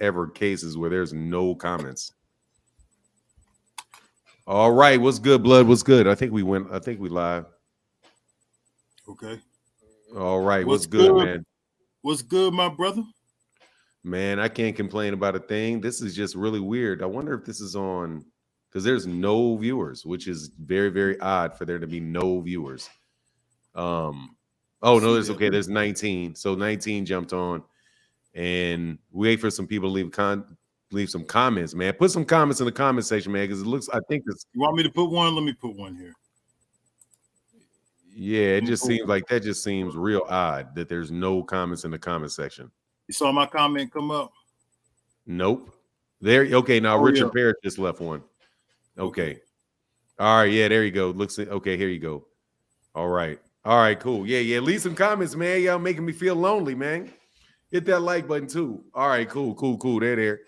ever cases where there's no comments. All right, what's good, blood? What's good? I think we live. Okay. All right, What's what's good, good? man? What's good, my brother? Man, I can't complain about a thing. This is just really weird. I wonder if this is on because there's no viewers, which is very, very odd for there to be no viewers. Oh no, See there's that? okay. There's 19. So 19 jumped on, and wait for some people to leave some comments, man. Put some comments in the comment section, man, because it looks. I think it's. You want me to put one? Let me put one here. Yeah, it Let me just put seems one. like that just seems real odd that there's no comments in the comment section. You saw my comment come up? Nope. There. Okay, now Oh yeah. Richard Parrish just left one. Okay. Okay. All right. Yeah, there you go. Looks okay. Here you go. All right. All right. Cool. Yeah. Yeah. Leave some comments, man. Y'all making me feel lonely, man. Hit that like button too. All right. Cool. Cool. Cool. There.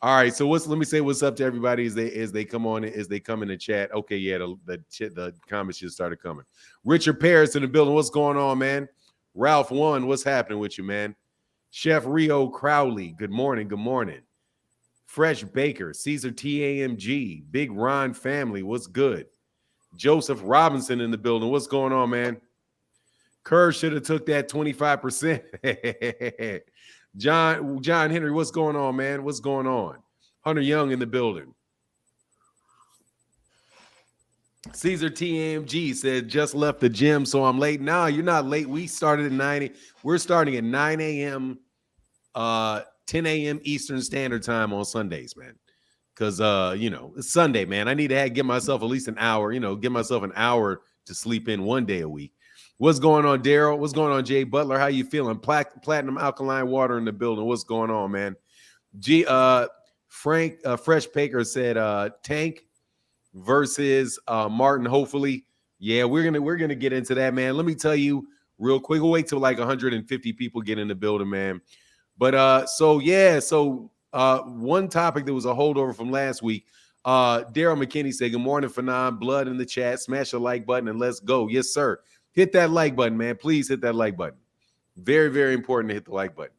All right. So let me say what's up to everybody as they come on as they come in the chat. Okay. Yeah. The comments just started coming. Richard Paris in the building. What's going on, man? Ralph One. What's happening with you, man? Chef Rio Crowley. Good morning. Good morning. Fresh Baker, Caesar TAMG, Big Ron family, what's good? Joseph Robinson in the building, what's going on, man? Kerr should have took that 25%. John Henry, what's going on, man? What's going on? Hunter Young in the building. Caesar TMG said, just left the gym, so I'm late. No, you're not late. We started at 9. We're starting at 9 a.m. 10 a.m. Eastern Standard Time on Sundays, man. Because it's Sunday, man. I need to give myself at least an hour, give myself an hour to sleep in one day a week. What's going on, Daryl? What's going on, Jay Butler? How you feeling? Platinum alkaline water in the building. What's going on, man? Frank Fresh Baker said Tank versus Martin, hopefully. Yeah, we're gonna get into that, man. Let me tell you real quick. We'll wait till like 150 people get in the building, man. But one topic that was a holdover from last week. Daryl McKinney said, good morning, Fanon. Blood in the chat. Smash the like button and let's go. Yes, sir. Hit that like button, man. Please hit that like button. Very, very important to hit the like button.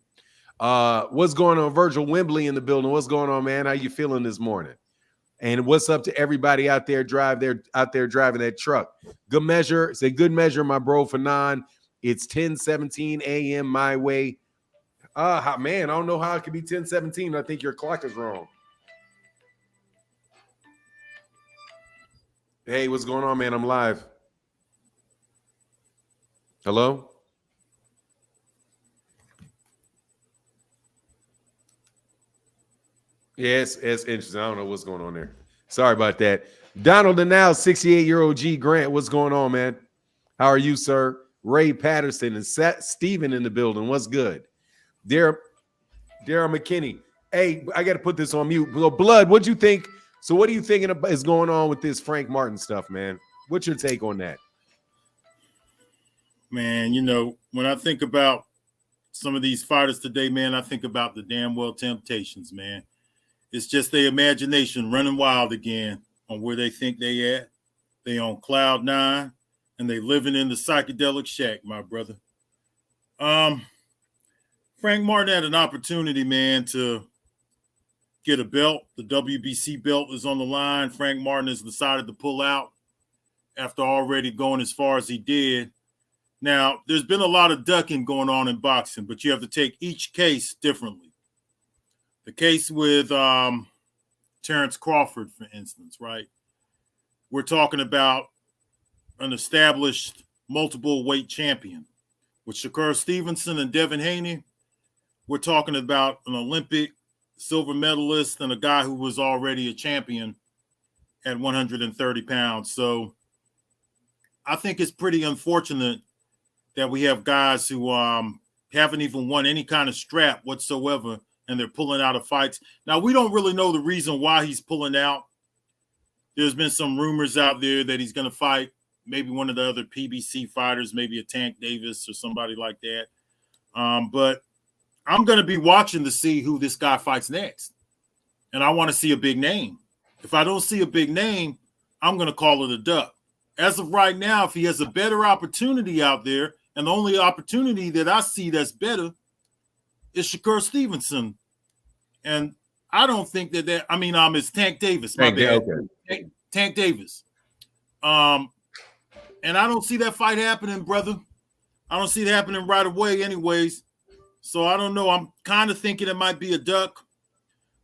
What's going on? Virgil Wembley in the building. What's going on, man? How you feeling this morning? And what's up to everybody out there driving that truck? Good measure. Say good measure, my bro, Fanon. It's 10:17 a.m. my way. Man, I don't know how it could be 10:17. I think your clock is wrong. Hey, what's going on, man? I'm live. Hello? Yes, it's interesting. I don't know what's going on there. Sorry about that. Donald and now 68-year-old G Grant. What's going on, man? How are you, sir? Ray Patterson and Steven in the building. What's good? Daryl McKinney. Hey, I got to put this on mute. Blood, what'd you think? So what are you thinking is going on with this Frank Martin stuff, man? What's your take on that? Man, when I think about some of these fighters today, man, I think about the damn well Temptations, man. It's just their imagination running wild again on where they think they at. They on cloud 9 and they living in the psychedelic shack, my brother. Frank Martin had an opportunity, man, to get a belt. The WBC belt is on the line. Frank Martin has decided to pull out after already going as far as he did. Now, there's been a lot of ducking going on in boxing, but you have to take each case differently. The case with Terrence Crawford, for instance, right? We're talking about an established multiple weight champion. With Shakur Stevenson and Devin Haney, we're talking about an Olympic silver medalist and a guy who was already a champion at 130 pounds. So I think it's pretty unfortunate that we have guys who haven't even won any kind of strap whatsoever, and they're pulling out of fights. Now, we don't really know the reason why he's pulling out. There's been some rumors out there that he's going to fight maybe one of the other PBC fighters, maybe a Tank Davis or somebody like that. But I'm going to be watching to see who this guy fights next. And I want to see a big name. If I don't see a big name, I'm going to call it a duck. As of right now, if he has a better opportunity out there, and the only opportunity that I see that's better is Shakur Stevenson And I don't think that I mean, it's Tank Davis, my bad. Okay. Tank Davis. And I don't see that fight happening, brother. I don't see it happening right away anyways. So I don't know. I'm kind of thinking it might be a duck.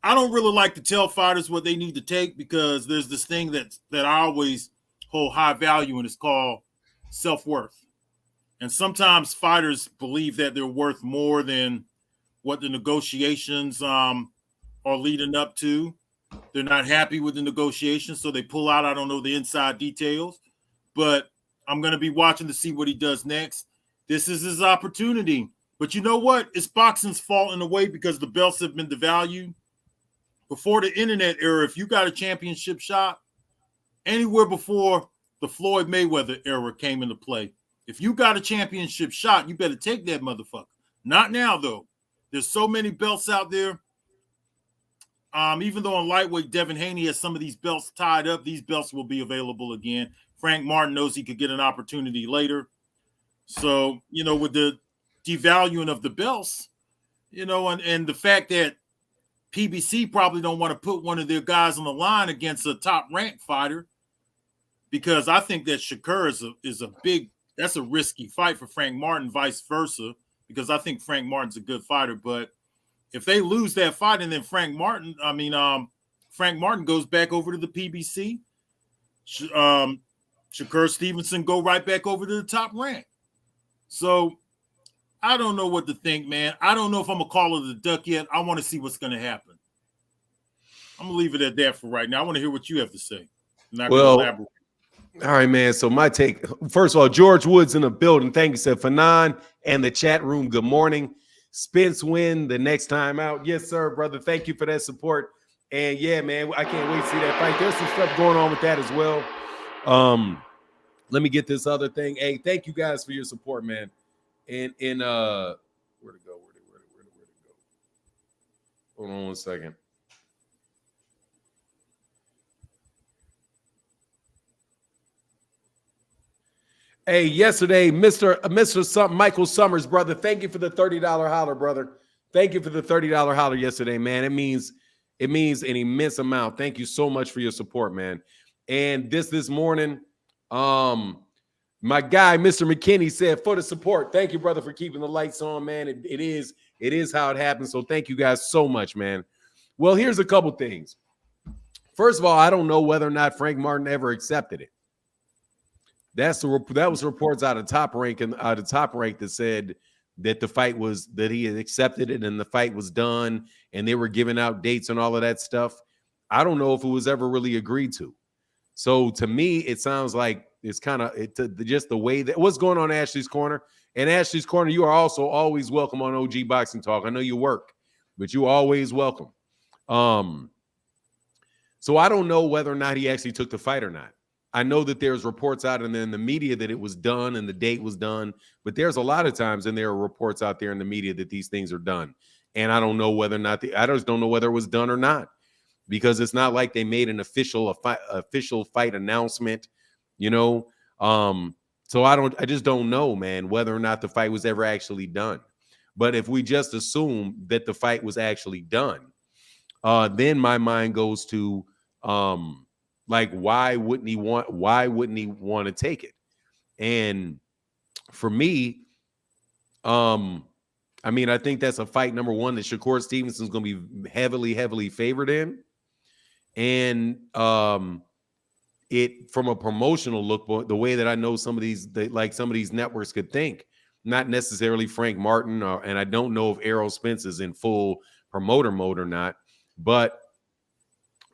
I don't really like to tell fighters what they need to take because there's this thing that I always hold high value, and it's called self-worth. And sometimes fighters believe that they're worth more than what the negotiations are leading up to. They're not happy with the negotiations, so they pull out. I don't know the inside details, but I'm going to be watching to see what he does next. This is his opportunity. But you know what? It's boxing's fault in a way because the belts have been devalued. Before the internet era, if you got a championship shot, anywhere before the Floyd Mayweather era came into play, if you got a championship shot, you better take that motherfucker. Not now, though. There's so many belts out there. Even though on lightweight, Devin Haney has some of these belts tied up, these belts will be available again. Frank Martin knows he could get an opportunity later. So, with the devaluing of the belts, and the fact that PBC probably don't want to put one of their guys on the line against a top-ranked fighter, because I think that Shakur that's a risky fight for Frank Martin, vice versa, because I think Frank Martin's a good fighter. But if they lose that fight and then Frank Martin goes back over to the PBC, Shakur Stevenson go right back over to the top rank. So I don't know what to think, man. I don't know if I'm going to call it a duck yet. I want to see what's going to happen. I'm going to leave it at that for right now. I want to hear what you have to say. All right, man. So my take, first of all, George Woods in the building. Thank you, said Fanon and the chat room. Good morning. Spence win the next time out. Yes, sir, brother. Thank you for that support. And yeah, man, I can't wait to see that fight. There's some stuff going on with that as well. Let me get this other thing. Hey, thank you guys for your support, man. And where to go? Hold on 1 second. Hey, yesterday, Mr. Michael Summers, brother. Thank you for the $30 holler, brother. Thank you for the $30 holler yesterday, man. It means an immense amount. Thank you so much for your support, man. And this morning, my guy, Mr. McKinney, said for the support. Thank you, brother, for keeping the lights on, man. It is how it happens. So thank you guys so much, man. Well, here's a couple things. First of all, I don't know whether or not Frank Martin ever accepted it. That was reports out of Top Rank that said that he had accepted it and the fight was done and they were giving out dates and all of that stuff. I don't know if it was ever really agreed to. So to me, it sounds like it's kind of just the way that what's going on Ashley's Corner. And Ashley's Corner, you are also always welcome on OG Boxing Talk. I know you work, but you always welcome. So I don't know whether or not he actually took the fight or not. I know that there's reports out in the media that it was done and the date was done, but there's a lot of times and there are reports out there in the media that these things are done. And I don't know whether or not I just don't know whether it was done or not, because it's not like they made an official fight announcement, So I just don't know, man, whether or not the fight was ever actually done. But if we just assume that the fight was actually done, then my mind goes to, why wouldn't he want to take it? And for me, I think that's a fight, number one, that Shakur Stevenson is going to be heavily, heavily favored in. And it from a promotional look, the way that I know some of these networks could think, not necessarily Frank Martin, and I don't know if Errol Spence is in full promoter mode or not, but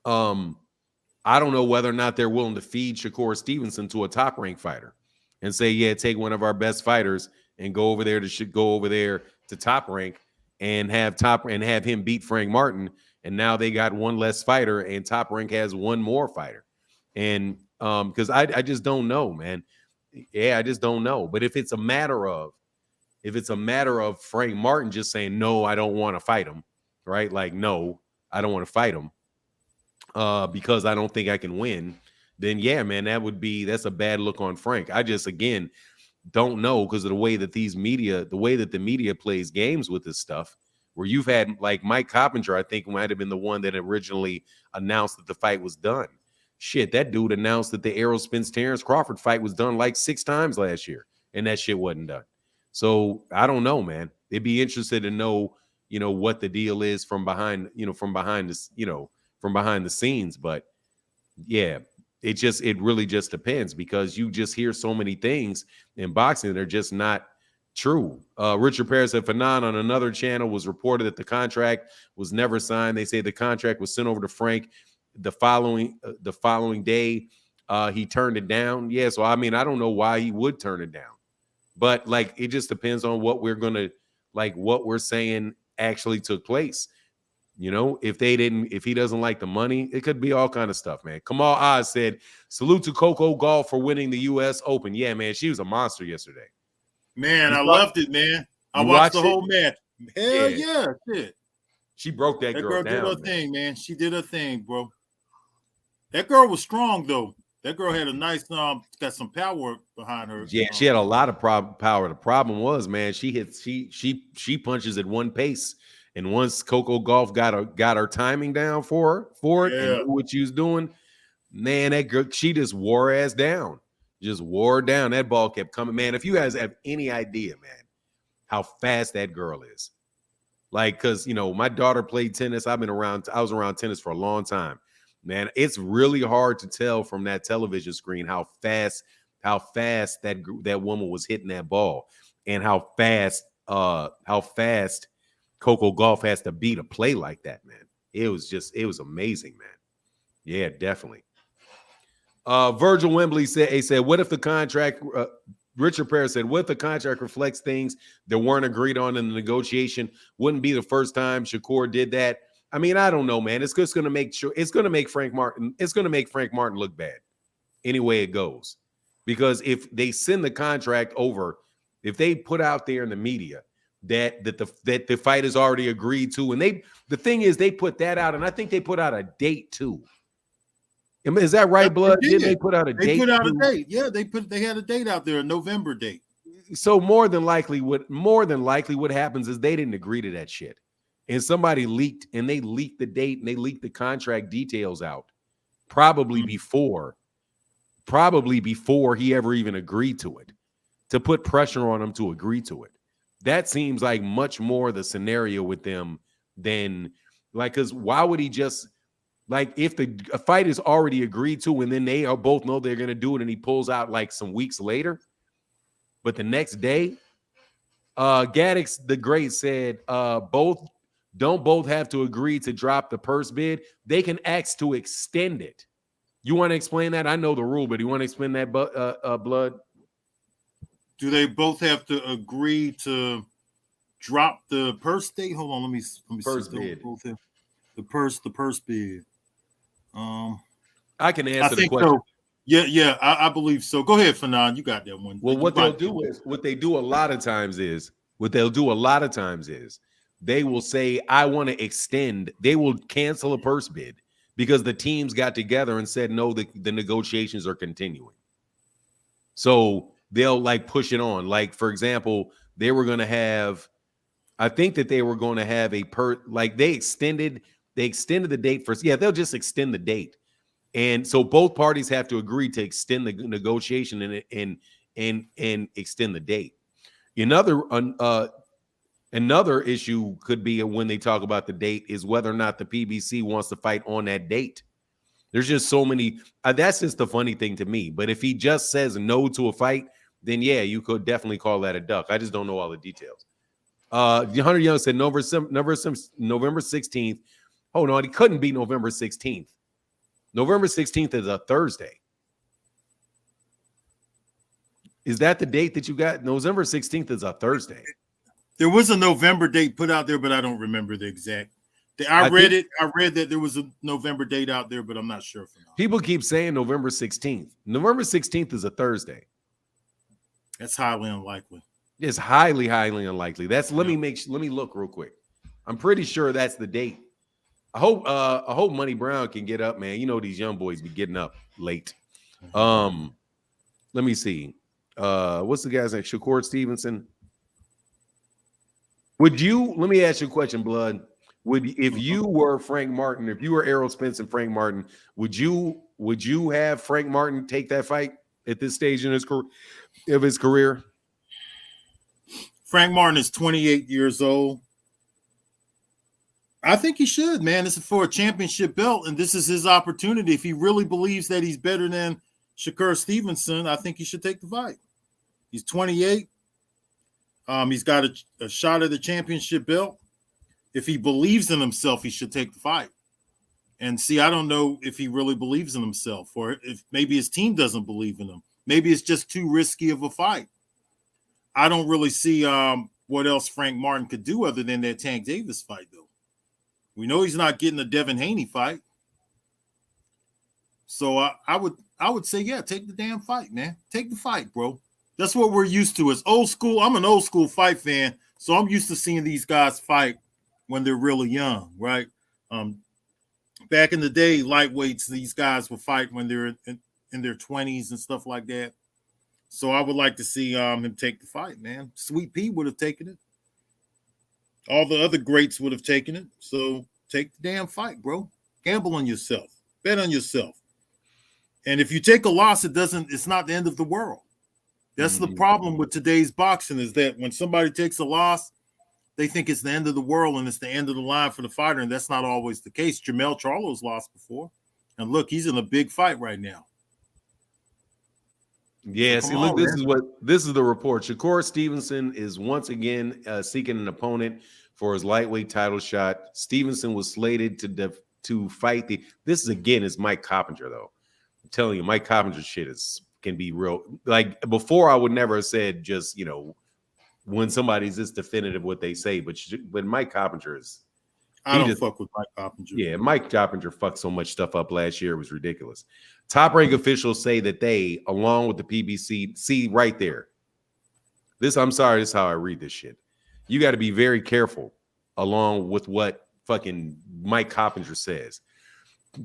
I don't know whether or not they're willing to feed Shakur Stevenson to a top rank fighter and say, yeah, take one of our best fighters and go over there to top rank and have him beat Frank Martin. And now they got one less fighter and Top Rank has one more fighter. And because I just don't know, man. Yeah, I just don't know. But if it's a matter of Frank Martin just saying, no, I don't want to fight him, right? Like, no, I don't want to fight him because I don't think I can win, then yeah, man, that's a bad look on Frank. I just, again, don't know because of the way that the media plays games with this stuff, where you've had like Mike Coppinger, I think might have been the one that originally announced that the fight was done. Shit, that dude announced that the Errol Spence Terrence Crawford fight was done like 6 times last year, and that shit wasn't done. So I don't know, man. They'd be interested to know, what the deal is from behind, from behind this, from behind the scenes. But yeah, it really just depends, because you just hear so many things in boxing that are just not true. Richard Perez said Fanon on another channel was reported that the contract was never signed. They say the contract was sent over to Frank the following day. He turned it down. Yeah, so I mean, I don't know why he would turn it down, but like it just depends on what what we're saying actually took place. If he doesn't like the money, it could be all kind of stuff, man. Kamal Oz said, salute to Coco Gauff for winning the U.S. Open. Yeah, man, she was a monster yesterday. Man, I loved it, man. I watched the whole match. Hell yeah, shit. She broke that girl down. Did her thing, man. She did her thing, bro. That girl was strong, though. That girl had a nice, got some power behind her. Yeah, she had a lot of power. The problem was, man, she punches at one pace. And once Coco Gauff got her timing down for it and knew what she was doing, man, that girl, she just wore her ass down. Just wore her down. That ball kept coming. Man, if you guys have any idea, man, how fast that girl is. Like, because, my daughter played tennis. I was around tennis for a long time. Man, it's really hard to tell from that television screen how fast that woman was hitting that ball, and how fast Coco Gauff has to be to play like that, man. It was amazing, man. Yeah, definitely. Virgil Wembley said, what if the contract, Richard Perez said, what if the contract reflects things that weren't agreed on in the negotiation? Wouldn't be the first time Shakur did that. I mean, I don't know, man. It's just going to make Frank Martin look bad any way it goes. Because if they send the contract over, if they put out there in the media that the fight is already agreed to, and the thing is they put that out, and I think they put out a date too. Is that right, Blood? Did they put out a date? They put out a date. Yeah, they had a date out there, a November date. So more than likely what happens is they didn't agree to that shit. And somebody leaked the date, and they leaked the contract details out probably before he ever even agreed to it, to put pressure on him to agree to it. That seems like much more the scenario with them than like, because why would he just, like, if a fight is already agreed to and then they both know they're going to do it and he pulls out like some weeks later, but the next day, Gaddix the Great said, both have to agree to drop the purse bid. They can ask to extend it. You want to explain that? I know the rule, but you want to explain that, Blood? Do they both have to agree to drop the purse date? Hold on, let me purse see. Bid. The purse bid. I can answer the question. So. Yeah, I believe so. Go ahead, Fanon. You got that one. Well, what they do a lot of times is they will say, I want to extend. They will cancel a purse bid because the teams got together and said, no, the negotiations are continuing. So they'll like push it on. Like, for example, they were going to have, I think that they were going to have they extended the date for, they'll just extend the date. And so both parties have to agree to extend the negotiation and extend the date. Another issue could be when they talk about the date is whether or not the PBC wants to fight on that date. There's just so many. That's just the funny thing to me. But if he just says no to a fight, then yeah, you could definitely call that a duck. I just don't know all the details. Hunter Young said November 16th. Hold on, it couldn't be November 16th. November 16th is a Thursday. Is that the date that you got? November 16th is a Thursday. There was a November date put out there, but I don't remember the exact. I read that there was a November date out there, but I'm not sure. People keep saying November 16th. November 16th is a Thursday. That's highly unlikely. It's highly, highly unlikely. Let me look real quick. I'm pretty sure that's the date. I hope Money Brown can get up, man. You know these young boys be getting up late. Let me see. What's the guy's name? Shakur Stevenson. Would you? Let me ask you a question, Blood. If you were Frank Martin, if you were Errol Spence and Frank Martin, would you have Frank Martin take that fight at this stage in his career? Frank Martin is 28 years old. I think he should, man. This is for a championship belt, and this is his opportunity. If he really believes that he's better than Shakur Stevenson, I think he should take the fight. He's 28. He's got a shot at the championship belt. If he believes in himself, he should take the fight. And see, I don't know if he really believes in himself, or if maybe his team doesn't believe in him. Maybe it's just too risky of a fight. I don't really see what else Frank Martin could do other than that Tank Davis fight, though. We know he's not getting a Devin Haney fight. So I would say, yeah, take the damn fight, man. Take the fight, bro. That's what we're used to. It's old school. I'm an old school fight fan, so I'm used to seeing these guys fight when they're really young, right? Back in the day, lightweights, these guys would fight when they're in their 20s and stuff like that. So I would like to see him take the fight, man. Sweet Pea would have taken it. All the other greats would have taken it. So take the damn fight, bro. Gamble on yourself. Bet on yourself. And if you take a loss, it's not the end of the world. That's the problem with today's boxing, is that when somebody takes a loss, they think it's the end of the world and it's the end of the line for the fighter. And that's not always the case. Jamel Charlo's lost before. And look, he's in a big fight right now. Yeah, see, look, this is the report. Shakur Stevenson is once again seeking an opponent for his lightweight title shot. Stevenson was slated to fight this is Mike Coppinger, though. I'm telling you, Mike Coppinger's shit can be real. Like, before, I would never have said just, when somebody's this definitive what they say, but Mike Coppinger is. I don't fuck with Mike Coppinger. Yeah, Mike Coppinger fucked so much stuff up last year. It was ridiculous. Top rank officials say that they, along with the PBC, see right there. I'm sorry, this is how I read this shit. You got to be very careful along with what fucking Mike Coppinger says.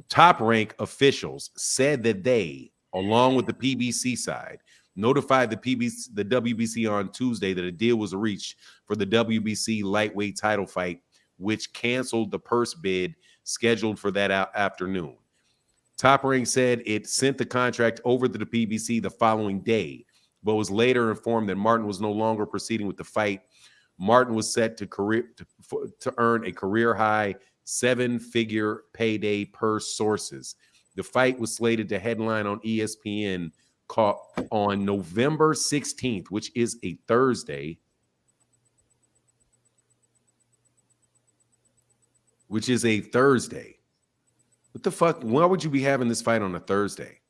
Top rank officials said that they, along with the PBC side, notified the WBC on Tuesday that a deal was reached for the WBC lightweight title fight, which canceled the purse bid scheduled for that afternoon. Top Rank said it sent the contract over to the PBC the following day, but was later informed that Martin was no longer proceeding with the fight. Martin was set to earn a career-high 7-figure payday per sources. The fight was slated to headline on ESPN on November 16th, which is a Thursday. What the fuck? Why would you be having this fight on a Thursday?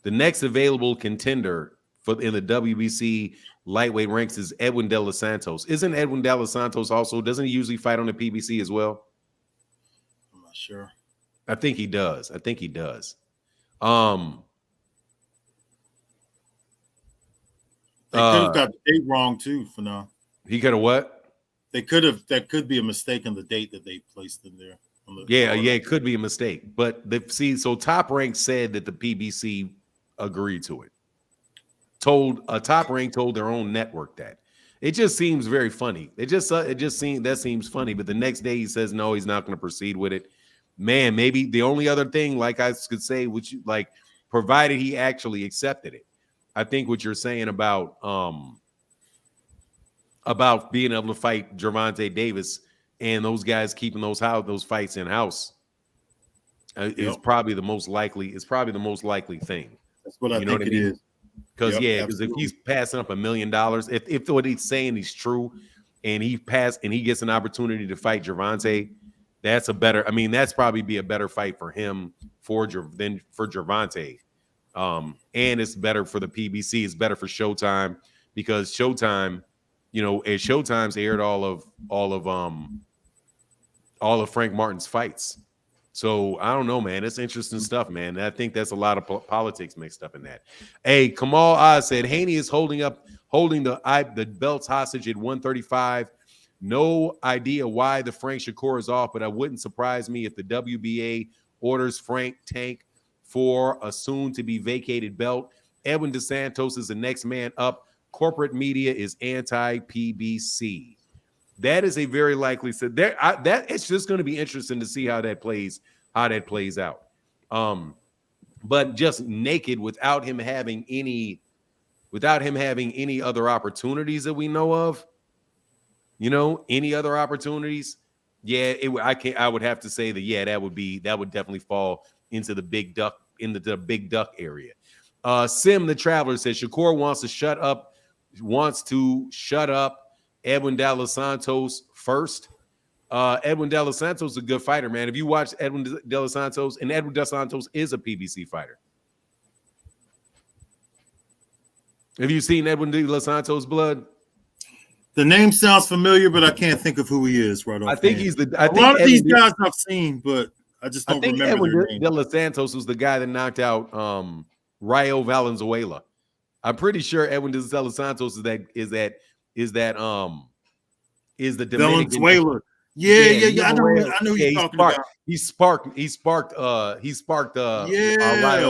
The next available contender in the WBC lightweight ranks is Edwin De Los Santos. Isn't Edwin De Los Santos also, doesn't he usually fight on the PBC as well? I'm not sure. I think he does. They could have got the date wrong too, for now. He could have what? That could be a mistake on the date that they placed in there. Yeah, it could be a mistake. But so Top Rank said that the PBC agreed to it. Top Rank told their own network that. It just seems very funny. That seems funny. But the next day he says no, he's not going to proceed with it. Man, maybe the only other thing, like I could say, which provided he actually accepted it. I think what you're saying about being able to fight Gervonta Davis and those guys keeping those fights in house is probably the most likely. It's probably the most likely thing. That's what I think it is. Because if he's passing up $1 million, if what he's saying is true, and he gets an opportunity to fight Gervonta, that's probably be a better fight for him than for Gervonta. And it's better for the PBC. It's better for Showtime, because Showtime, at Showtime's aired all of Frank Martin's fights. So I don't know, man. It's interesting stuff, man. I think that's a lot of politics mixed up in that. Hey, Kamal Oz said Haney is holding the belts hostage at 135. No idea why the Frank Shakur is off, but it wouldn't surprise me if the WBA orders Frank Tank for a soon-to-be vacated belt. Edwin DeSantos is the next man up. Corporate media is anti-PBC. That is a very likely set. That it's just going to be interesting to see how that plays out. But just naked without him having any other opportunities that we know of, any other opportunities. Yeah, I would have to say that. That would definitely fall into the big duck area. Sim the Traveler says Shakur wants to shut up Edwin De Los Santos first. Edwin De Los Santos is a good fighter, man. If you watch Edwin De Los Santos, and Edwin De Los Santos is a PBC fighter. Have you seen Edwin De Los Santos blood? The name sounds familiar, but I can't think of who he is right off. I think he's a lot of these guys I've seen, but I just don't remember Edwin their name. De Los Santos was the guy that knocked out Rayo Valenzuela. I'm pretty sure Edwin De Los Santos is the Dominican. Valenzuela. Yeah. I know who you're talking about. He sparked Rayo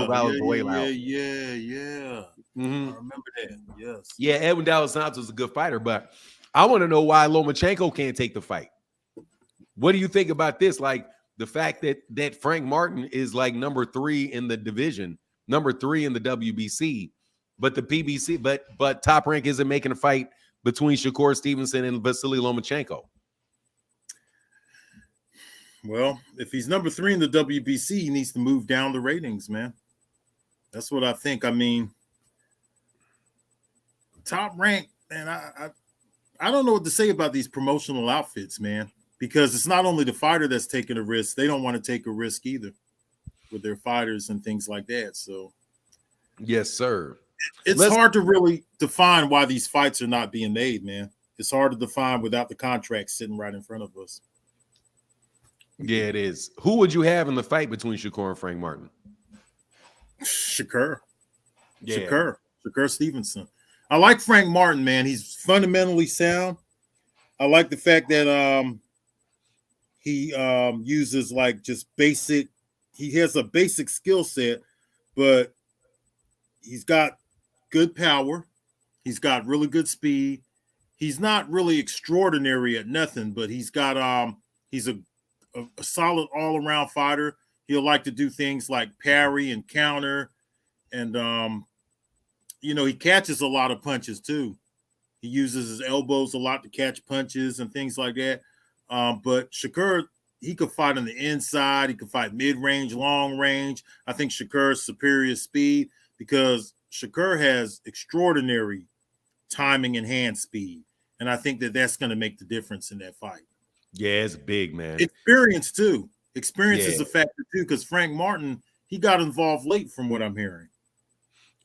Valenzuela out. Yeah. Mm-hmm. I remember that. Yes. Yeah, Edwin De Los Santos is a good fighter, but I want to know why Lomachenko can't take the fight. What do you think about this? Like the fact that Frank Martin is like number 3 in the division, number 3 in the WBC, but the PBC, but Top Rank isn't making a fight between Shakur Stevenson and Vasily Lomachenko. Well, if he's number 3 in the WBC, he needs to move down the ratings, man. That's what I think. I mean, Top Rank, man, I don't know what to say about these promotional outfits, man, because it's not only the fighter that's taking a risk. They don't want to take a risk either with their fighters and things like that. So, yes, sir. It's hard to really define why these fights are not being made, man. It's hard to define without the contract sitting right in front of us. Yeah, it is. Who would you have in the fight between Shakur and Frank Martin? Shakur. Yeah. Shakur Stevenson. I like Frank Martin, man. He's fundamentally sound. I like the fact that he uses like just basic. He has a basic skill set, but he's got good power. He's got really good speed. He's not really extraordinary at nothing, but he's got he's a solid all-around fighter. He'll like to do things like parry and counter, and he catches a lot of punches too. He uses his elbows a lot to catch punches and things like that. But Shakur, he could fight on the inside. He could fight mid-range, long range. I think Shakur's superior speed because Shakur has extraordinary timing and hand speed. And I think that that's going to make the difference in that fight. Yeah, it's big, man. Experience, too. Experience is a factor, too, because Frank Martin, he got involved late from what I'm hearing.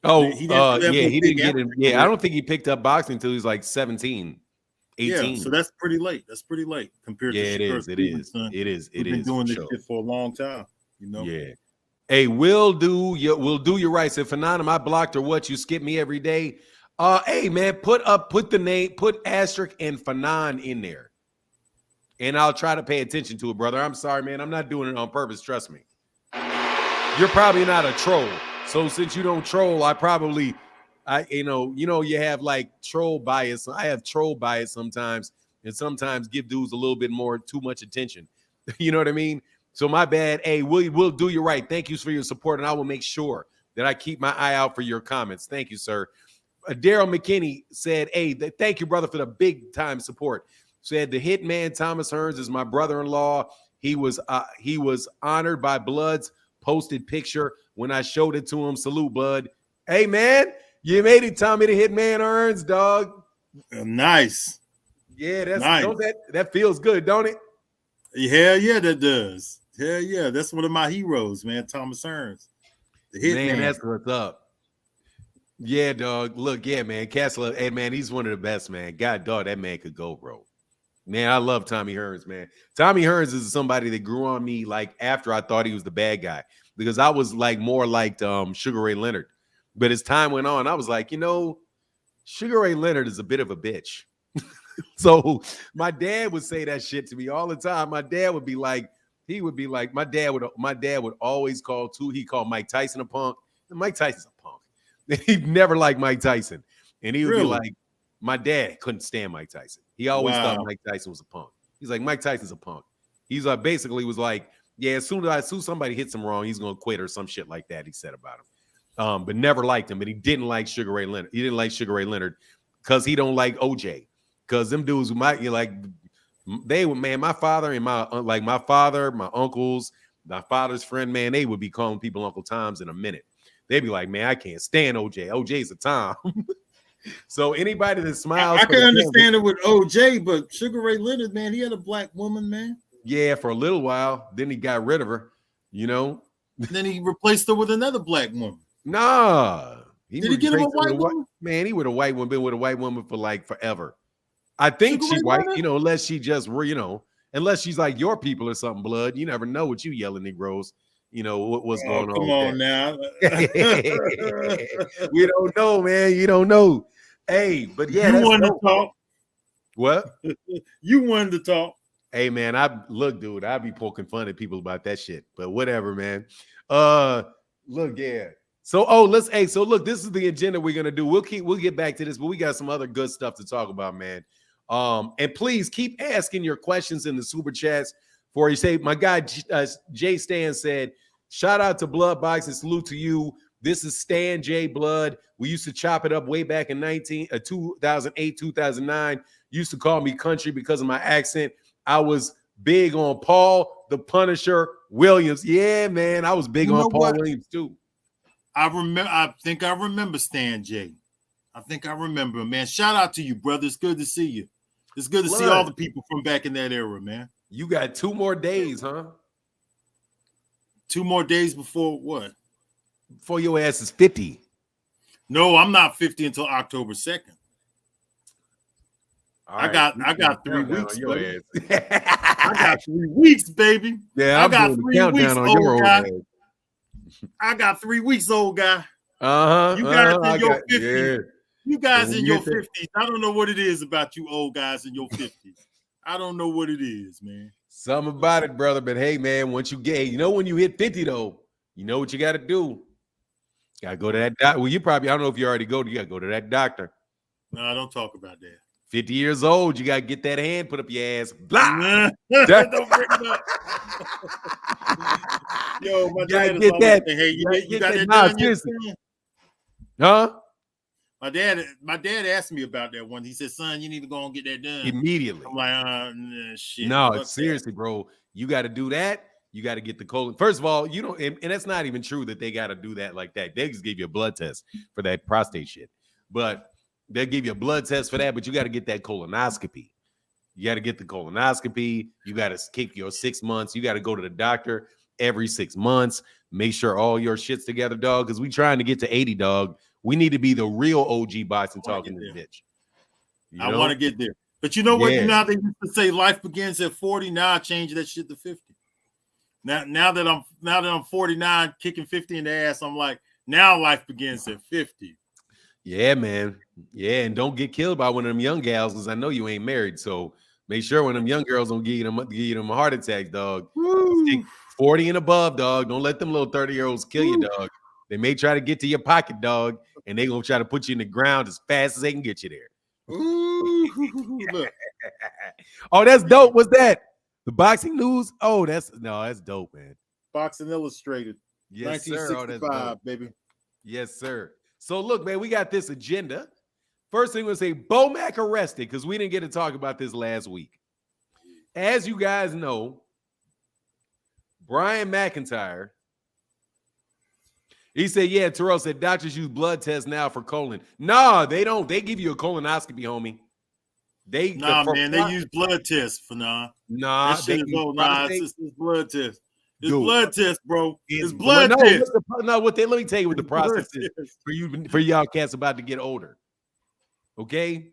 He didn't get it. Yeah, I don't think he picked up boxing until he was like 17, 18. Yeah, so that's pretty late. That's pretty late compared to Shakur. It is. We've been doing this shit for a long time, Yeah. Hey, we'll do your right. Said Phenom, I blocked or what? You skip me every day. Hey man, put the name, put asterisk and Phenom in there. And I'll try to pay attention to it, brother. I'm sorry, man. I'm not doing it on purpose. Trust me. You're probably not a troll. So since you don't troll, you have like troll bias. I have troll bias sometimes, and sometimes give dudes a little bit more too much attention. You know what I mean? So my bad. Hey, we'll do you right. Thank you for your support, and I will make sure that I keep my eye out for your comments. Thank you, sir. Daryl McKinney said, hey, thank you, brother, for the big time support. Said the hitman Thomas Hearns is my brother-in-law. He was honored by Blood's posted picture when I showed it to him. Salute, Bud. Hey, man, you made it, Tommy the Hitman Hearns, dog. Nice. Yeah, that's nice. That feels good, don't it? Yeah, that does. Yeah, that's one of my heroes, man, Thomas Hearns. The Hitman. Man, that's what's up. Yeah, dog. Look, yeah, man. Castle, hey, man, he's one of the best, man. God, dog, that man could go, bro. Man, I love Tommy Hearns, man. Tommy Hearns is somebody that grew on me like after I thought he was the bad guy because I was like more like Sugar Ray Leonard. But as time went on, I was like, Sugar Ray Leonard is a bit of a bitch. So my dad would say that shit to me all the time. My dad would be like, my dad would always he called Mike Tyson a punk. And Mike Tyson's a punk. He'd never liked Mike Tyson. And he would be like, My dad couldn't stand Mike Tyson. He always thought Mike Tyson was a punk. He's like, Mike Tyson's a punk. He's like, basically was like, yeah, as soon as somebody hits him wrong, he's gonna quit or some shit like that. He said about him, but never liked him. And he didn't like Sugar Ray Leonard. He didn't like Sugar Ray Leonard because he don't like OJ. Because them dudes might like they would, man. My father and my father, my uncles, my father's friend, man, they would be calling people Uncle Toms in a minute. They'd be like, man, I can't stand OJ. OJ's a Tom. So anybody that smiles, I can understand it with OJ, but Sugar Ray Leonard, man, he had a black woman, man. Yeah, for a little while. Then he got rid of her, you know. Then he replaced her with another black woman. Nah. Did he get him a white woman? Man, he with a white woman, been with a white woman for like forever. I think she's white, you know, unless she just, you know, unless she's like your people or something, blood. You never know what you yelling Negroes. You know, what's going on. Come on now. We don't know, man. You don't know. Hey, but yeah. You wanted to talk. What? You wanted to talk. Hey, man, dude, I'd be poking fun at people about that shit. But whatever, man. Look, yeah. So, so look, this is the agenda we're gonna do. We'll get back to this, but we got some other good stuff to talk about, man. And please keep asking your questions in the super chats. For you say, my guy Jay Stan said, shout out to Blood Box and salute to you. This is Stan J Blood. We used to chop it up way back in 2008, 2009. Used to call me country because of my accent. I was big on Paul the Punisher Williams. Yeah, man, I was big on Paul Williams too. I think I remember Stan J. I think I remember, man. Shout out to you, brother. It's good to see you. It's good to see all the people from back in that era, man. You got 2 more days, huh? 2 more days before what? Before your ass is 50. No, I'm not 50 until October 2nd. I got 3 weeks. I got 3 weeks, baby. Yeah, I got 3 weeks, old guy. I got 3 weeks, old guy. You guys in your 50s. Yeah. You guys in your 50s. I don't know what it is about you old guys in your 50s. I don't know what it is, man. Something about it, brother. But hey, man, once you get, you know, when you hit 50, though, you know what you got to do. Got to go to that doctor. Well, you probably, I don't know if you already go. You got to go to that doctor. No, don't talk about that. 50 years old, you got to get that hand put up your ass. Blah. Don't bring it up. Yo, my dad is always saying, hey, you got that done yet? Huh? My dad asked me about that one. He said, son, you need to go and get that done. Immediately. I'm like, shit. No, seriously, bro. You got to do that. You got to get the colon. First of all, you don't, and that's not even true that they got to do that like that. They just give you a blood test for that prostate shit. But they'll give you a blood test for that, but you got to get that colonoscopy. You got to get the colonoscopy. You got to kick your 6 months. You got to go to the doctor every 6 months. Make sure all your shit's together, dog, because we trying to get to 80, dog. We need to be the real OG boxing talking this bitch. I want to get there. But you know what? Yeah. Now they used to say life begins at 40. Now I changed that shit to 50. Now that I'm 49, kicking 50 in the ass, I'm like, now life begins at 50. Yeah, man. Yeah, and don't get killed by one of them young gals, because I know you ain't married. So make sure when them young girls don't give them a heart attack, dog. 40 and above, dog. Don't let them little 30-year-olds kill you, dog. They may try to get to your pocket, dog, and they gonna try to put you in the ground as fast as they can get you there. Look. Oh, that's dope. What's that? The boxing news? Oh, that's dope, man. Boxing Illustrated. Yes, 1965, baby. Yes, sir. So look, man, we got this agenda. First thing we'll say, Bomac arrested, because we didn't get to talk about this last week. As you guys know, Brian McIntyre, he said, yeah, Terrell said, doctors use blood tests now for colon. No, they don't. They give you a colonoscopy, homie. They use blood tests for Nah, it's blood test. It's blood test, bro. It's blood test. Let me tell you what the process is for y'all cats about to get older. Okay?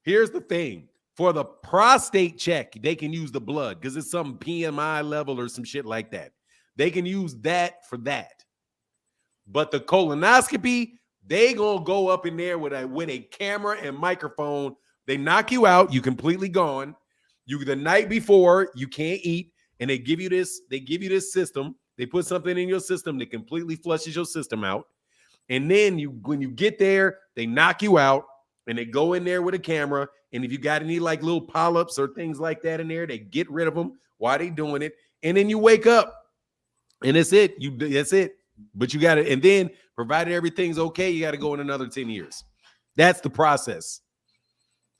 Here's the thing. For the prostate check, they can use the blood because it's some PMI level or some shit like that. They can use that for that. But the colonoscopy, they gonna go up in there with a camera and microphone. They knock you out. You completely gone. You the night before you can't eat, and they give you this. They give you this system. They put something in your system that completely flushes your system out. And then when you get there, they knock you out. and they go in there with a camera. And if you got any like little polyps or things like that in there, they get rid of them while they doing it. And then you wake up and that's it. That's it. But you got to, and then provided everything's okay, you got to go in another 10 years. That's the process.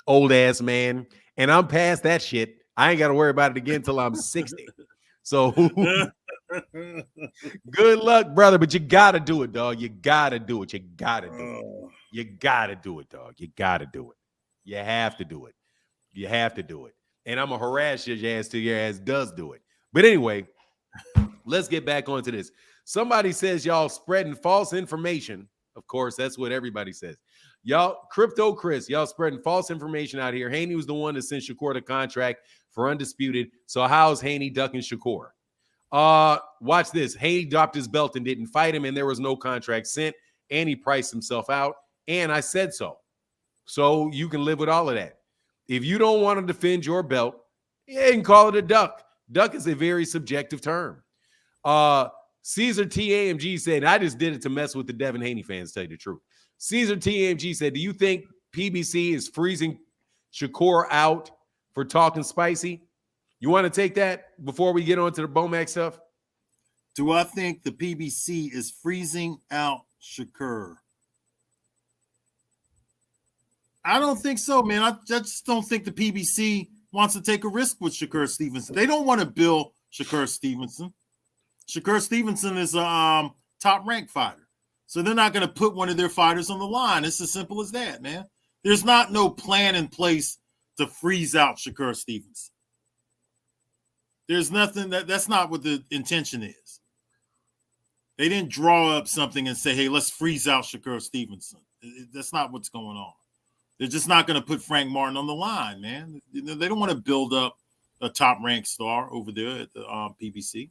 Old ass man. And I'm past that shit. I ain't got to worry about it again until I'm 60. So good luck, brother. But you got to do it, dog. You got to do it. You got to do it. You got to do it, dog. You got to do it. You have to do it. You have to do it. And I'm going to harass your ass till your ass does do it. But anyway, let's get back onto this. Somebody says y'all spreading false information. Of course, that's what everybody says. Y'all, Crypto Chris, y'all spreading false information out here. Haney was the one that sent Shakur the contract for Undisputed. So how's Haney ducking Shakur? Watch this. Haney dropped his belt and didn't fight him, and there was no contract sent, and he priced himself out, and I said so. So you can live with all of that. If you don't want to defend your belt, you can call it a duck. Duck is a very subjective term. Caesar TAMG said, I just did it to mess with the Devin Haney fans, tell you the truth. Caesar TAMG said, do you think PBC is freezing Shakur out for talking spicy? You want to take that before we get on to the Bomac stuff? Do I think the PBC is freezing out Shakur? I don't think so, man. I just don't think the PBC wants to take a risk with Shakur Stevenson. They don't want to bill Shakur Stevenson. Shakur Stevenson is a top-ranked fighter. So they're not going to put one of their fighters on the line. It's as simple as that, man. There's no plan in place to freeze out Shakur Stevenson. There's nothing that's not what the intention is. They didn't draw up something and say, hey, let's freeze out Shakur Stevenson. That's not what's going on. They're just not going to put Frank Martin on the line, man. They don't want to build up a top-ranked star over there at the PBC.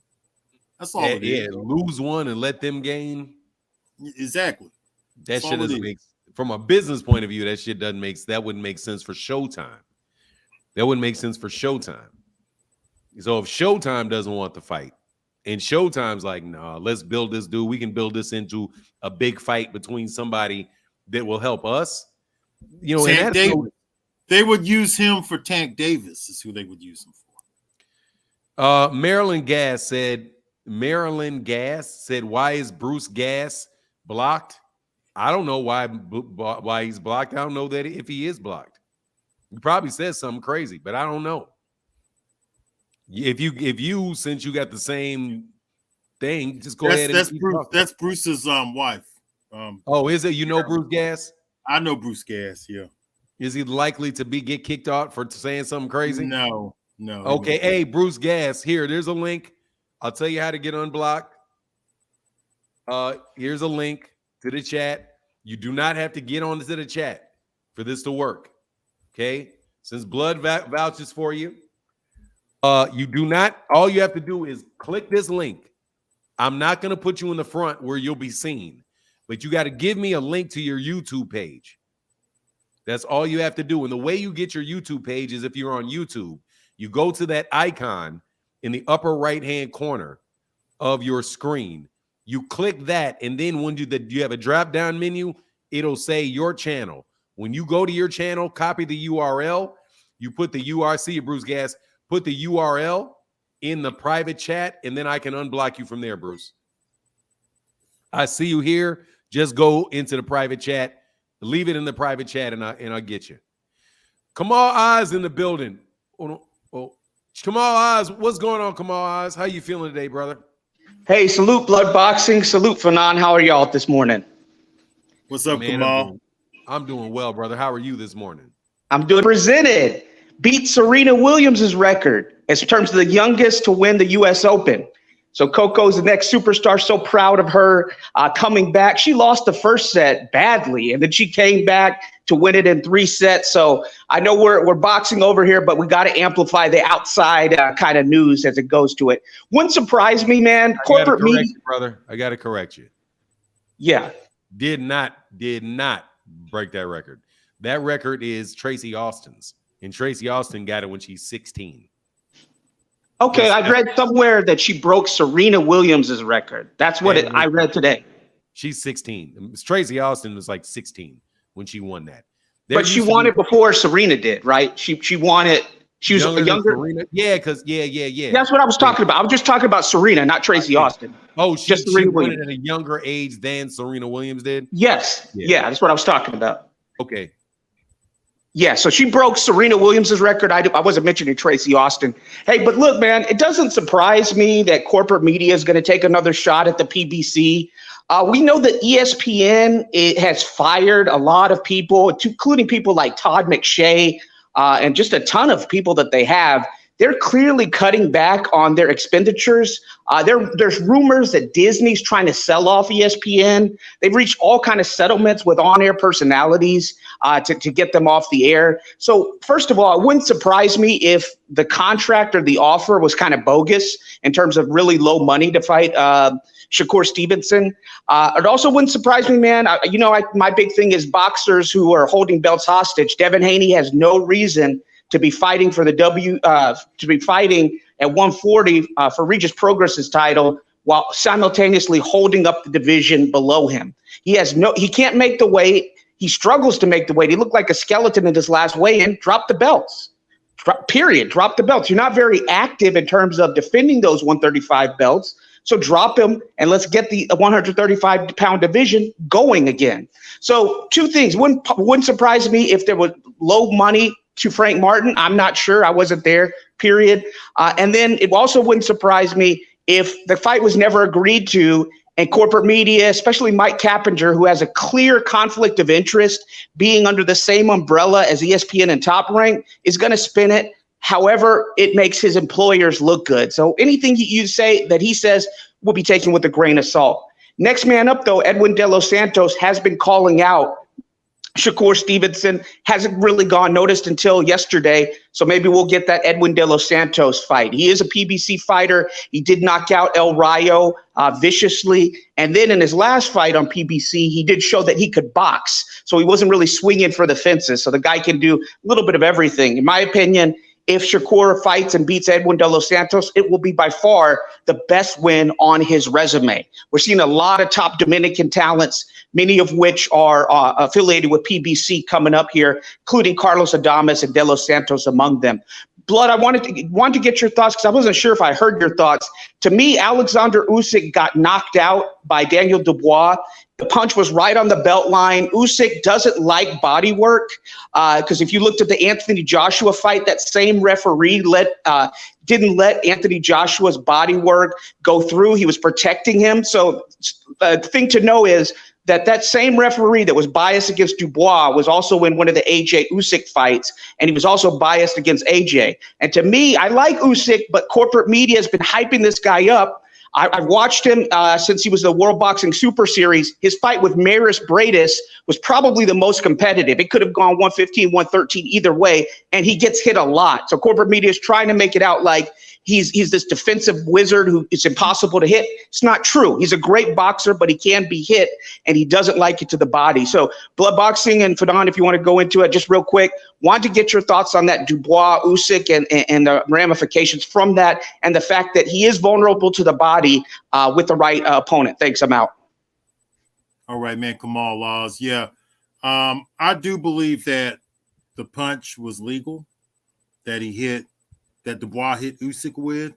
That's all it is. Lose one and let them gain. Exactly. That shit doesn't make, from a business point of view, that wouldn't make sense for Showtime. That wouldn't make sense for Showtime. So if Showtime doesn't want the fight, and Showtime's like, nah, let's build this dude. We can build this into a big fight between somebody that will help us. You know, Tank Davis. They would use him for Tank Davis is who they would use him for. Maryland Gas said, why is Bruce Gas blocked? I don't know why he's blocked. I don't know that if he is blocked. He probably says something crazy, but I don't know. If you since you got the same thing, just go ahead and that's Bruce's wife. Is it? You know Bruce Gas? I know Bruce Gas, yeah. Is he likely to get kicked out for saying something crazy? No. Okay, hey, Bruce Gas, there's a link. I'll tell you how to get unblocked. Here's a link to the chat. You do not have to get onto the chat for this to work. Okay? Since Blood vouches for you, you do not, all you have to do is click this link. I'm not going to put you in the front where you'll be seen, but you got to give me a link to your YouTube page. That's all you have to do. And the way you get your YouTube page is if you're on YouTube, you go to that icon in the upper right-hand corner of your screen. You click that, and then when you have a drop-down menu, it'll say your channel. When you go to your channel, copy the URL. You put the URC, Bruce Gas, put the URL in the private chat, and then I can unblock you from there, Bruce. I see you here. Just go into the private chat. Leave it in the private chat, and I'll get you. Kamal Oz in the building. Kamal Oz, what's going on, Kamal Oz? How you feeling today, brother? Hey, salute Blood Boxing. Salute Fanon. How are y'all this morning? What's up, man, Kamal? I'm doing well, brother. How are you this morning? I'm doing presented. Beat Serena Williams' record in terms of the youngest to win the U.S. Open. So Coco's the next superstar. So proud of her coming back. She lost the first set badly, and then she came back to win it in 3 sets. So I know we're boxing over here, but we got to amplify the outside kind of news as it goes to it. Wouldn't surprise me, man. Corporate media, brother. I got to correct you. Yeah. Did not break that record. That record is Tracy Austin's, and Tracy Austin got it when she's 16. Okay, I read somewhere that she broke Serena Williams' record. That's what I read today. She's 16. Tracy Austin was like 16 when she won that. But she won it before Serena did, right? She won it. She was younger. Serena? Yeah, because yeah. That's what I was talking about. I was just talking about Serena, not Tracy Austin. Oh, she Serena won Williams it at a younger age than Serena Williams did? Yes. Yeah, that's what I was talking about. Okay. Yeah, so she broke Serena Williams' record. I wasn't mentioning Tracy Austin. Hey, but look, man, it doesn't surprise me that corporate media is going to take another shot at the PBC. We know that ESPN has fired a lot of people, including people like Todd McShay and just a ton of people that they have. They're clearly cutting back on their expenditures. There's rumors that Disney's trying to sell off ESPN. They've reached all kind of settlements with on-air personalities to get them off the air. So first of all, it wouldn't surprise me if the contract or the offer was kind of bogus in terms of really low money to fight Shakur Stevenson. It also wouldn't surprise me, man. My big thing is boxers who are holding belts hostage. Devin Haney has no reason to be fighting for the to be fighting at 140 for Regis Progress's title while simultaneously holding up the division below him. He can't make the weight. He struggles to make the weight. He looked like a skeleton in his last weigh-in. Drop the belts. Drop the belts. You're not very active in terms of defending those 135 belts. So drop him and let's get the 135-pound division going again. So two things. Wouldn't surprise me if there was low money to Frank Martin. I'm not sure. I wasn't there, period. And then it also wouldn't surprise me if the fight was never agreed to and corporate media, especially Mike Cappinger, who has a clear conflict of interest being under the same umbrella as ESPN and Top Rank, is going to spin it however it makes his employers look good. So anything you say that he says will be taken with a grain of salt. Next man up, though, Edwin De Los Santos has been calling out Shakur Stevenson. Hasn't really gone noticed until yesterday, so maybe we'll get that Edwin De Los Santos fight. He is a PBC fighter. He did knock out El Rayo viciously, and then in his last fight on PBC, he did show that he could box, so he wasn't really swinging for the fences. So the guy can do a little bit of everything. In my opinion, if Shakur fights and beats Edwin De Los Santos, it will be by far the best win on his resume. We're seeing a lot of top Dominican talents, many of which are affiliated with PBC coming up here, including Carlos Adames and De Los Santos among them. Blood, I wanted to get your thoughts because I wasn't sure if I heard your thoughts. To me, Alexander Usyk got knocked out by Daniel Dubois. The punch was right on the belt line. Usyk doesn't like body work because if you looked at the Anthony Joshua fight, that same referee didn't let Anthony Joshua's body work go through. He was protecting him. So the thing to know is that same referee that was biased against Dubois was also in one of the AJ Usyk fights, and he was also biased against AJ. And to me, I like Usyk, but corporate media has been hyping this guy up. I've watched him since he was the World Boxing Super Series. His fight with Maris Bradis was probably the most competitive. It could have gone 115, 113 either way, and he gets hit a lot. So corporate media is trying to make it out like he's this defensive wizard who it's impossible to hit. It's not true. He's a great boxer, but he can be hit, and he doesn't like it to the body. So blood boxing, and Fadon, if you want to go into it just real quick, want to get your thoughts on that Dubois, Usyk, and the ramifications from that, and the fact that he is vulnerable to the body with the right opponent. Thanks. I'm out. All right, man. Kamal Laws. Yeah. I do believe that the punch was legal, that Dubois hit Usyk with.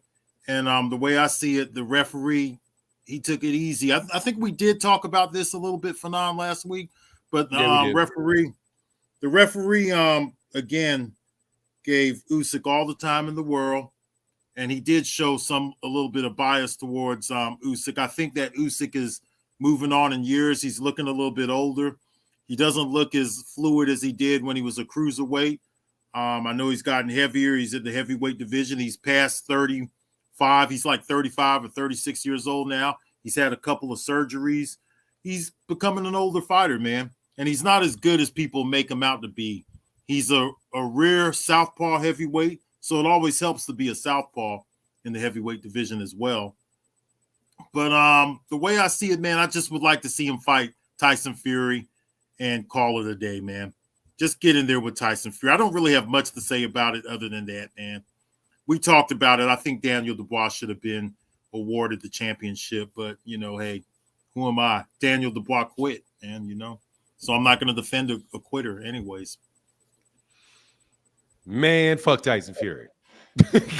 And the way I see it, the referee, he took it easy. I think we did talk about this a little bit, Fanon, last week. But the referee, again, gave Usyk all the time in the world. And he did show a little bit of bias towards Usyk. I think that Usyk is moving on in years. He's looking a little bit older. He doesn't look as fluid as he did when he was a cruiserweight. I know he's gotten heavier. He's in the heavyweight division. He's past 35. He's like 35 or 36 years old now. He's had a couple of surgeries. He's becoming an older fighter, man. And he's not as good as people make him out to be. He's a rare southpaw heavyweight, so it always helps to be a southpaw in the heavyweight division as well. But the way I see it, man, I just would like to see him fight Tyson Fury and call it a day, man. Just get in there with Tyson Fury. I don't really have much to say about it other than that, man. We talked about it. I think Daniel Dubois should have been awarded the championship, but, hey, who am I? Daniel Dubois quit, man, So I'm not going to defend a quitter anyways. Man, fuck Tyson Fury.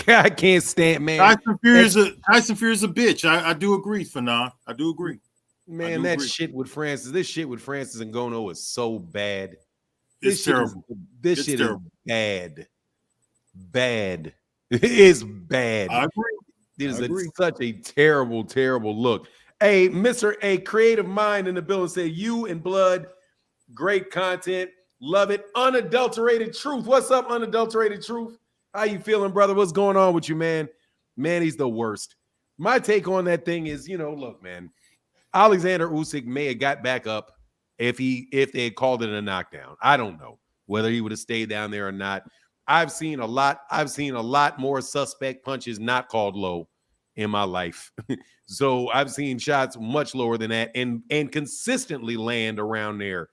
I can't stand, man. Tyson Fury is a bitch. I do agree, Fanon. I do agree. Man, that shit with Francis, this shit with Francis Ngannou is so bad. It's terrible. This shit is bad. Bad. It is bad. I agree. It is such a terrible, terrible look. Hey, Mr. A Creative Mind in the building said, you and Blood, great content. Love it. Unadulterated truth. What's up, unadulterated truth? How you feeling, brother? What's going on with you, man? Man, he's the worst. My take on that thing is, look, man, Alexander Usyk may have got back up if they had called it a knockdown. I don't know whether he would have stayed down there or not. I've seen a lot more suspect punches not called low in my life. So I've seen shots much lower than that and consistently land around there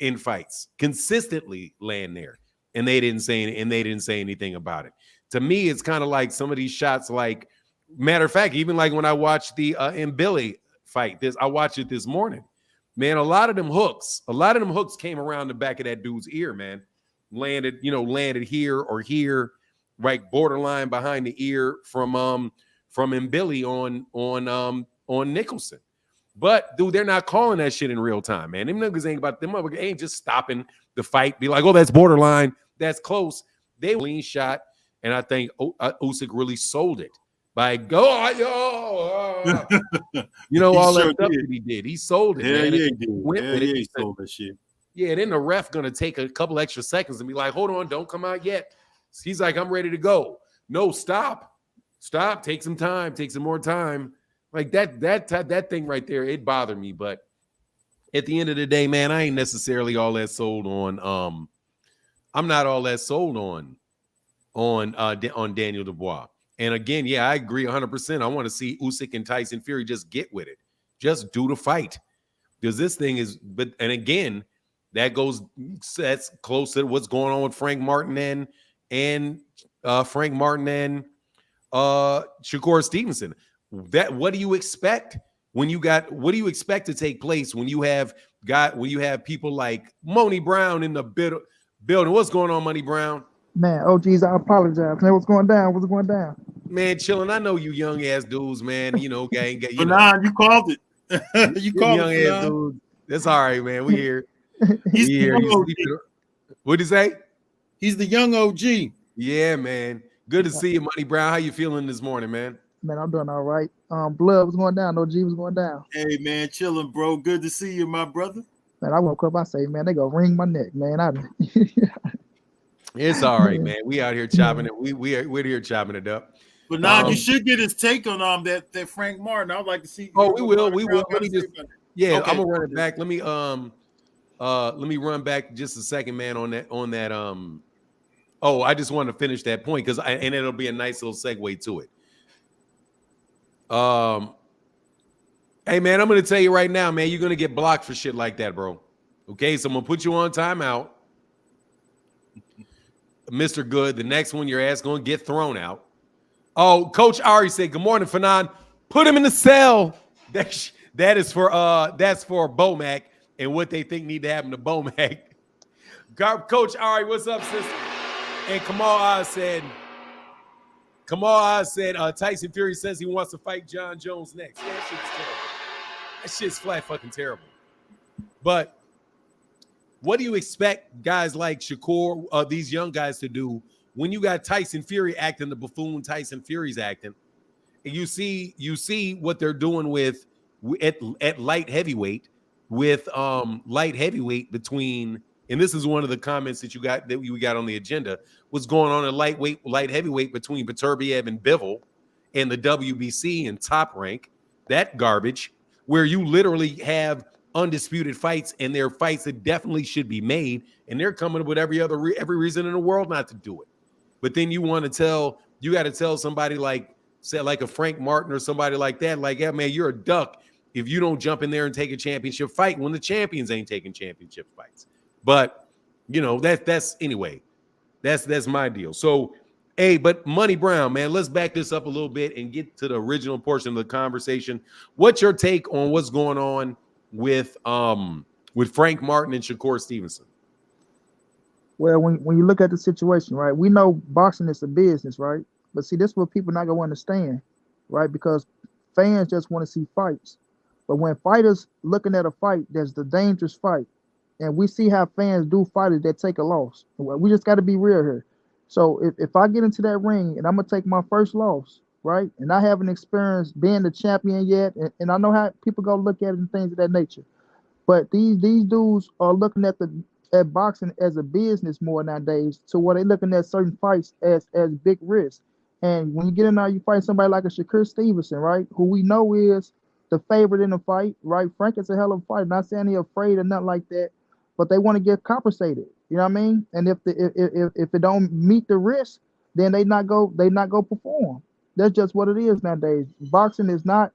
in fights. Consistently land there. And they didn't say anything about it. To me, it's kind of like some of these shots, like, matter of fact, even like when I watched the Billy fight, I watched it this morning. Man, a lot of them hooks came around the back of that dude's ear, man. Landed here or here, right, borderline behind the ear from Billy on Nicholson. But dude, they're not calling that shit in real time, man. Them niggas ain't just stopping the fight, be like, oh, that's borderline, that's close. They clean shot, and I think Usyk really sold it by all that stuff that he did. He sold it, man. Yeah, he sold that shit. Yeah, then the ref gonna take a couple extra seconds and be like, hold on, don't come out yet. He's like, I'm ready to go. No, stop, take some time, take some more time. Like that thing right there, it bothered me. But at the end of the day, man, I ain't necessarily all that sold on. I'm not all that sold on Daniel Dubois. And again, yeah, I agree 100%. I want to see Usyk and Tyson Fury just get with it, just do the fight, because this thing is. And again, that's close to what's going on with Frank Martin and Shakur Stevenson. What do you expect what do you expect to take place when you have people like MONNIE Brown in the building? What's going on, MONNIE Brown? Man, oh geez, I apologize. Man, what's going down? Man, chilling. I know you young ass dudes, man. Gang. Nah, you called it. You called young it. Ass dudes. That's all right, man. We here. He's the young OG. What'd you say? He's the young OG. Yeah, man. Good to see you, MONNIE Brown. How you feeling this morning, man? Man, I'm doing all right. Blood, what's going down? OG, what's going down? Hey, man, chilling, bro. Good to see you, my brother. Man, I woke up, I say, man, they gonna wring my neck, man. It's all right, man. We out here chopping it. We're here chopping it up. But now you should get his take on that Frank Martin. I'd like to see. Oh, we will. Let me just. Yeah, okay. I'm gonna run it back. Let me run back just a second, man. On that. Oh, I just wanted to finish that point and it'll be a nice little segue to it. Hey, man, I'm gonna tell you right now, man. You're gonna get blocked for shit like that, bro. Okay, so I'm gonna put you on timeout. Mr. Good, the next one your ass gonna get thrown out. Oh, Coach Ari said, "Good morning, Fanon. Put him in the cell." That's for Bomac and what they think need to happen to Bomac. Coach Ari, what's up, sister? And Kamal Oz said, Tyson Fury says he wants to fight John Jones next. Yeah, that shit's terrible. That shit's flat fucking terrible. But what do you expect guys like Shakur, these young guys, to do when you got Tyson Fury acting the buffoon Tyson Fury's acting? And you see what they're doing at light heavyweight with light heavyweight between, and this is one of the comments that we got on the agenda, what's going on in light heavyweight between Beterbiev and Bivol and the WBC and Top Rank, that garbage, where you literally have undisputed fights, and they're fights that definitely should be made, and they're coming up with every reason in the world not to do it. But then you got to tell somebody like a Frank Martin or somebody like that, like, yeah, man, you're a duck if you don't jump in there and take a championship fight when the champions ain't taking championship fights. But that's anyway, that's my deal. So, hey, but MONNIE Brown, man, let's back this up a little bit and get to the original portion of the conversation. What's your take on what's going on with with Frank Martin and Shakur Stevenson? Well, when you look at the situation, right, we know boxing is a business, right? But see, this is what people not gonna understand, right? Because fans just want to see fights. But when fighters looking at a fight, there's the dangerous fight. And we see how fans do fighters that take a loss. We just got to be real here. So if I get into that ring and I'm gonna take my first loss, right? And I haven't experienced being the champion yet, and I know how people go look at it and things of that nature. But these dudes are looking at boxing as a business more nowadays, to where they're looking at certain fights as big risks. And when you get in there, you fight somebody like a Shakur Stevenson, right? Who we know is the favorite in the fight, right? Frank is a hell of a fighter. Not saying he's afraid or nothing like that, but they want to get compensated. You know what I mean? And if it don't meet the risk, then they not go perform. That's just what it is nowadays. Boxing is not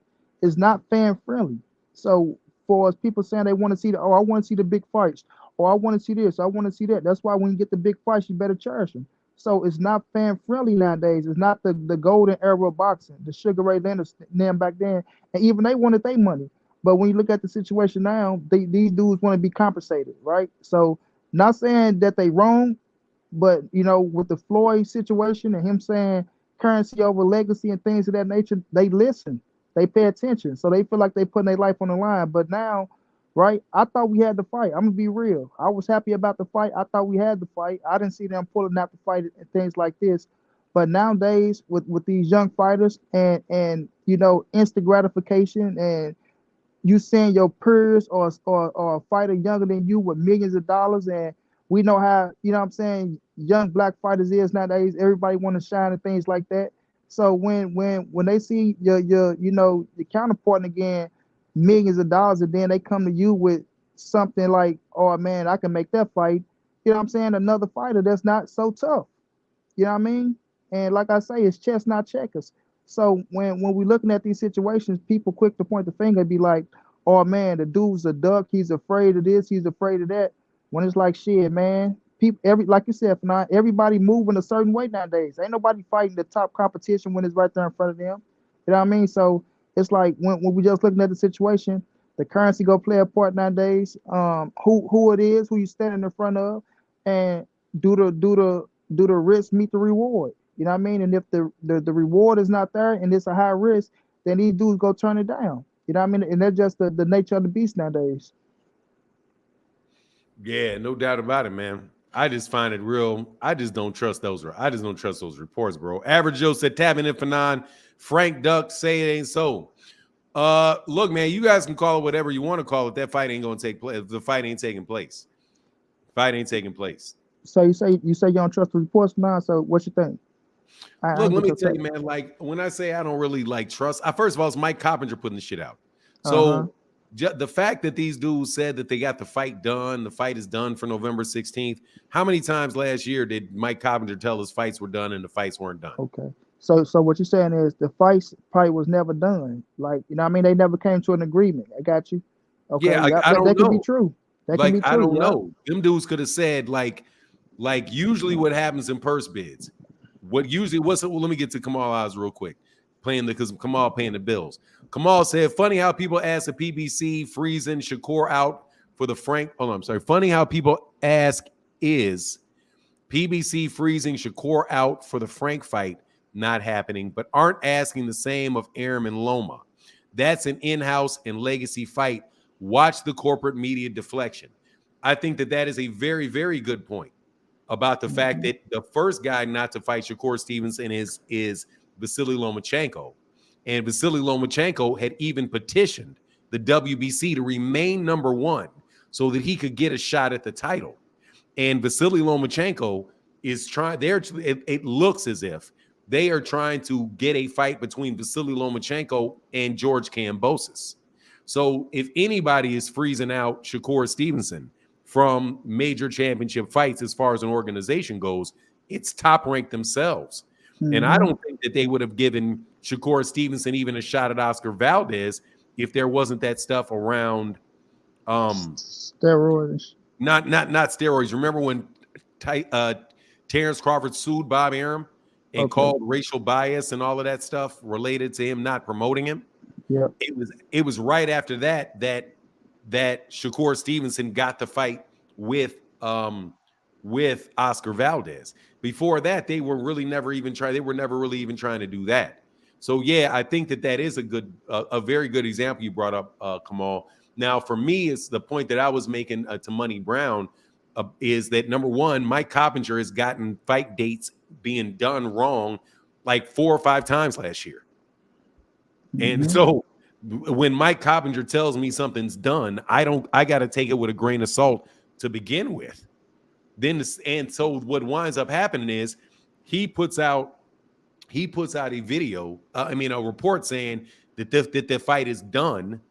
fan friendly. So for us, people saying they want to see I want to see the big fights, or I want to see this, I want to see that. That's why when you get the big fights, you better cherish them. So it's not fan friendly nowadays. It's not the golden era of boxing, the Sugar Ray Leonard them back then, and even they wanted their money. But when you look at the situation now, these dudes want to be compensated, right? So not saying that they wrong, but with the Floyd situation and him saying currency over legacy and things of that nature, they listen, they pay attention, so they feel like they putting their life on the line. But now, right? I thought we had the fight. I'm gonna be real. I was happy about the fight. I thought we had the fight. I didn't see them pulling out the fight and things like this. But nowadays, with these young fighters and instant gratification, and you seeing your peers or a fighter younger than you with millions of dollars, and we know how what I'm saying, young black fighters is nowadays. Everybody want to shine and things like that. So when they see your counterpart again, millions of dollars, and then they come to you with something like, oh man, I can make that fight. You know what I'm saying? Another fighter that's not so tough. You know what I mean? And like I say, it's chess, not checkers. So when we're looking at these situations, people quick to point the finger and be like, oh man, the dude's a duck, he's afraid of this, he's afraid of that. When it's like, shit, man, people, like you said, everybody moving a certain way nowadays. Ain't nobody fighting the top competition when it's right there in front of them. You know what I mean? So it's like when we just looking at the situation, the currency go play a part nowadays. Who it is, who you standing in front of, and do the risk meet the reward? You know what I mean? And if the reward is not there and it's a high risk, then these dudes go turn it down. You know what I mean? And that's just the nature of the beast nowadays. Yeah, no doubt about it, man. I just find it real. I just don't trust those reports, bro. Average Joe said, tapping in for nine. Frank Duck say it ain't so. Look, man, you guys can call it whatever you want to call it. That fight ain't gonna take place. The fight ain't taking place. Fight ain't taking place. So you say you don't trust the reports now. So what you think? Look, let me tell you, man. Like when I say I don't really trust, first of all, it's Mike Coppinger putting the shit out. So the fact that these dudes said that they got the fight done, the fight is done for November 16th. How many times last year did Mike Coppinger tell us fights were done and the fights weren't done? Okay. So what you're saying is the fight probably was never done. Like, you know what I mean? They never came to an agreement. I got you. Okay. Yeah, I don't know. That could be true. That can be true. I don't know. Them dudes could have said like usually what happens in purse bids. Let me get to Kamal Oz real quick. Because Kamal paying the bills. Kamal said, funny how people ask the PBC freezing Shakur out for the Frank. Oh, I'm sorry. Funny how people ask is PBC freezing Shakur out for the Frank fight not happening, but aren't asking the same of Arum and Loma. That's an in-house and legacy fight. Watch the corporate media deflection. I think that is a very, very good point about the fact that the first guy not to fight Shakur Stevenson is Vasily Lomachenko. And Vasily Lomachenko had even petitioned the WBC to remain number one so that he could get a shot at the title. And Vasily Lomachenko is trying, it looks as if they are trying to get a fight between Vasily Lomachenko and George Kambosos. So if anybody is freezing out Shakur Stevenson from major championship fights as far as an organization goes, it's Top Rank themselves. And I don't think that they would have given Shakur Stevenson even a shot at Oscar Valdez if there wasn't that stuff around steroids. Not steroids. Remember when Terrence Crawford sued Bob Arum and called racial bias and all of that stuff related to him not promoting him? Yeah. It was right after that that Shakur Stevenson got the fight with Oscar Valdez. Before that, they were never really even trying to do that. So yeah, I think that is a very good example you brought up, Kamal. Now, for me, it's the point that I was making to Money Brown is that number one, Mike Coppinger has gotten fight dates being done wrong like 4 or 5 times last year. And so when Mike Coppinger tells me something's done, I got to take it with a grain of salt to begin with. So what winds up happening is he puts out a video, a report saying that the fight is done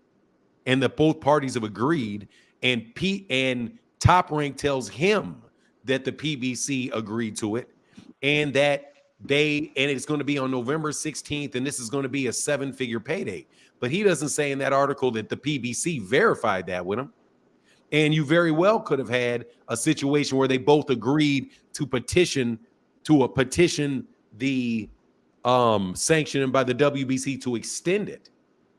and that both parties have agreed, and Top Rank tells him that the PBC agreed to it and that it's going to be on November 16th, and this is going to be a 7-figure payday. But he doesn't say in that article that the PBC verified that with him. And you very well could have had a situation where they both agreed to petition the sanctioning by the WBC to extend it.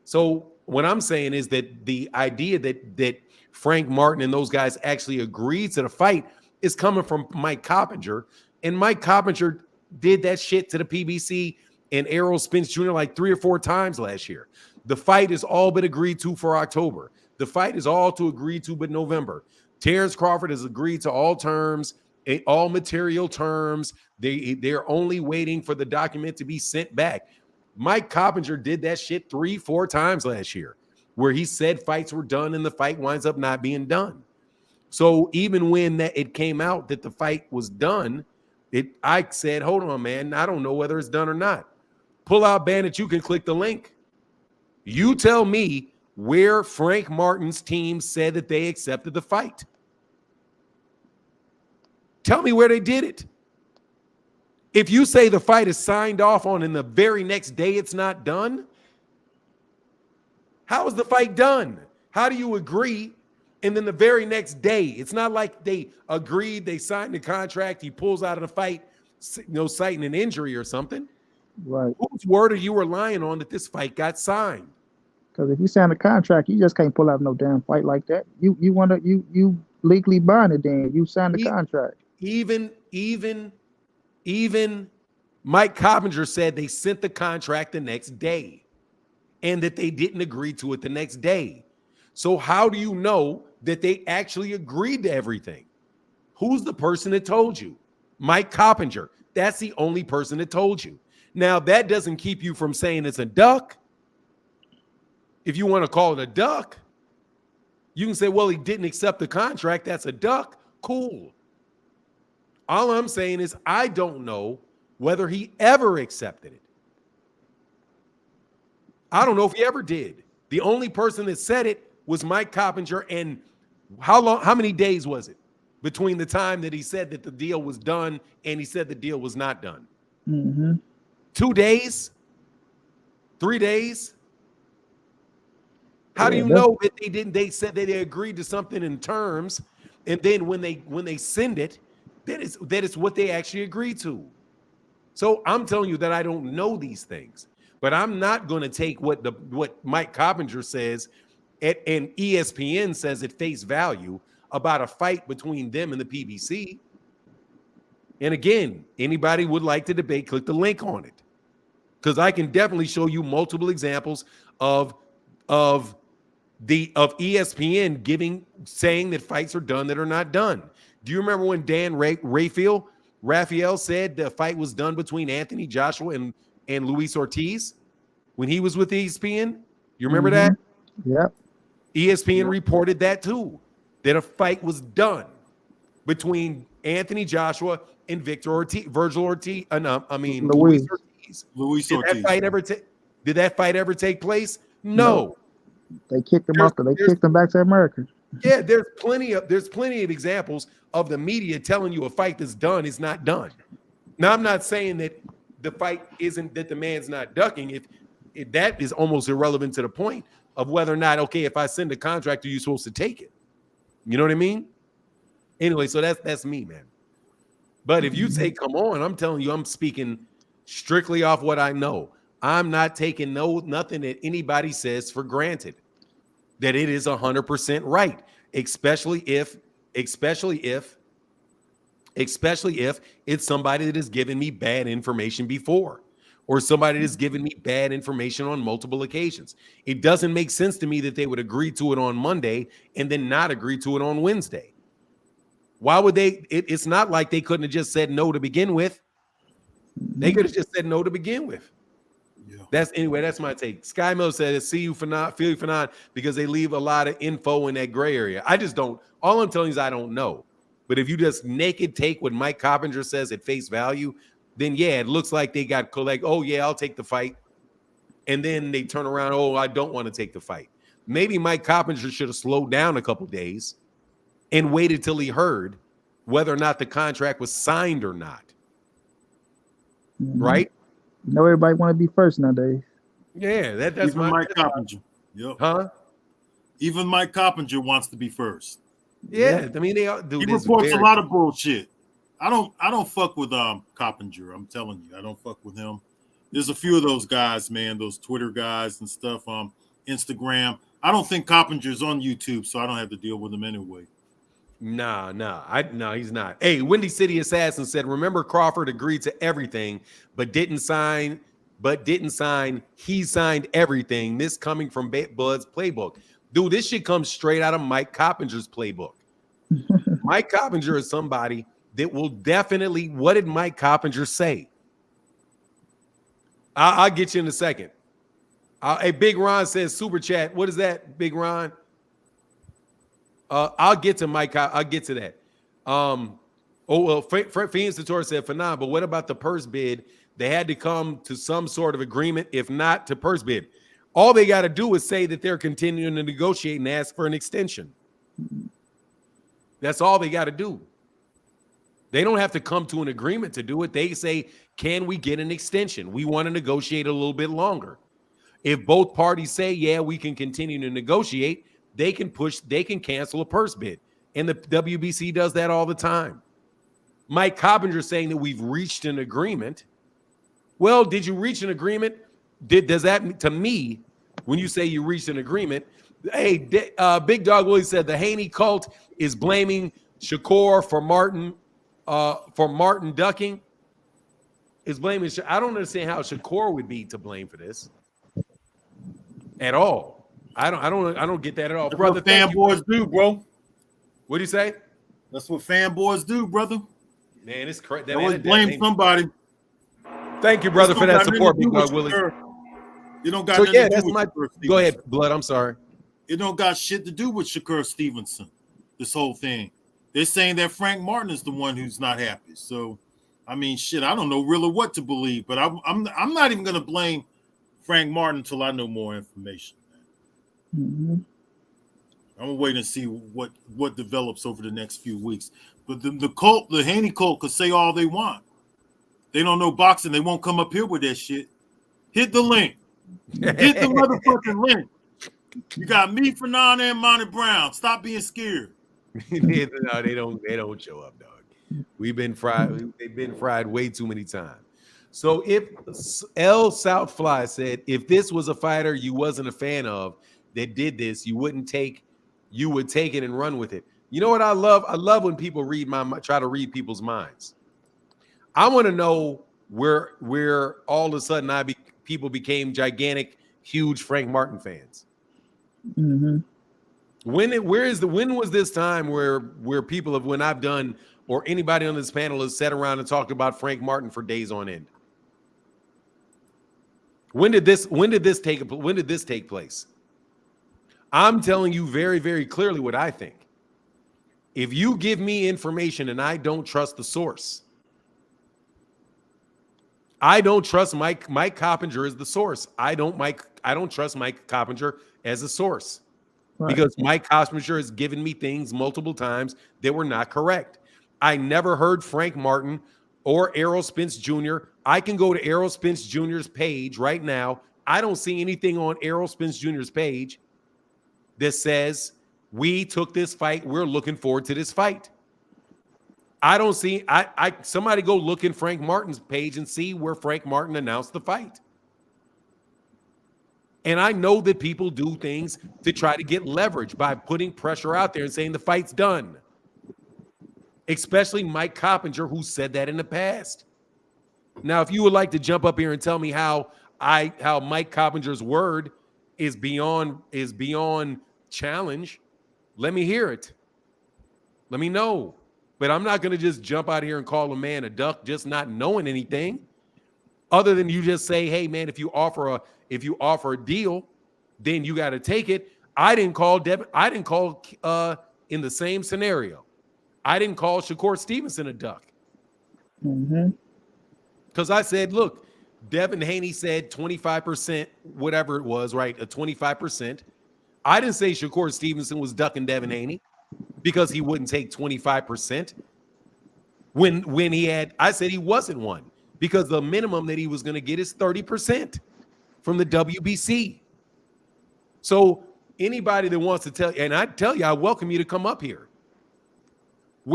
So what I'm saying is that the idea that Frank Martin and those guys actually agreed to the fight is coming from Mike Coppinger, and Mike Coppinger did that shit to the PBC and Errol Spence Jr. like 3 or 4 times last year. The fight is all but agreed to for October. The fight is all to agree to but November. Terrence Crawford has agreed to all terms, all material terms. They're only waiting for the document to be sent back. Mike Coppinger did that shit 3-4 times last year, where he said fights were done and the fight winds up not being done. So even when it came out that the fight was done, I said, hold on, man, I don't know whether it's done or not. Pull out Bandit, you can click the link. You tell me where Frank Martin's team said that they accepted the fight. Tell me where they did it. If you say the fight is signed off on and the very next day it's not done, how is the fight done? How do you agree and then the very next day, it's not like they agreed, they signed the contract, he pulls out of the fight, citing an injury or something. Right. Whose word are you relying on that this fight got signed? Because if you sign a contract, you just can't pull out no damn fight like that. You legally bind it. Then you sign the contract. Even Mike Coppinger said they sent the contract the next day, and that they didn't agree to it the next day. So how do you know that they actually agreed to everything? Who's the person that told you? Mike Coppinger. That's the only person that told you. Now that doesn't keep you from saying it's a duck. If you want to call it a duck, you can say, well, he didn't accept the contract. That's a duck. Cool. All I'm saying is I don't know whether he ever accepted it. I don't know if he ever did. The only person that said it was Mike Coppinger. And how many days was it between the time that he said that the deal was done and he said the deal was not done? 2 days? 3 days? How do you know that they didn't? They said that they agreed to something in terms, and then when they send it, that is what they actually agreed to. So I'm telling you that I don't know these things, but I'm not going to take what Mike Coppinger says and ESPN says at face value about a fight between them and the PBC. And again, anybody would like to debate, click the link on it, because I can definitely show you multiple examples of ESPN saying that fights are done that are not done. Do you remember when Dan Raphael said the fight was done between Anthony Joshua and Luis Ortiz when he was with ESPN? You remember that? Yep. ESPN reported that too, that a fight was done between Anthony Joshua and Luis Ortiz. Luis Did Ortiz. Did that fight ever take place? No. They kicked him off. They kicked him back to America. Yeah, there's plenty of examples of the media telling you a fight that's done is not done. Now, I'm not saying that the fight isn't, that the man's not ducking. If that is almost irrelevant to the point of whether or not, okay, if I send a contract, are you supposed to take it? You know what I mean? Anyway, so that's me, man. But if you say, come on, I'm telling you, I'm speaking strictly off what I know. I'm not taking nothing that anybody says for granted. that it is 100% right, especially if it's somebody that has given me bad information before, or somebody that's given me bad information on multiple occasions. It doesn't make sense to me that they would agree to it on Monday and then not agree to it on Wednesday. Why would they? It's not like they couldn't have just said no to begin with. They could have just said no to begin with. Yeah. That's my take. Sky Mill said, "See you for not, feel you for not," because they leave a lot of info in that gray area. I just don't. All I'm telling you is I don't know. But if you just naked take what Mike Coppinger says at face value, then yeah, it looks like they got like, oh yeah, I'll take the fight, and then they turn around, oh, I don't want to take the fight. Maybe Mike Coppinger should have slowed down a couple days and waited till he heard whether or not the contract was signed or not. Right? You know, everybody want to be first nowadays. Yeah, that's Even Mike Coppinger. Yep. Huh? Even Mike Coppinger wants to be first. Yeah, I mean, they do. He reports a lot of bullshit. I don't fuck with Coppinger. I'm telling you, I don't fuck with him. There's a few of those guys, man, those Twitter guys and stuff, Instagram. I don't think Coppinger's on YouTube, so I don't have to deal with him anyway. No, he's not. Hey, Windy City Assassin said, remember Crawford agreed to everything, but didn't sign. He signed everything. This coming from Bud's playbook. Dude, this shit comes straight out of Mike Coppinger's playbook. Mike Coppinger is somebody that will definitely. What did Mike Coppinger say? I'll get you in a second. Hey, Big Ron says super chat. What is that, Big Ron? I'll get to Mike. I'll get to that. Phoenix Sator said Fanon, but what about the purse bid? They had to come to some sort of agreement, if not to purse bid. All they got to do is say that they're continuing to negotiate and ask for an extension. That's all they got to do. They don't have to come to an agreement to do it. They say, can we get an extension? We want to negotiate a little bit longer. If both parties say, yeah, we can continue to negotiate, they can cancel a purse bid. And the WBC does that all the time. Mike Coppinger saying that we've reached an agreement. Well, did you reach an agreement? Does that, to me, when you say you reached an agreement, hey, Big Dog Willie said the Haney cult is blaming Shakur for Martin ducking. Is blaming. I don't understand how Shakur would be to blame for this at all. I don't get that at all, That's brother. what fanboys do, bro. What do you say? That's what fanboys do, brother. Man, it's crazy. They always blame somebody. Thank you, brother, for that support, Big Dog Willie. You don't got So nothing yeah, to do that's with my. Shakur Go ahead, Stevenson. Blood. I'm sorry. It don't got shit to do with Shakur Stevenson. This whole thing. They're saying that Frank Martin is the one who's not happy. So, I mean, shit, I don't know really what to believe, but I'm not even gonna blame Frank Martin until I know more information. Mm-hmm. I'm gonna wait and see what develops over the next few weeks. But the Haney cult could say all they want. They don't know boxing. They won't come up here with that shit. Hit the link. Hit the motherfucking link. You got me, Fanon, and Monty Brown. Stop being scared. No, they don't show up, dog. We've been fried. They've been fried way too many times. So if L Southfly said, if this was a fighter you wasn't a fan of that did this, you would take it and run with it. You know what I love? I love when people try to read people's minds. I want to know where all of a sudden people became gigantic, huge Frank Martin fans. Mm-hmm. When was this time where people have, when I've done or anybody on this panel has sat around and talked about Frank Martin for days on end? When did this take place? I'm telling you very, very clearly what I think. If you give me information and I don't trust the source, I don't trust Mike Coppinger as the source. I don't trust Mike Coppinger as a source. Right. Because Mike Coppinger has given me things multiple times that were not correct. I never heard Frank Martin or Errol Spence Jr. I can go to Errol Spence Jr.'s page right now. I don't see anything on Errol Spence Jr.'s page that says we took this fight. We're looking forward to this fight. I don't see. Somebody go look in Frank Martin's page and see where Frank Martin announced the fight. And I know that people do things to try to get leverage by putting pressure out there and saying the fight's done. Especially Mike Coppinger, who said that in the past. Now, if you would like to jump up here and tell me how Mike Coppinger's word is beyond challenge, let me hear it. Let me know. But I'm not going to just jump out here and call a man a duck just not knowing anything. Other than you just say, hey man, if you offer a deal, then you got to take it. I didn't call Devin. I didn't call in the same scenario. I didn't call Shakur Stevenson a duck. Because I said, look, Devin Haney said 25%, whatever it was, right? A 25%. I didn't say Shakur Stevenson was ducking Devin Haney because he wouldn't take 25%. When he had, I said he wasn't one because the minimum that he was going to get is 30% from the WBC. So anybody that wants to tell, and I tell you, I welcome you to come up here.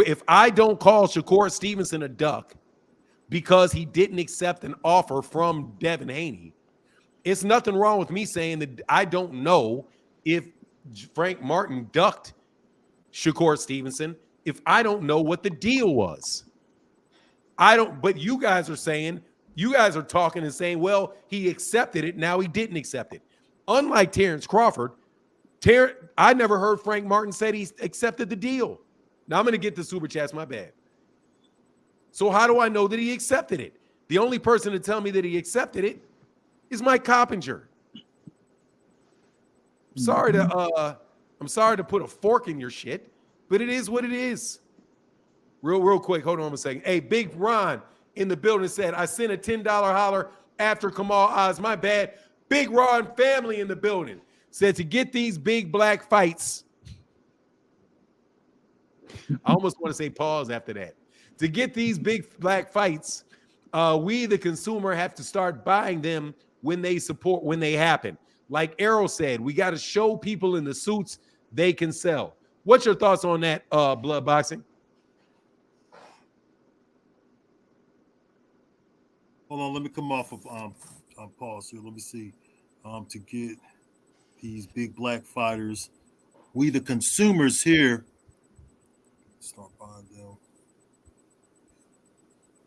If I don't call Shakur Stevenson a duck because he didn't accept an offer from Devin Haney, it's nothing wrong with me saying that I don't know if Frank Martin ducked Shakur Stevenson if I don't know what the deal was. But you guys are talking and saying, well, he accepted it, now he didn't accept it. Unlike Terrence Crawford, I never heard Frank Martin said he accepted the deal. Now I'm going to get the super chats, my bad. So how do I know that he accepted it? The only person to tell me that he accepted it is Mike Coppinger. I'm sorry to put a fork in your shit, but it is what it is. Real quick, hold on a second. Hey, Big Ron in the building said, I sent a $10 holler after Kamal Oz. My bad. Big Ron family in the building said to get these big black fights. I almost want to say pause after that. To get these big black fights, we, the consumer, have to start buying them when they happen. Like Errol said, we got to show people in the suits they can sell. What's your thoughts on that, blood boxing? Hold on, let me come off of pause here. Let me see. To get these big black fighters, we the consumers here start buying them.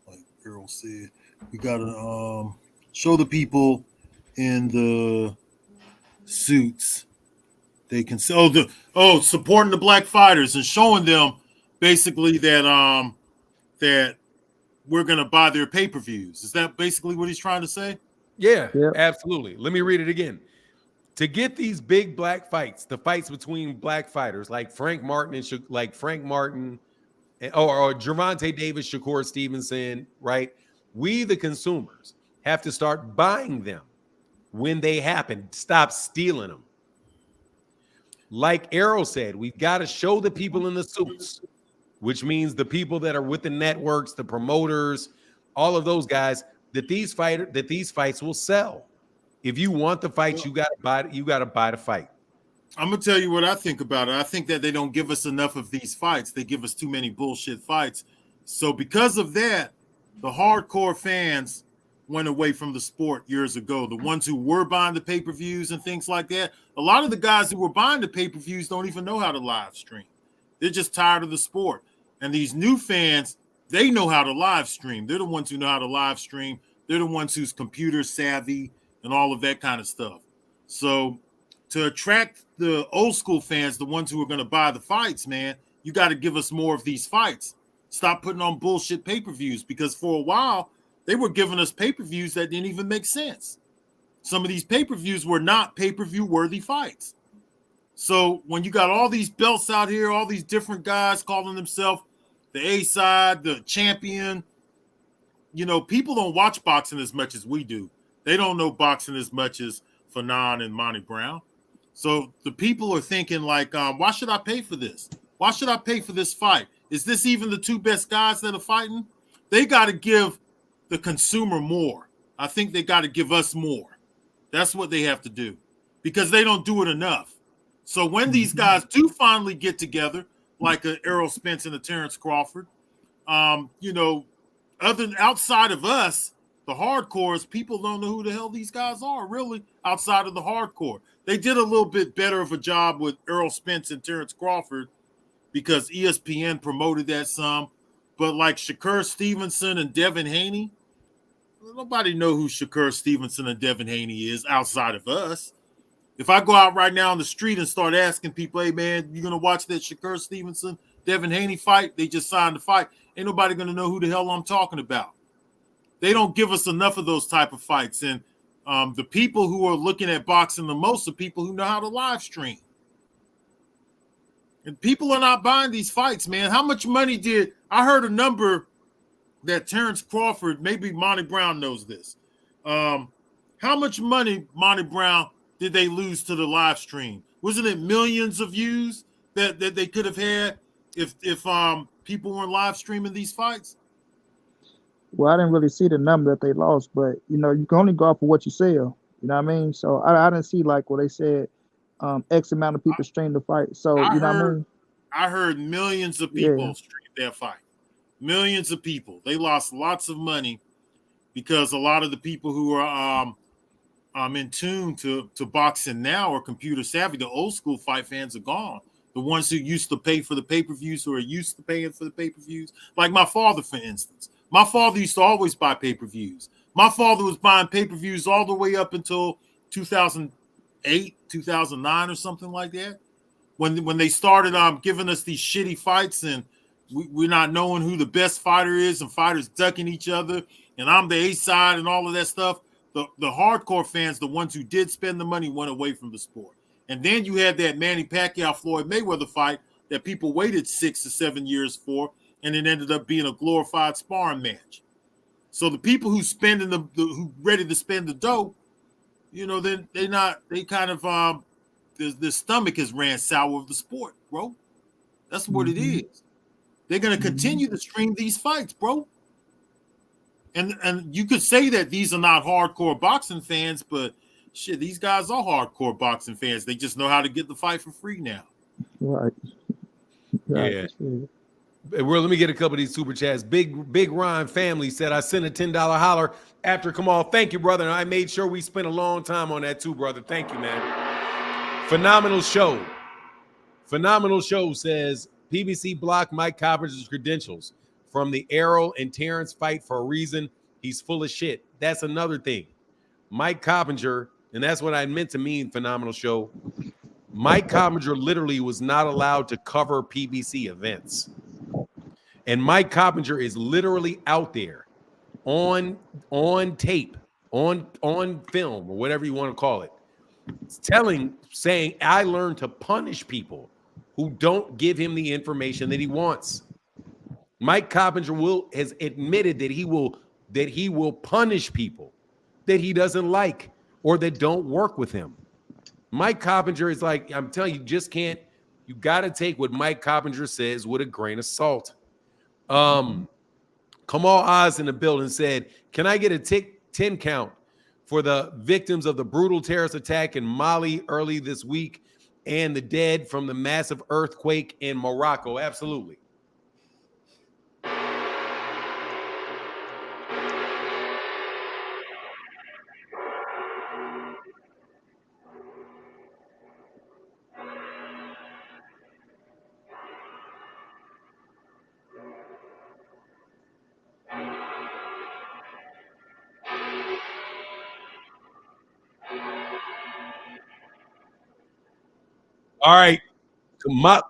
Like Errol said, we gotta show the people in the suits they can sell supporting the black fighters and showing them basically that that we're gonna buy their pay-per-views. Is that basically what he's trying to say? Yeah, absolutely. Let me read it again. To get these big black fights, the fights between black fighters like Frank Martin or Gervonta Davis, Shakur Stevenson, right? We, the consumers, have to start buying them when they happen. Stop stealing them. Like Errol said, we've got to show the people in the suits, which means the people that are with the networks, the promoters, all of those guys, that these fights will sell. If you want the fights, you gotta buy the fight. I'm gonna tell you what I think about it. I think that they don't give us enough of these fights. They give us too many bullshit fights. So because of that, the hardcore fans went away from the sport years ago. The ones who were buying the pay-per-views and things like that. A lot of the guys who were buying the pay-per-views don't even know how to live stream. They're just tired of the sport. And these new fans, they know how to live stream. They're the ones who know how to live stream. They're the ones who's computer savvy and all of that kind of stuff. So to attract the old school fans, the ones who are going to buy the fights, man, you got to give us more of these fights. Stop putting on bullshit pay-per-views, because for a while they were giving us pay-per-views that didn't even make sense. Some of these pay-per-views were not pay-per-view worthy fights. So when you got all these belts out here, all these different guys calling themselves the A-side, the champion, you know, people don't watch boxing as much as we do. They don't know boxing as much as Fanon and Monty Brown. So the people are thinking like, why should I pay for this? Why should I pay for this fight? Is this even the two best guys that are fighting? They got to give the consumer more. I think they got to give us more. That's what they have to do, because they don't do it enough. So when these guys do finally get together, like a Errol Spence and a Terrence Crawford, you know, outside of us, the The hardcores, people don't know who the hell these guys are, really, outside of the hardcore. They did a little bit better of a job with Errol Spence and Terrence Crawford because ESPN promoted that some. But like Shakur Stevenson and Devin Haney, nobody know who Shakur Stevenson and Devin Haney is outside of us. If I go out right now on the street and start asking people, hey, man, you going to watch that Shakur Stevenson, Devin Haney fight? They just signed the fight. Ain't nobody going to know who the hell I'm talking about. They don't give us enough of those type of fights. And the people who are looking at boxing the most are people who know how to live stream. And people are not buying these fights, man. How much money did – I heard a number that Terrence Crawford, maybe Monty Brown knows this. How much money, Monty Brown, did they lose to the live stream? Wasn't it millions of views that they could have had if people weren't live streaming these fights? Well, I didn't really see the number that they lost, but you can only go off of what you sell. You know what I mean? So I didn't see like what they said. X amount of people streamed the fight. So you know what I mean? I heard millions of people streamed that fight. Millions of people. They lost lots of money because a lot of the people who are in tune to boxing now are computer savvy. The old school fight fans are gone. The ones who used to pay for the pay-per-views or are used to paying for the pay-per-views. Like my father, for instance. My father used to always buy pay-per-views. My father was buying pay-per-views all the way up until 2008, 2009 or something like that. When they started giving us these shitty fights and we're not knowing who the best fighter is and fighters ducking each other and I'm the A side and all of that stuff, the hardcore fans, the ones who did spend the money, went away from the sport. And then you had that Manny Pacquiao-Floyd Mayweather fight that people waited 6 to 7 years for, and it ended up being a glorified sparring match. So the people who who ready to spend the dough, the stomach has ran sour of the sport, bro. That's what it is. They're going to continue to stream these fights, bro. And you could say that these are not hardcore boxing fans, but shit, these guys are hardcore boxing fans. They just know how to get the fight for free now. Right. Yeah. Well, let me get a couple of these super chats. Big Ryan family said, I sent a $10 holler after Kamal. Thank you, brother. And I made sure we spent a long time on that too, brother. Thank you, man. Phenomenal show. Phenomenal show says PBC blocked Mike Coppinger's credentials from the Errol and Terrence fight for a reason. He's full of shit. That's another thing. Mike Coppinger, and that's what I meant to mean, phenomenal show. Mike Coppinger literally was not allowed to cover PBC events. And Mike Coppinger is literally out there on tape, on film, or whatever you want to call it, saying, I learned to punish people who don't give him the information that he wants. Mike Coppinger has admitted that he will punish people that he doesn't like or that don't work with him. Mike Coppinger is like, I'm telling you, you got to take what Mike Coppinger says with a grain of salt. Kamal Oz in the building said, can I get a 10 count for the victims of the brutal terrorist attack in Mali early this week and the dead from the massive earthquake in Morocco? Absolutely. All right,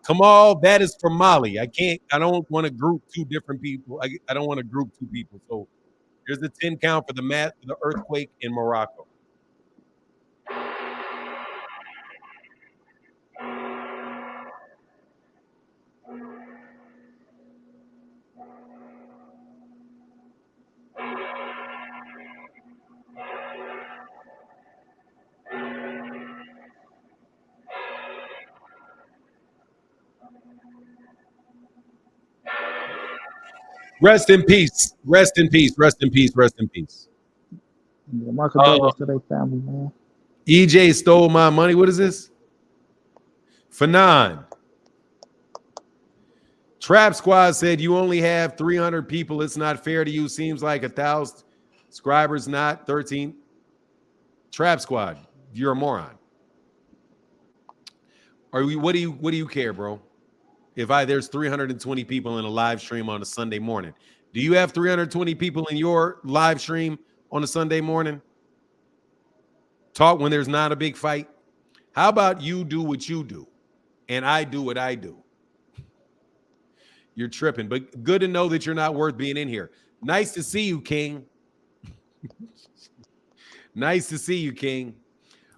Kamal, that is from Mali. I don't want to group two different people. I don't want to group two people. So here's the 10 count for the earthquake in Morocco. Rest in peace. Rest in peace. Rest in peace. Rest in peace. Yeah, Michael Douglas to their family, man. EJ stole my money. What is this? Fanon. Trap Squad said you only have 300 people. It's not fair to you. Seems like 1,000. Scribers not 13. Trap Squad, you're a moron. What do you care, bro? If there's 320 people in a live stream on a Sunday morning, do you have 320 people in your live stream on a Sunday morning? Talk when there's not a big fight. How about you do what you do and I do what I do? You're tripping, but good to know that you're not worth being in here. Nice to see you, King. Nice to see you, King.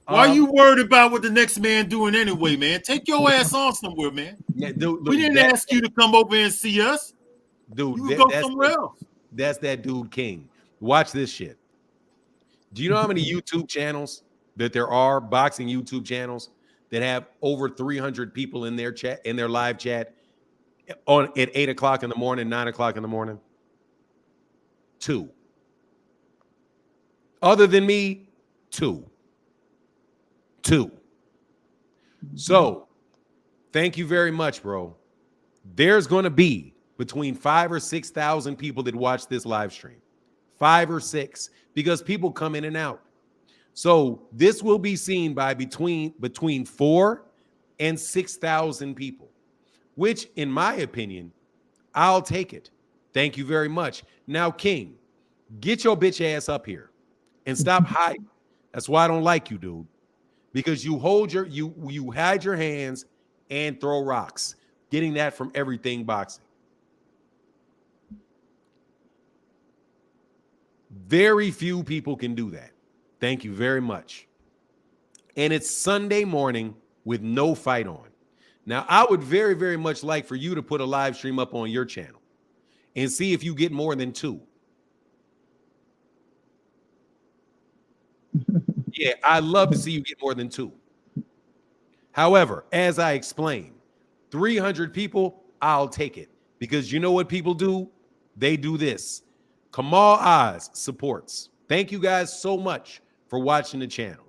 Why are you worried about what the next man doing anyway, man? Take your ass on somewhere, man. Yeah, dude, we didn't ask you to come over and see us. Dude, you go somewhere else. That's that dude King. Watch this shit. Do you know how many YouTube channels that there are, boxing YouTube channels, that have over 300 people in their chat, in their live chat on at 8 o'clock in the morning, 9 o'clock in the morning? 2. Other than me, 2. So, thank you very much, bro. There's going to be between 5,000 or 6,000 people that watch this live stream. 5 or 6, because people come in and out. So this will be seen by between 4,000 and 6,000 people, which, in my opinion, I'll take it. Thank you very much. Now, King, get your bitch ass up here and stop hiding. That's why I don't like you, dude. Because you hide your hands and throw rocks. Getting that from everything boxing. Very few people can do that. Thank you very much. And it's Sunday morning with no fight on. Now, I would very, very much like for you to put a live stream up on your channel and see if you get more than 2. Yeah, I'd love to see you get more than 2. However, as I explained, 300 people, I'll take it. Because you know what people do? They do this. Kamal Oz supports. Thank you guys so much for watching the channel.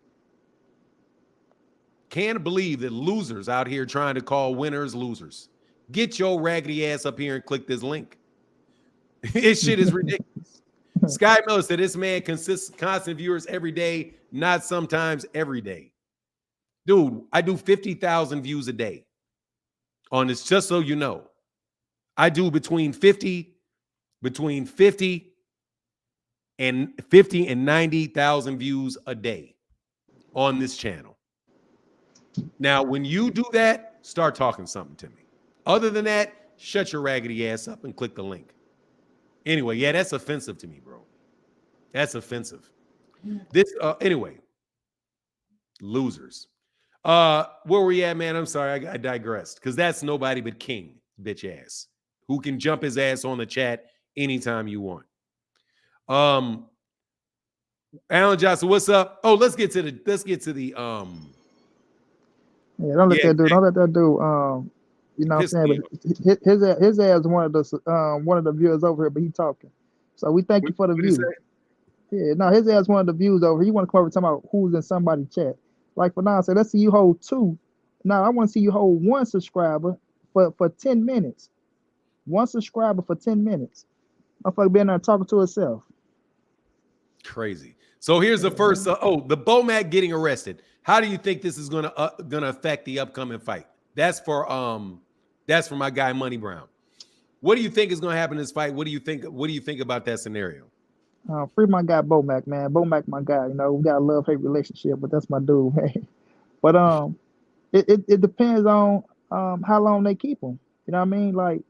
Can't believe that losers out here trying to call winners losers. Get your raggedy ass up here and click this link. This shit is ridiculous. Sky Miller said this man constant viewers every day, not sometimes every day. Dude, I do 50,000 views a day on this, just so you know. I do between 50 and 90,000 views a day on this channel. Now, when you do that, start talking something to me. Other than that, shut your raggedy ass up and click the link. Anyway, yeah, that's offensive to me, bro. That's offensive. Anyway, losers. Where were we at, man? I'm sorry, I digressed, because that's nobody but King, bitch ass, who can jump his ass on the chat anytime you want. Alan Johnson, what's up? Oh, let's get to the Yeah, don't let that dude. Don't let that dude. You know what I'm saying? But his ass is one of the viewers over here, but he talking. So we thank you for the view. Yeah, no, his ass one of the views over here. You want to come over and talk about who's in somebody's chat. Like for now, I said, let's see you hold 2. Now I want to see you hold 1 subscriber for 10 minutes. 1 subscriber for 10 minutes. Motherfucker being there talking to herself. Crazy. So here's the first. The Bomac getting arrested. How do you think this is gonna affect the upcoming fight? That's for my guy Money Brown. What do you think is gonna happen in this fight? What do you think about that scenario? Free my guy Bomac, man. Bomac, my guy. You know, we got a love-hate relationship, but that's my dude, man. But it depends on how long they keep him. You know what I mean? Like,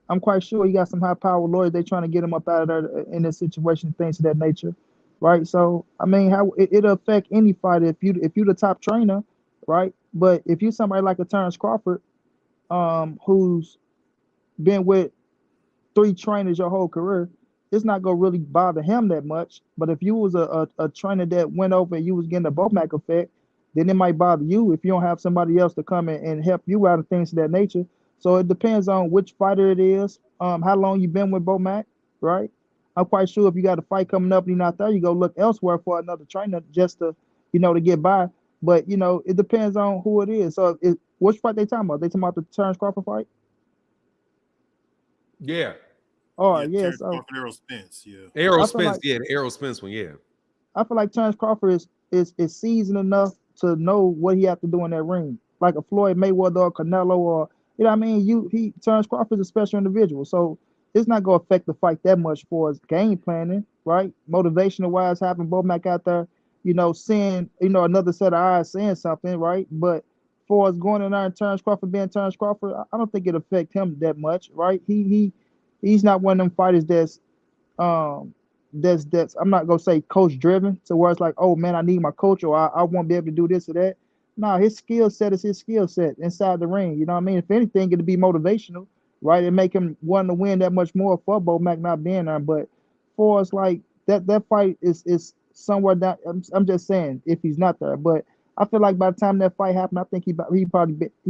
I'm quite sure you got some high-powered lawyers. They trying to get him up out of there in this situation, things of that nature, right? So, I mean, how it'll affect any fighter if you the top trainer, right? But if you somebody like a Terrence Crawford, who's been with 3 trainers your whole career, it's not gonna really bother him that much. But if you was a trainer that went over and you was getting the Bomac effect, then it might bother you if you don't have somebody else to come in and help you out and things of that nature. So it depends on which fighter it is, how long you've been with Bomac, right? I'm quite sure if you got a fight coming up and you're not there, you go look elsewhere for another trainer just to, to get by. But, it depends on who it is. So which fight they talking about? They talking about the Terrence Crawford fight? Yeah. Oh Yeah, yeah, Terrence so Crawford, Errol Spence. Yeah. Errol I feel Spence, like yeah, the Errol Spence one, yeah. I feel like Terrence Crawford is seasoned enough to know what he have to do in that ring. Like a Floyd Mayweather or Canelo or you know what I mean? Terrence Crawford is a special individual. So it's not gonna affect the fight that much for his game planning, right? Motivational wise, having Bo Mac out there, seeing, another set of eyes saying something, right? But for us going in there and Terrence Crawford being Terrence Crawford, I don't think it affect him that much, right? He's not one of them fighters um that's I'm not gonna say coach driven to where it's like, oh man, I need my coach or I won't be able to do this or that. No, his skill set is his skill set inside the ring. You know what I mean? If anything, it'd be motivational, right? It make him want to win that much more for Bo Mac not being there. But for us, like that fight is somewhere down. I'm just saying if he's not there. But I feel like by the time that fight happened, I think he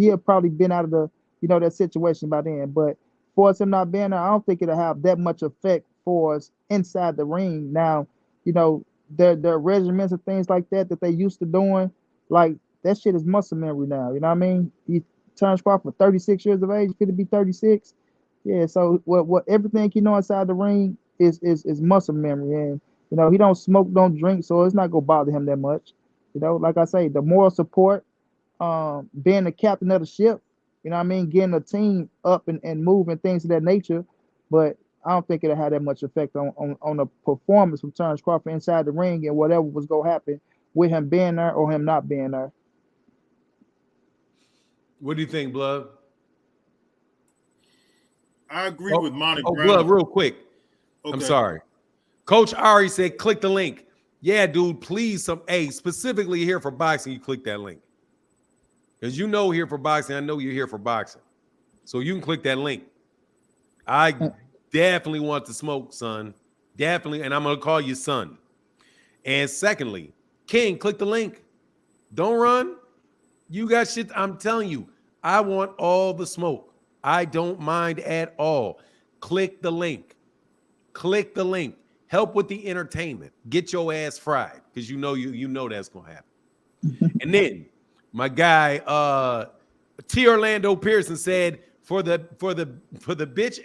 had probably been out of the that situation by then. But for us him not being there, I don't think it'll have that much effect for us inside the ring. Now, their regiments and things like that they used to doing, like that shit is muscle memory now. You know what I mean? He Terrence Crawford, 36 years of age, fit to be 36. Yeah, so what everything inside the ring is muscle memory, and he don't smoke, don't drink, so it's not gonna bother him that much. Like I say, the moral support, being the captain of the ship, you know what I mean, getting the team up and moving things of that nature. But I don't think it'll have that much effect on the performance from Terrence Crawford inside the ring and whatever was gonna happen with him being there or him not being there. What do you think, Blood? I agree with Monty Brown. Blood, real quick. Okay. I'm sorry. Coach Ari said, click the link. Yeah, dude, please. Specifically here for boxing, you click that link. Because here for boxing, I know you're here for boxing. So you can click that link. I definitely want to smoke, son. Definitely. And I'm going to call you son. And secondly, King, click the link. Don't run. You got shit. I'm telling you, I want all the smoke. I don't mind at all. Click the link. Click the link. Help with the entertainment. Get your ass fried because you know that's gonna happen. And then my guy T. Orlando Pearson said for the bitch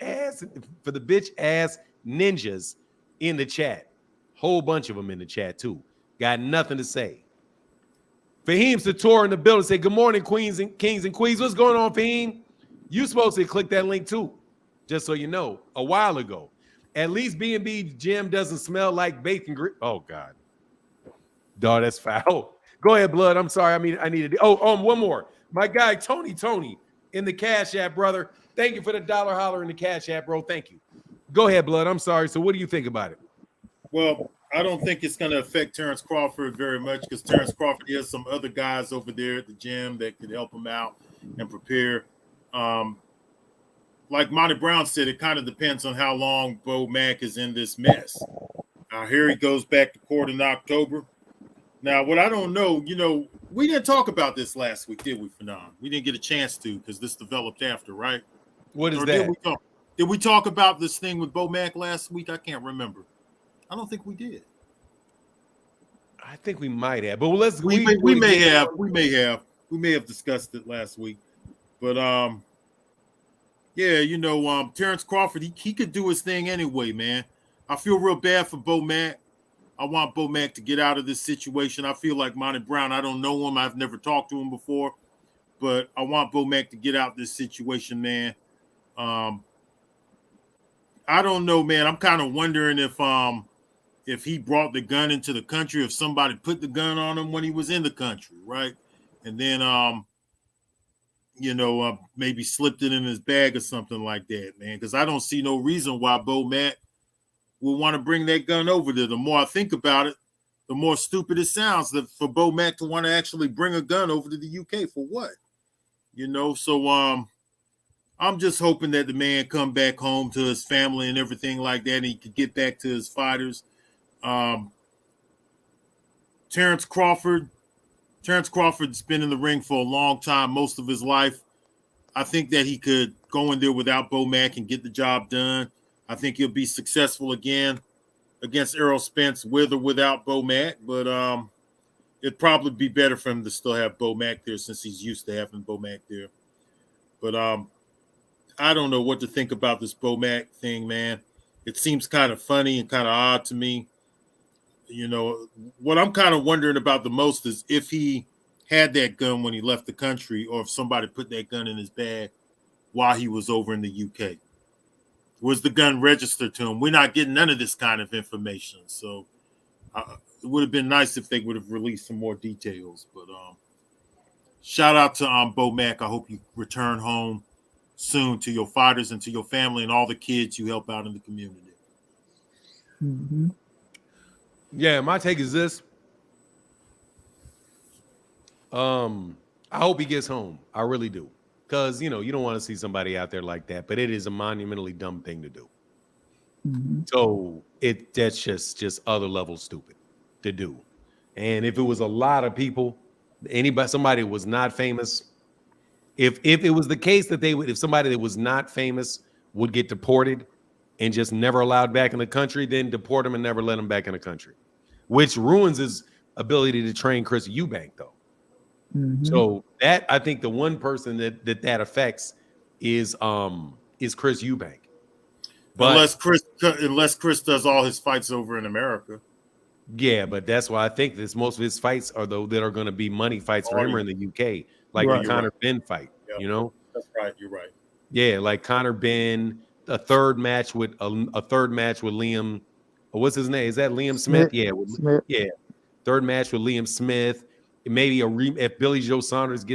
ass ninjas in the chat, whole bunch of them in the chat too. Got nothing to say. Fahim Sator in the building said, good morning, queens and kings and queens. What's going on, Fahim? You supposed to click that link too, just so you know, a while ago. At least B&B Gym doesn't smell like bacon grease. Oh, God. Dog, that's foul. Go ahead, Blood. I'm sorry. I needed. One more. My guy, Tony in the Cash App, brother. Thank you for the dollar holler in the Cash App, bro. Thank you. Go ahead, Blood. I'm sorry. So what do you think about it? Well, I don't think it's going to affect Terrence Crawford very much because Terrence Crawford has some other guys over there at the gym that could help him out and prepare. Like Monty Brown said, it kind of depends on how long Bo Mac is in this mess. Here he goes back to court in October. Now, what I don't know, we didn't talk about this last week, did we, Fanon? We didn't get a chance to because this developed after, right? What is that? Did we talk about this thing with Bo Mac last week? I can't remember. I don't think we did. I think we might have, but we may have discussed it last week, but Terrence Crawford, he could do his thing anyway, man. I feel real bad for Bo Mac. I want Bo Mac to get out of this situation. I feel like Monty Brown. I don't know him. I've never talked to him before, but I want Bo Mac to get out of this situation, man. I don't know, man. I'm kind of wondering if he brought the gun into the country, if somebody put the gun on him when he was in the country, right? And then, maybe slipped it in his bag or something like that, man. Because I don't see no reason why Bo Mac will want to bring that gun over there. The more I think about it, the more stupid it sounds that for Bo Mac to want to actually bring a gun over to the UK for what? So I'm just hoping that the man come back home to his family and everything like that, and he could get back to his fighters. Terrence Crawford's been in the ring for a long time, most of his life. I think that he could go in there without Bo Mac and get the job done. I think he'll be successful again against Errol Spence with or without Bo Mac, but it'd probably be better for him to still have Bo Mac there since he's used to having Bo Mac there. But I don't know what to think about this Bo Mac thing, man. it seems kind of funny and kind of odd to me. You know, what I'm kind of wondering about the most is if he had that gun when he left the country, or if somebody put that gun in his bag while he was over in the UK. Was the gun registered to him? We're not getting none of this kind of information. So it would have been nice if they would have released some more details. But shout out to Bo Mack. I hope you return home soon to your fighters and to your family and all the kids you help out in the community. Mm-hmm. Yeah, my take is this. I hope he gets home. I really do. Because, you don't want to see somebody out there like that, but it is a monumentally dumb thing to do. Mm-hmm. So that's just other level stupid to do. And if it was a lot of people, somebody was not famous, if it was the case that if somebody that was not famous would get deported and just never allowed back in the country, then deport him and never let him back in the country, which ruins his ability to train Chris Eubank, though. Mm-hmm. So that, I think the one person that affects is Chris Eubank. But unless Chris does all his fights over in America. Yeah, but that's why I think most of his fights are that are going to be money fights for him are in the UK, like the Conor Benn fight. Yep. That's right. You're right. Yeah, like Conor Benn, a third match with Liam. What's his name? Is that Liam Smith? Yeah, Smith. Yeah. Third match with Liam Smith. Maybe if Billy Joe Saunders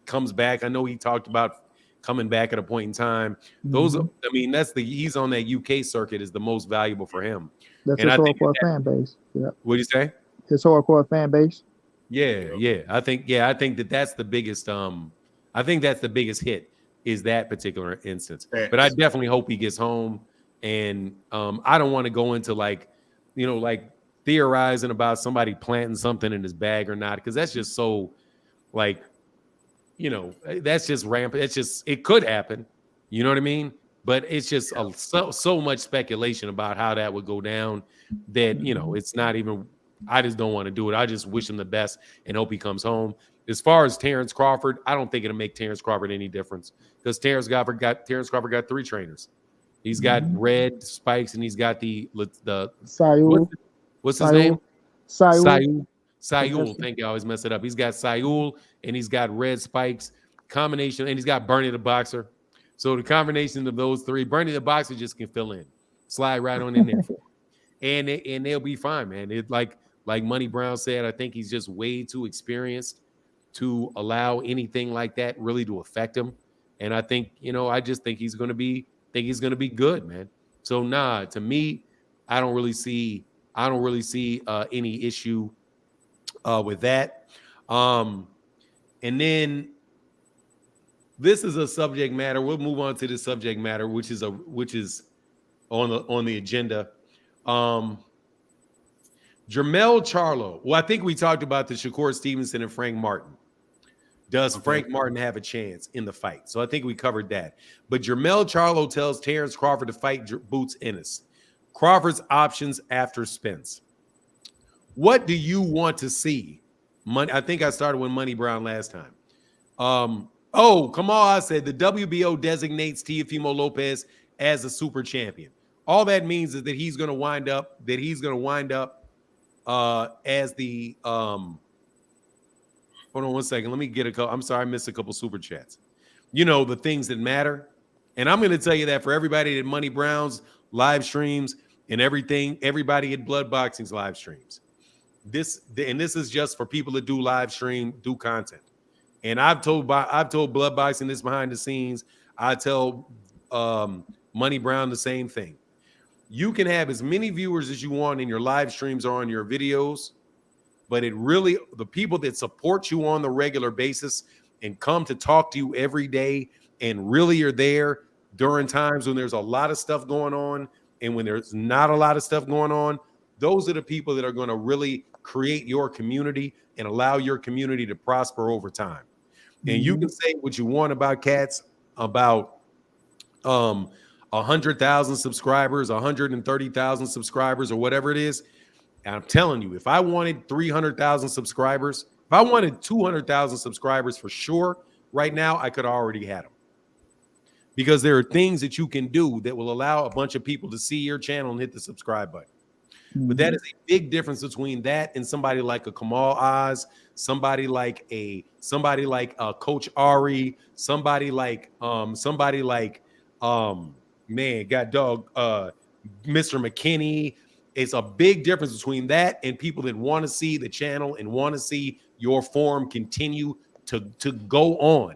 comes back. I know he talked about coming back at a point in time. Those, he's on that UK circuit is the most valuable for him. That's his hardcore fan base. Yeah. What do you say? His hardcore fan base. Yeah. I think that's the biggest. I think that's the biggest hit is that particular instance. Thanks. But I definitely hope he gets home. And I don't want to go into like theorizing about somebody planting something in his bag or not, because that's just so that's just rampant. It could happen. You know what I mean? But it's just so much speculation about how that would go down that, it's not even, I just don't want to do it. I just wish him the best and hope he comes home. As far as Terrence Crawford, I don't think it'll make Terrence Crawford any difference because Terrence Crawford got 3 trainers. He's got Red Spikes and he's got the Sayul. What's his name? Sayul. Thank you. I always mess it up. He's got Sayul and he's got Red Spikes combination, and he's got Bernie the Boxer. So the combination of those 3, Bernie the Boxer just can fill in, slide right on in there, and they'll be fine, man. It like Money Brown said, I think he's just way too experienced to allow anything like that really to affect him. And I think I just think he's going to be good, man. So to me, I don't really see any issue with that. And then this is a subject matter. We'll move on to the subject matter, which is on the agenda. Jermell Charlo. Well, I think we talked about the Shakur Stevenson and Frank Martin. Does Frank Martin have a chance in the fight? So I think we covered that. But Jermell Charlo tells Terrence Crawford to fight Boots Ennis. Crawford's options after Spence. What do you want to see? I think I started with Money Brown last time. Kamal said the WBO designates Teofimo Lopez as a super champion. All that means is that he's going to wind up as the hold on one second. Let me get a couple. I'm sorry, I missed a couple super chats. The things that matter. And I'm going to tell you that for everybody at Money Brown's live streams and everybody at Blood Boxing's live streams. This is just for people that do live stream, do content. And I've told Blood Boxing this behind the scenes. I tell Money Brown the same thing. You can have as many viewers as you want in your live streams or on your videos, but the people that support you on the regular basis and come to talk to you every day and really are there during times when there's a lot of stuff going on and when there's not a lot of stuff going on, those are the people that are going to really create your community and allow your community to prosper over time. And you can say what you want about cats, about 100,000 subscribers, 130,000 subscribers, or whatever it is. And I'm telling you, if I wanted 300,000 subscribers, if I wanted 200,000 subscribers for sure, right now I could have already had them. because there are things that you can do that will allow a bunch of people to see your channel and hit the subscribe button. But that is a big difference between that and somebody like a Kamal Oz, somebody like Coach Ari, somebody like man, God dog, Mr. McKinney. It's a big difference between that and people that want to see the channel and want to see your form continue to go on.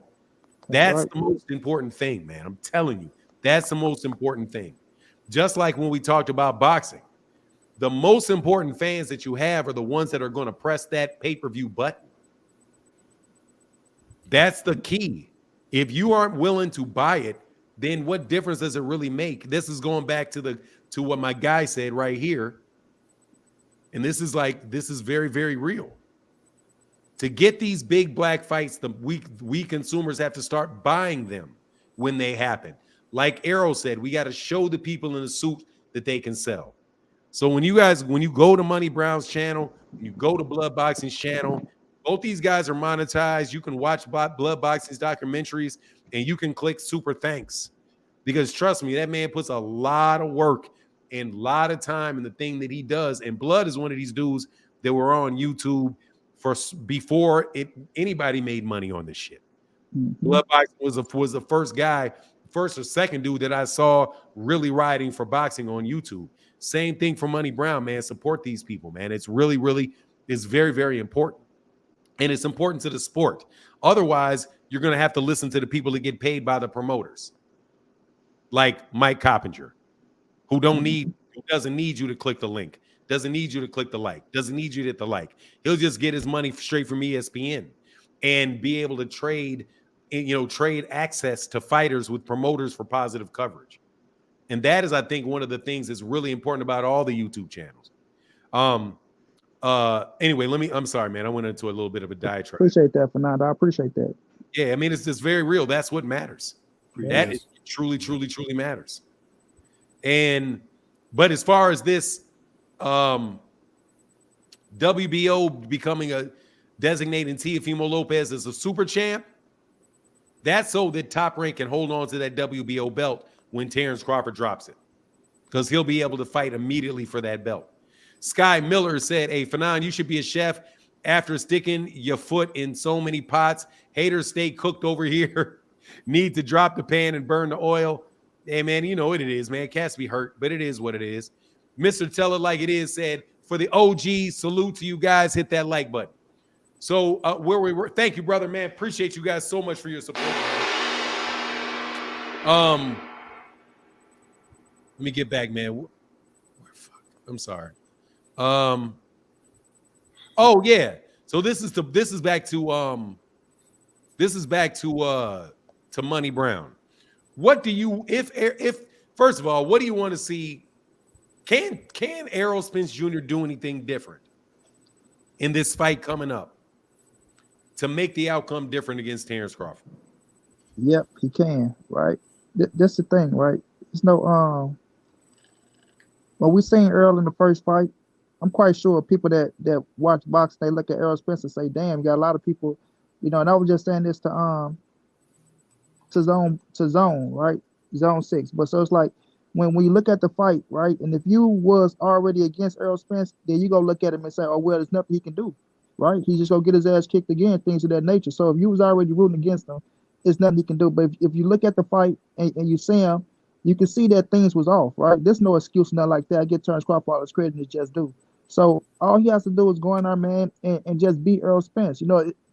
That's the most important thing, man. I'm telling you, that's the most important thing. Just like when we talked about boxing, the most important fans that you have are the ones that are going to press that pay-per-view button. That's the key. If you aren't willing to buy it, then what difference does it really make? This is going back to what my guy said right here. And this is very, very real. To get these big black fights, we consumers have to start buying them when they happen. Like Arrow said, we got to show the people in the suit that they can sell. So when you go to Money Brown's channel, you go to Blood Boxing's channel, both these guys are monetized. You can watch Blood Boxing's documentaries and you can click super thanks, because trust me, that man puts a lot of work and a lot of time in the thing that he does. And Blood is one of these dudes that were on YouTube before anybody made money on this shit. Blood Boxing was the first or second dude that I saw really riding for boxing on YouTube. Same thing for Money Brown, man. Support these people, man. It's really is very, very important. And it's important to the sport. Otherwise, you're going to have to listen to the people that get paid by the promoters. Like Mike Coppinger, who doesn't need you to click the link, doesn't need you to click the like, doesn't need you to hit the like. He'll just get his money straight from ESPN and be able to trade access to fighters with promoters for positive coverage. And that is, I think, one of the things that's really important about all the YouTube channels. Anyway, I'm sorry, man. I went into a little bit of a diatribe. Appreciate that, Fernando. I appreciate that. Yeah, I mean, it's just very real. That's what matters. Yes. That is truly matters. But as far as this WBO becoming a designating Teofimo Lopez as a super champ, that's so that Top Rank can hold on to that WBO belt when Terrence Crawford drops it, because he'll be able to fight immediately for that belt. Sky Miller said, hey, Fanon, you should be a chef after sticking your foot in so many pots. Haters stay cooked over here. Need to drop the pan and burn the oil. Hey, man, you know what it is, man. Cats be hurt, but it is what it is. Mr. Tell It Like It Is said, for the OG, salute to you guys. Hit that like button. So where we were, thank you, brother, man. Appreciate you guys so much for your support, man. Let me get back, man. I'm sorry. Oh yeah. So this is back to Money Brown. What do you if first of all, what do you want to see? Can Errol Spence Jr. do anything different in this fight coming up to make the outcome different against Terrence Crawford? Yep, he can. Right. That's the thing, right? There's no Well, we seen Earl in the first fight. I'm quite sure people that watch boxing, they look at Errol Spence and say, damn, you got a lot of people, and I was just saying this to zone, right? Zone 6. But so it's like when you look at the fight, right? And if you was already against Errol Spence, then you go look at him and say, oh, well, there's nothing he can do, right? He's just gonna get his ass kicked again, things of that nature. So if you was already rooting against him, there's nothing he can do. But if you look at the fight and you see him, you can see that things was off, right? There's no excuse, nothing like that. I get Terrence Crawford all his credit and just do. So all he has to do is go in there, man, and just beat Errol Spence.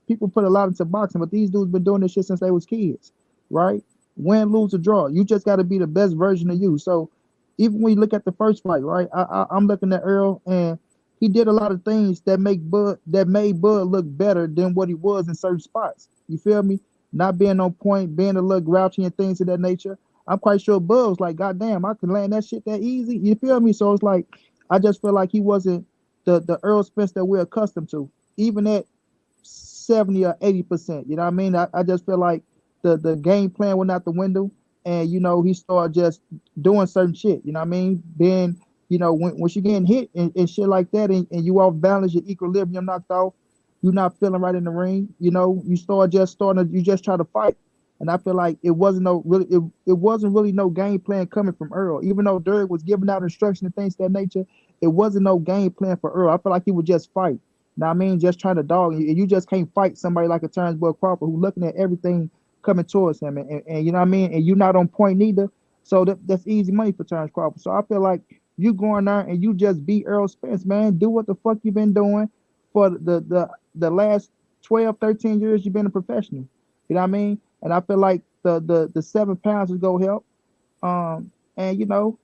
People put a lot into boxing, but these dudes been doing this shit since they was kids, right? Win, lose, or draw. You just got to be the best version of you. So even when you look at the first fight, right, I'm looking at Earl, and he did a lot of things that made Bud look better than what he was in certain spots. You feel me? Not being on point, being a little grouchy and things of that nature. I'm quite sure Bud was like, God damn, I can land that shit that easy. You feel me? So it's like, I just feel like he wasn't the Earl Spence that we're accustomed to, even at 70 or 80%. You know what I mean? I just feel like the game plan went out the window, and he started just doing certain shit. You know what I mean? Then once you're getting hit and shit like that, and you off balance, your equilibrium knocked off, you're not feeling right in the ring. You just try to fight. And I feel like it wasn't really no game plan coming from Earl. Even though Derek was giving out instruction and things of that nature, it wasn't no game plan for Earl. I feel like he would just fight. Now I mean, just trying to dog. You just can't fight somebody like a Turnbull Crawford who looking at everything coming towards him, and you know what I mean. And you're not on point neither, so that's easy money for Terrence Crawford. So I feel like you going there and you just beat Earl Spence, man. Do what the fuck you been doing for the last 12, 13 years you've been a professional. You know what I mean? And I feel like the 7 pounds is gonna help. And you know,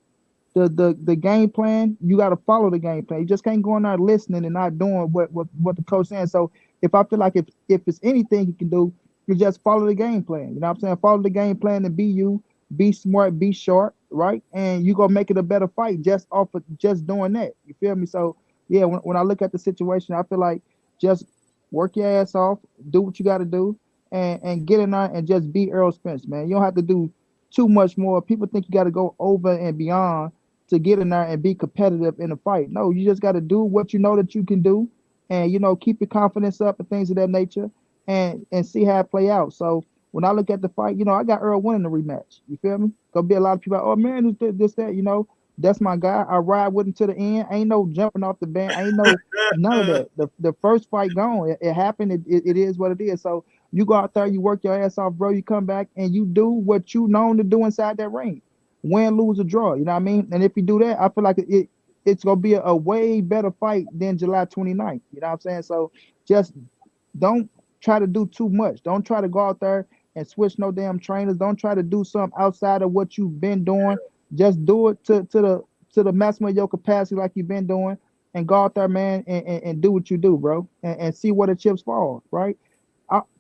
the game plan, you got to follow the game plan. You just can't go in there listening and not doing what the coach saying. So if I feel like if it's anything you can do, you just follow the game plan. You know what I'm saying? Follow the game plan and be you, be smart, be sharp, right? And you gonna make it a better fight just off of just doing that. You feel me? So yeah, when I look at the situation, I feel like just work your ass off, do what you got to do, and get in there and just beat Earl Spence, man. You don't have to do too much more. People think you got to go over and beyond to get in there and be competitive in a fight. No, you just got to do what you know that you can do, and you know, keep your confidence up and things of that nature, and see how it play out. So when I look at the fight, you know, I got Earl winning the rematch. You feel me? Gonna be a lot of people like, oh man, this that, you know, that's my guy. I ride with him to the end. Ain't no jumping off the bench. Ain't no none of that. The first fight gone. It happened. It is what it is. So you go out there, you work your ass off, bro. You come back and you do what you known to do inside that ring. Win, lose, or draw. You know what I mean? And if you do that, I feel like it's gonna be a way better fight than July 29th. You know what I'm saying? So just don't try to do too much. Don't try to go out there and switch no damn trainers. Don't try to do something outside of what you've been doing. Just do it to the maximum of your capacity like you've been doing, and go out there, man, and do what you do, bro, and see where the chips fall, right?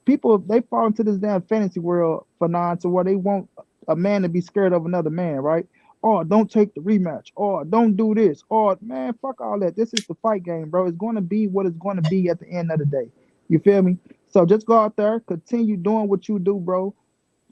People, they fall into this damn fantasy world for to where they want a man to be scared of another man, right? Or don't take the rematch, or don't do this, or man, fuck all that. This is the fight game, bro. It's going to be what it's going to be at the end of the day. You feel me? So just go out there, continue doing what you do, bro.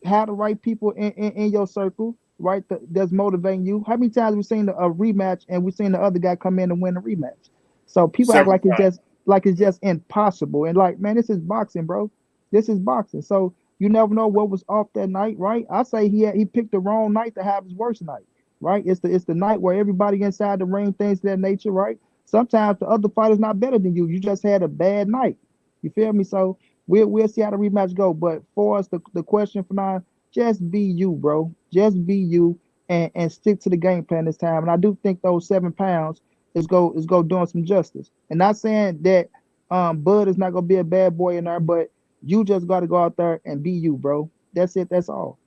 Have the right people in your circle, right? That's motivating you. How many times we seen a rematch and we seen the other guy come in and win a rematch? So people act like it's just impossible. And like, man, this is boxing, bro. This is boxing. So you never know what was off that night, right? I say he picked the wrong night to have his worst night, right? It's the night where everybody inside the ring, things of that nature, right? Sometimes the other fighter's not better than you. You just had a bad night. You feel me? So we'll see how the rematch go. But for us, the question for now, just be you, bro. Just be you and stick to the game plan this time. And I do think those 7 pounds is go doing some justice. And not saying that Bud is not gonna be a bad boy in there, but you just got to go out there and be you, bro. That's it. That's all.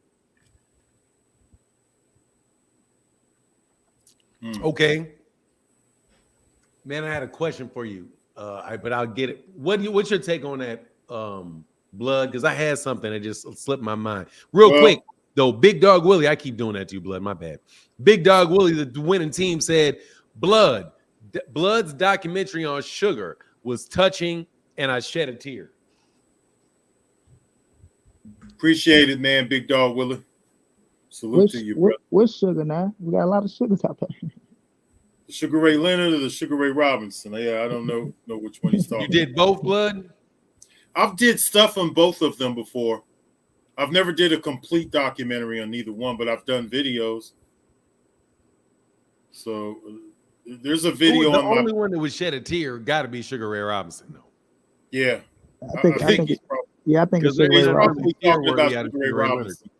Okay. Man, I had a question for you. But I'll get it. What's your take on that Blood? Because I had something that just slipped my mind. Real quick, though, Big Dog Willie, I keep doing that to you, Blood. My bad. Big Dog Willie, the winning team, said Blood's documentary on Sugar was touching, and I shed a tear. Appreciate it, man, Big Dog Willie. Salute to you, bro. What's Sugar now? We got a lot of sugars out there. The Sugar Ray Leonard or the Sugar Ray Robinson? Yeah, I don't know which one he's talking. You did both, Blood? I've did stuff on both of them before. I've never did a complete documentary on neither one, but I've done videos. So there's a video. The only one that would shed a tear got to be Sugar Ray Robinson, though. Yeah, I think he's probably. Yeah, I think it's Sugar Ray Robinson. Talking about Sugar Ray Robinson.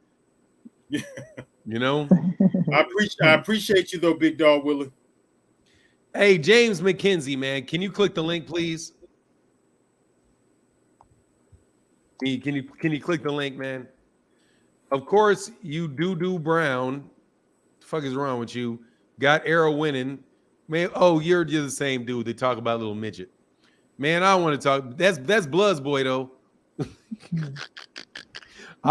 Yeah. You know, I appreciate you though, Big Dog Willie. Hey, James McKenzie, man, can you click the link, please? Can you click the link, man? Of course, you do Brown. The fuck is wrong with you? Got Arrow winning, man. Oh, you're the same dude. They talk about little midget, man. I don't want to talk. That's Blood's boy though. I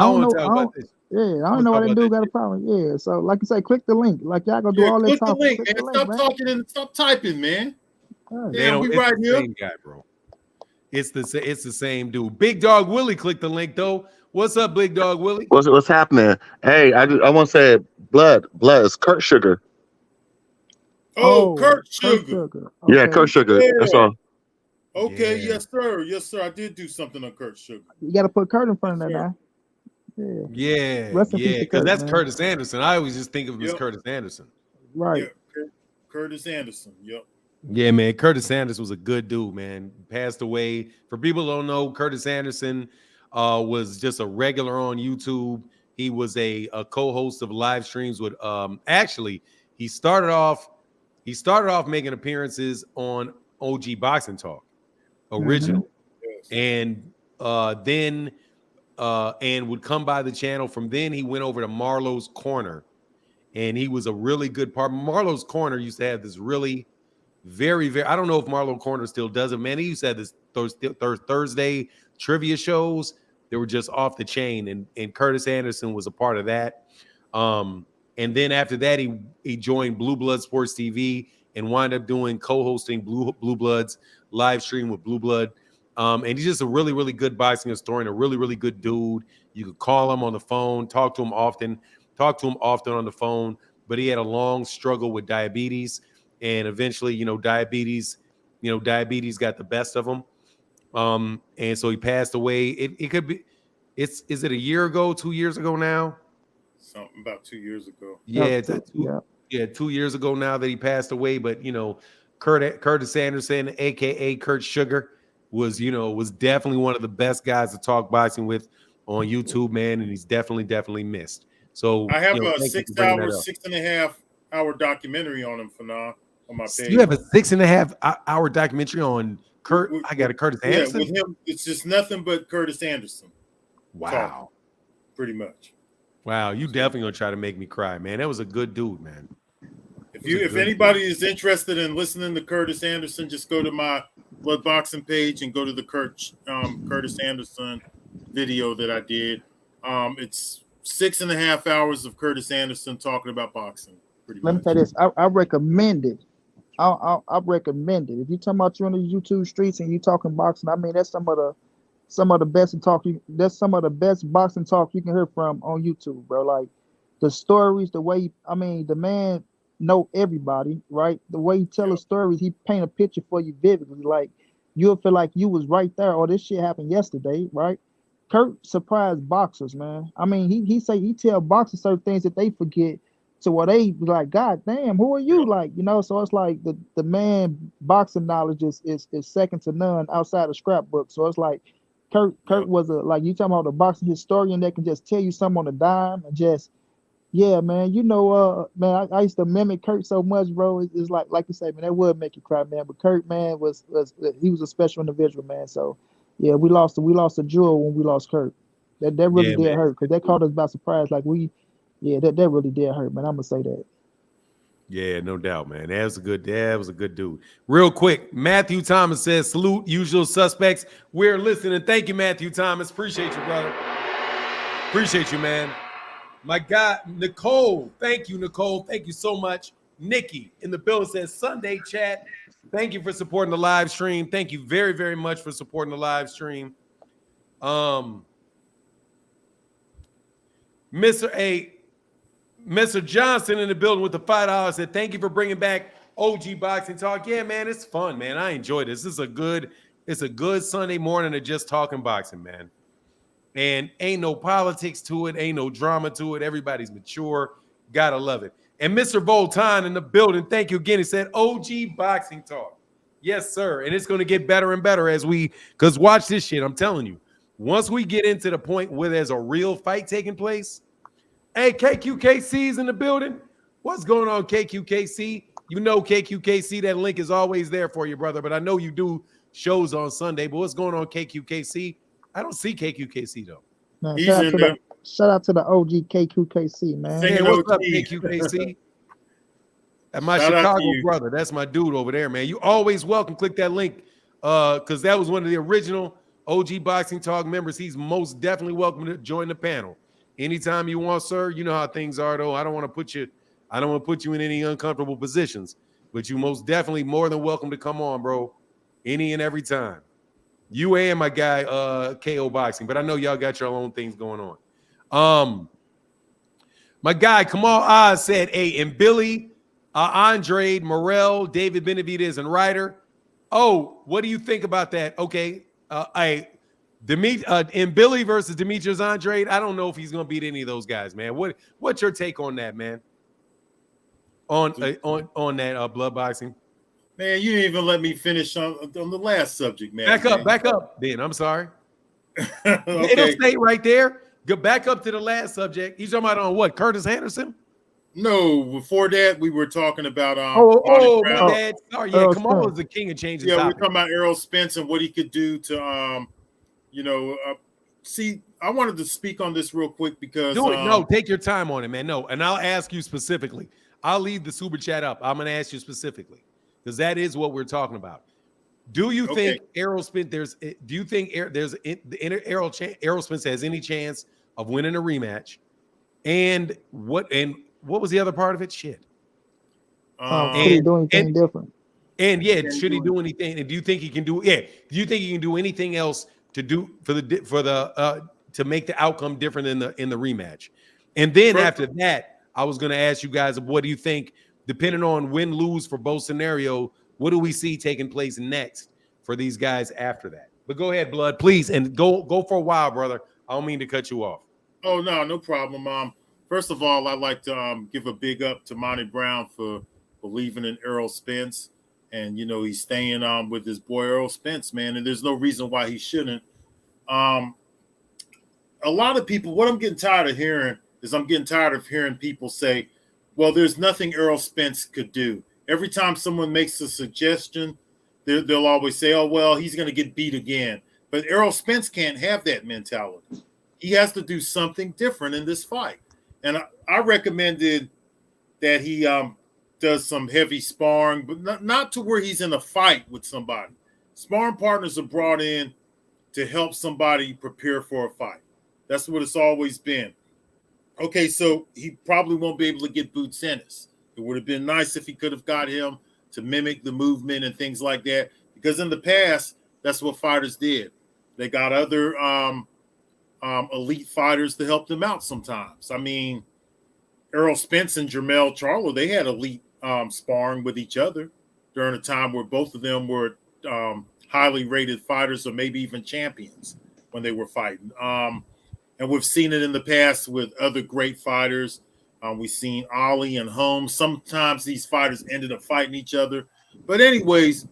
don't want to talk about this. Yeah, I don't know why that dude got a problem. Yeah, so like you say, click the link. Like y'all gonna do all that talking. Click the link, man. Stop talking and stop typing, man. Yeah, we right here. Same guy, bro. It's the same dude. Big Dog Willie clicked the link though. What's up, Big Dog Willie? What's happening? Hey, I want to say blood. It's Kurt Sugar. Oh, Kurt Sugar. Okay. Yeah, Kurt Sugar. Yeah. That's all. Okay, yes, sir. I did do something on Kurt Sugar. You got to put Kurt in front of that now. Yeah. Yeah, Rest in peace yeah, to because Kurt, that's man. Curtis Anderson. I always just think of him as Yep. Curtis Anderson. Right. Yeah, Curtis Anderson. Yep. Yeah, man. Curtis Anderson was a good dude, man. Passed away. For people who don't know, Curtis Anderson was just a regular on YouTube. He was a co-host of live streams with actually he started off making appearances on OG Boxing Talk original. Yes. And then and would come by the channel. From then he went over to Marlowe's Corner, and he was a really good part. Marlowe's Corner used to have this really very, I don't know if Marlowe Corner still does it, man. He used to have this Thursday trivia shows. They were just off the chain, and Curtis Anderson was a part of that. And then after that, he joined Blue Blood Sports TV and wound up doing co-hosting Blue Bloods live stream with Blue Blood. And he's just a really, really good boxing historian, a really, really good dude. You could call him on the phone, talk to him often on the phone, but he had a long struggle with diabetes. And eventually, diabetes got the best of him. And so he passed away. It could be, is it a year ago, 2 years ago now? Something about 2 years ago. Yeah, it's 2 years ago now that he passed away. But Curtis Anderson, aka Kurt Sugar, was definitely one of the best guys to talk boxing with on YouTube, man, and he's definitely missed. So I have a 6.5-hour documentary on him for now on my page. You have a 6.5-hour documentary on Kurt. I got a Curtis Anderson. Yeah, with him, it's just nothing but Curtis Anderson. Wow, talking, pretty much. Wow, you definitely gonna try to make me cry, man. That was a good dude, man. If anybody is interested in listening to Curtis Anderson, just go to my Blood Boxing page and go to the Curtis Anderson video that I did. It's 6.5 hours of Curtis Anderson talking about boxing. Let me tell you this. I recommend it. I recommend it. If you're talking about you on the YouTube streets and you talking boxing, I mean that's some of the best talk. That's some of the best boxing talk you can hear from on YouTube, bro. Like the stories, the way the man know everybody, right? The way he tell his stories, he paint a picture for you vividly. Like you'll feel like you was right there, or this shit happened yesterday, right? Kurt surprised boxers, man. I mean, he tell boxers certain things that they forget, to where they be like, God damn, who are you? Like, so it's like the man boxing knowledge is second to none outside of scrapbook. So it's like Kurt was like you talking about the boxing historian that can just tell you something on a dime and just, yeah, man, man, I used to mimic Kurt so much, bro. It's like you say, man, that would make you cry, man. But Kurt, man, he was a special individual, man. So yeah, we lost a jewel when we lost Kurt. That really did hurt, because that caught us by surprise. Like that really did hurt, man. I'm gonna say that. Yeah, no doubt, man. That was a good dude. Real quick, Matthew Thomas says, salute usual suspects. We're listening. Thank you, Matthew Thomas. Appreciate you, brother. Appreciate you, man. My God, Nicole. Thank you, Nicole. Thank you so much. Nikki in the building says, Sunday chat. Thank you for supporting the live stream. Thank you very, very much for supporting the live stream. Mr. Johnson in the building with the $5 said, thank you for bringing back OG Boxing Talk. Yeah, man, it's fun, man. I enjoy this. It's a good Sunday morning of just talking boxing, man. And ain't no politics to it. Ain't no drama to it. Everybody's mature. Gotta love it. And Mr. Voltan in the building, thank you again. He said, OG Boxing Talk. Yes, sir. And it's going to get better and better because watch this shit. I'm telling you, once we get into the point where there's a real fight taking place. Hey, KQKC's in the building. What's going on, KQKC? You know KQKC, that link is always there for you, brother. But I know you do shows on Sunday. But what's going on, KQKC? I don't see KQKC, though. Man, shout out to the OG KQKC, man. Hey, what's up, KQKC? That's my Chicago brother. That's my dude over there, man. You always welcome. Click that link because that was one of the original OG Boxing Talk members. He's most definitely welcome to join the panel. Anytime you want, sir. You know how things are, though. I don't want to put you in any uncomfortable positions, but you most definitely more than welcome to come on, bro. Any and every time. You and my guy, KO Boxing, but I know y'all got your own things going on. My guy, Kamal Oz said, hey, and Billy, Andre, Morel, David Benavidez, and Ryder. Oh, what do you think about that? Okay. In Billy versus Demetrius Andrade, I don't know if he's gonna beat any of those guys, man. What's your take on that, man? On that blood boxing? Man, you didn't even let me finish on the last subject, man. Back up, then. I'm sorry. Okay. It'll stay right there. Go back up to the last subject. He's talking about on what? Curtis Anderson? No, before that, we were talking about my bad. Sorry, yeah, Kamal is the king of changing. Yeah, we're talking about Errol Spence and what he could do to see, I wanted to speak on this real quick because no, take your time on it, man. No, and I'll ask you specifically. I'll leave the super chat up. I'm gonna ask you specifically because that is what we're talking about. Do you think Errol Spence Errol Spence has any chance of winning a rematch? And what was the other part of it? Shit. Could he do anything different? And should he do anything? And do you think he can do? Yeah. Do you think he can do anything else to do to make the outcome different in the rematch? And then after that, I was going to ask you guys, what do you think? Depending on win lose for both scenario, what do we see taking place next for these guys after that? But go ahead, Blood, please, and go for a while, brother. I don't mean to cut you off. Oh no problem. First of all, I'd like to give a big up to Monty Brown for believing in Errol Spence. And, he's staying with his boy Errol Spence, man. And there's no reason why he shouldn't. A lot of people, what I'm getting tired of hearing is people say, well, there's nothing Errol Spence could do. Every time someone makes a suggestion, they'll always say, oh, well, he's going to get beat again. But Errol Spence can't have that mentality. He has to do something different in this fight. And I recommended that he does some heavy sparring, but not to where he's in a fight with somebody. Sparring partners are brought in to help somebody prepare for a fight. That's what it's always been. Okay, so he probably won't be able to get Boots Ennis. It would have been nice if he could have got him to mimic the movement and things like that, because in the past, that's what fighters did. They got other elite fighters to help them out sometimes. I mean, Errol Spence and Jermell Charlo, they had elite sparring with each other during a time where both of them were highly rated fighters or maybe even champions when they were fighting. And we've seen it in the past with other great fighters. We've seen Ali and Holmes. Sometimes these fighters ended up fighting each other. But anyways,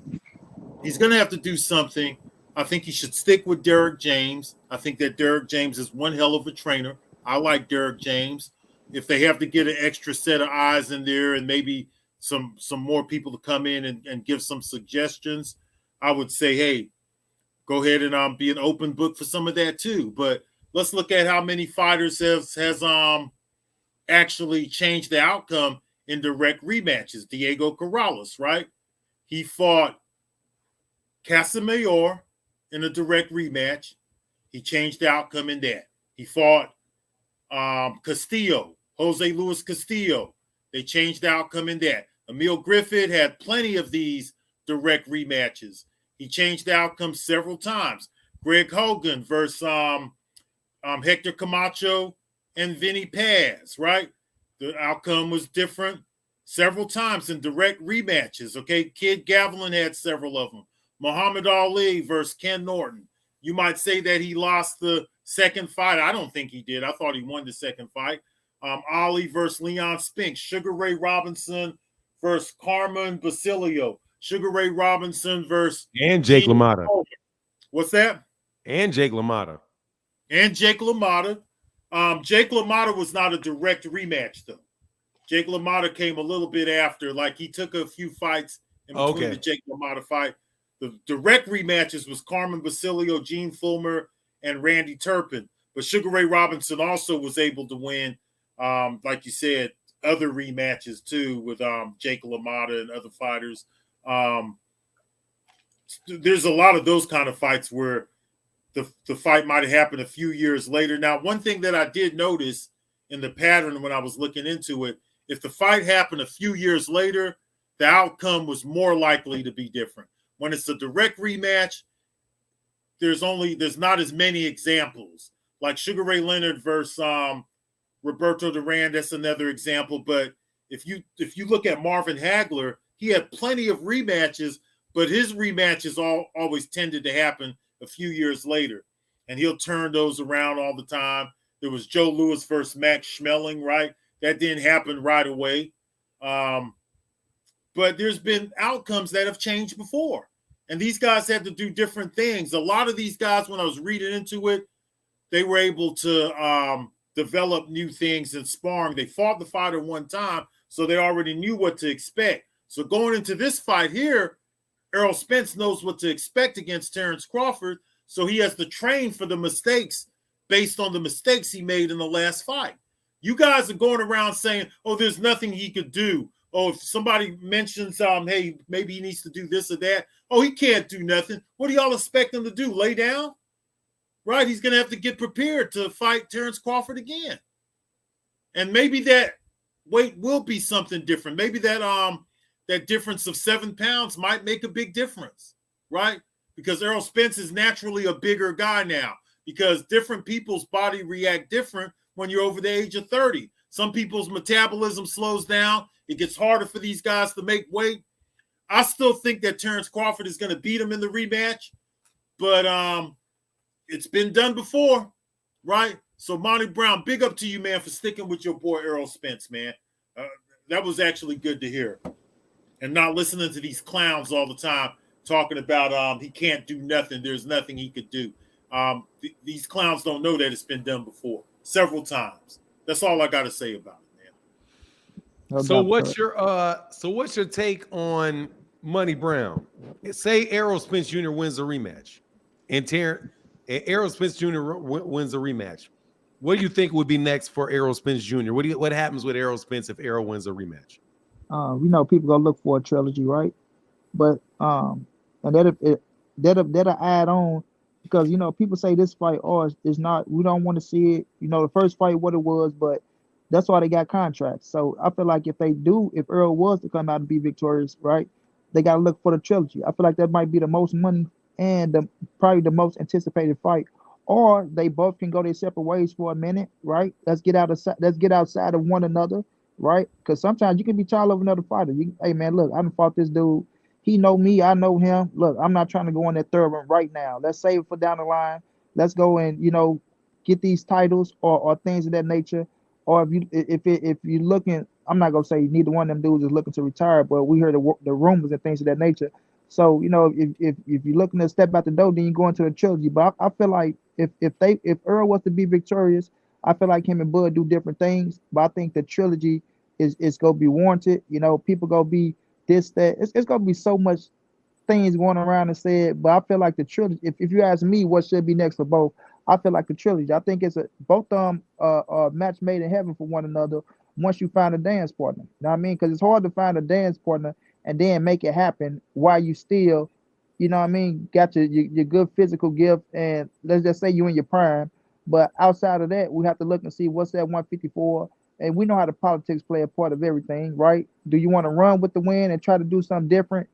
he's going to have to do something. I think he should stick with Derek James. I think that Derek James is one hell of a trainer. I like Derek James. If they have to get an extra set of eyes in there and maybe some more people to come in and give some suggestions, I would say, hey, go ahead and be an open book for some of that too. But let's look at how many fighters has actually changed the outcome in direct rematches. Diego Corrales, right? He fought Casamayor in a direct rematch. He changed the outcome in that. He fought Castillo, Jose Luis Castillo. They changed the outcome in that. Emil Griffith had plenty of these direct rematches. He changed the outcome several times. Greg Hogan versus Hector Camacho and Vinny Paz, right? The outcome was different several times in direct rematches, okay? Kid Gavilan had several of them. Muhammad Ali versus Ken Norton. You might say that he lost the second fight. I don't think he did. I thought he won the second fight. Ali versus Leon Spinks. Sugar Ray Robinson versus Carmen Basilio. Sugar Ray Robinson versus... And Jake LaMotta. What's that? And Jake LaMotta. Jake LaMotta was not a direct rematch, though. Jake LaMotta came a little bit after. Like, he took a few fights in between the Jake LaMotta fight. The direct rematches was Carmen Basilio, Gene Fulmer, and Randy Turpin. But Sugar Ray Robinson also was able to win, like you said, other rematches, too, with Jake LaMotta and other fighters. There's a lot of those kind of fights where the fight might have happened a few years later. Now, one thing that I did notice in the pattern when I was looking into it, if the fight happened a few years later, the outcome was more likely to be different. When it's a direct rematch, there's not as many examples. Like Sugar Ray Leonard versus Roberto Duran, that's another example. But if you look at Marvin Hagler, he had plenty of rematches, but his rematches always tended to happen a few years later. and he'll turn those around all the time. There was Joe Louis versus Max Schmeling, right? That didn't happen right away. But there's been outcomes that have changed before. And these guys had to do different things. A lot of these guys, when I was reading into it, they were able to develop new things in sparring. They fought the fighter one time, so they already knew what to expect. So going into this fight here, Errol Spence knows what to expect against Terrence Crawford, so he has to train for the mistakes based on the mistakes he made in the last fight. You guys are going around saying, oh, there's nothing he could do. Oh, if somebody mentions, hey, maybe he needs to do this or that. Oh, he can't do nothing. What do y'all expect him to do? Lay down? Right? He's going to have to get prepared to fight Terrence Crawford again. And maybe that weight will be something different. Maybe that that difference of 7 pounds might make a big difference, right? Because Errol Spence is naturally a bigger guy now, because different people's body react different when you're over the age of 30. Some people's metabolism slows down. It gets harder for these guys to make weight. I still think that Terrence Crawford is going to beat him in the rematch, but it's been done before, right? So, Monty Brown, big up to you, man, for sticking with your boy Errol Spence, man. That was actually good to hear. And not listening to these clowns all the time talking about he can't do nothing. There's nothing he could do. These clowns don't know that it's been done before several times. That's all I got to say about it, man. So what's your take on Money Brown? Say Errol Spence Jr. wins a rematch, and Errol Spence Jr. wins a rematch. What do you think would be next for Errol Spence Jr.? What happens with Errol Spence if Errol wins a rematch? People gonna look for a trilogy, right? But and that'll add on, because people say this fight, it's not. We don't want to see it. The first fight what it was, but that's why they got contracts. So I feel like if Earl was to come out and be victorious, right, they got to look for the trilogy. I feel like that might be the most money and probably the most anticipated fight. Or they both can go their separate ways for a minute, right? Let's get outside of one another, right? Because sometimes you can be tired of another fighter. Hey man, look, I done fought this dude. He know me, I know him. Look, I'm not trying to go in that third one right now. Let's save it for down the line. Let's go and get these titles or things of that nature. Or if you're looking, I'm not gonna say neither one of them dudes is looking to retire, but we heard the rumors and things of that nature. So if you're looking to step out the door, then you go into the trilogy. But I feel like if Earl was to be victorious, I feel like him and Bud do different things. But I think the trilogy is gonna be warranted. People gonna be this, that. It's gonna be so much things going around and said. But I feel like the trilogy. If you ask me, what should be next for both? I feel like the trilogy. I think it's both match made in heaven for one another once you find a dance partner. You know what I mean? Because it's hard to find a dance partner and then make it happen while you still, got your good physical gift, and let's just say you in your prime. But outside of that, we have to look and see what's that 154. And we know how the politics play a part of everything, right? Do you want to run with the win and try to do something different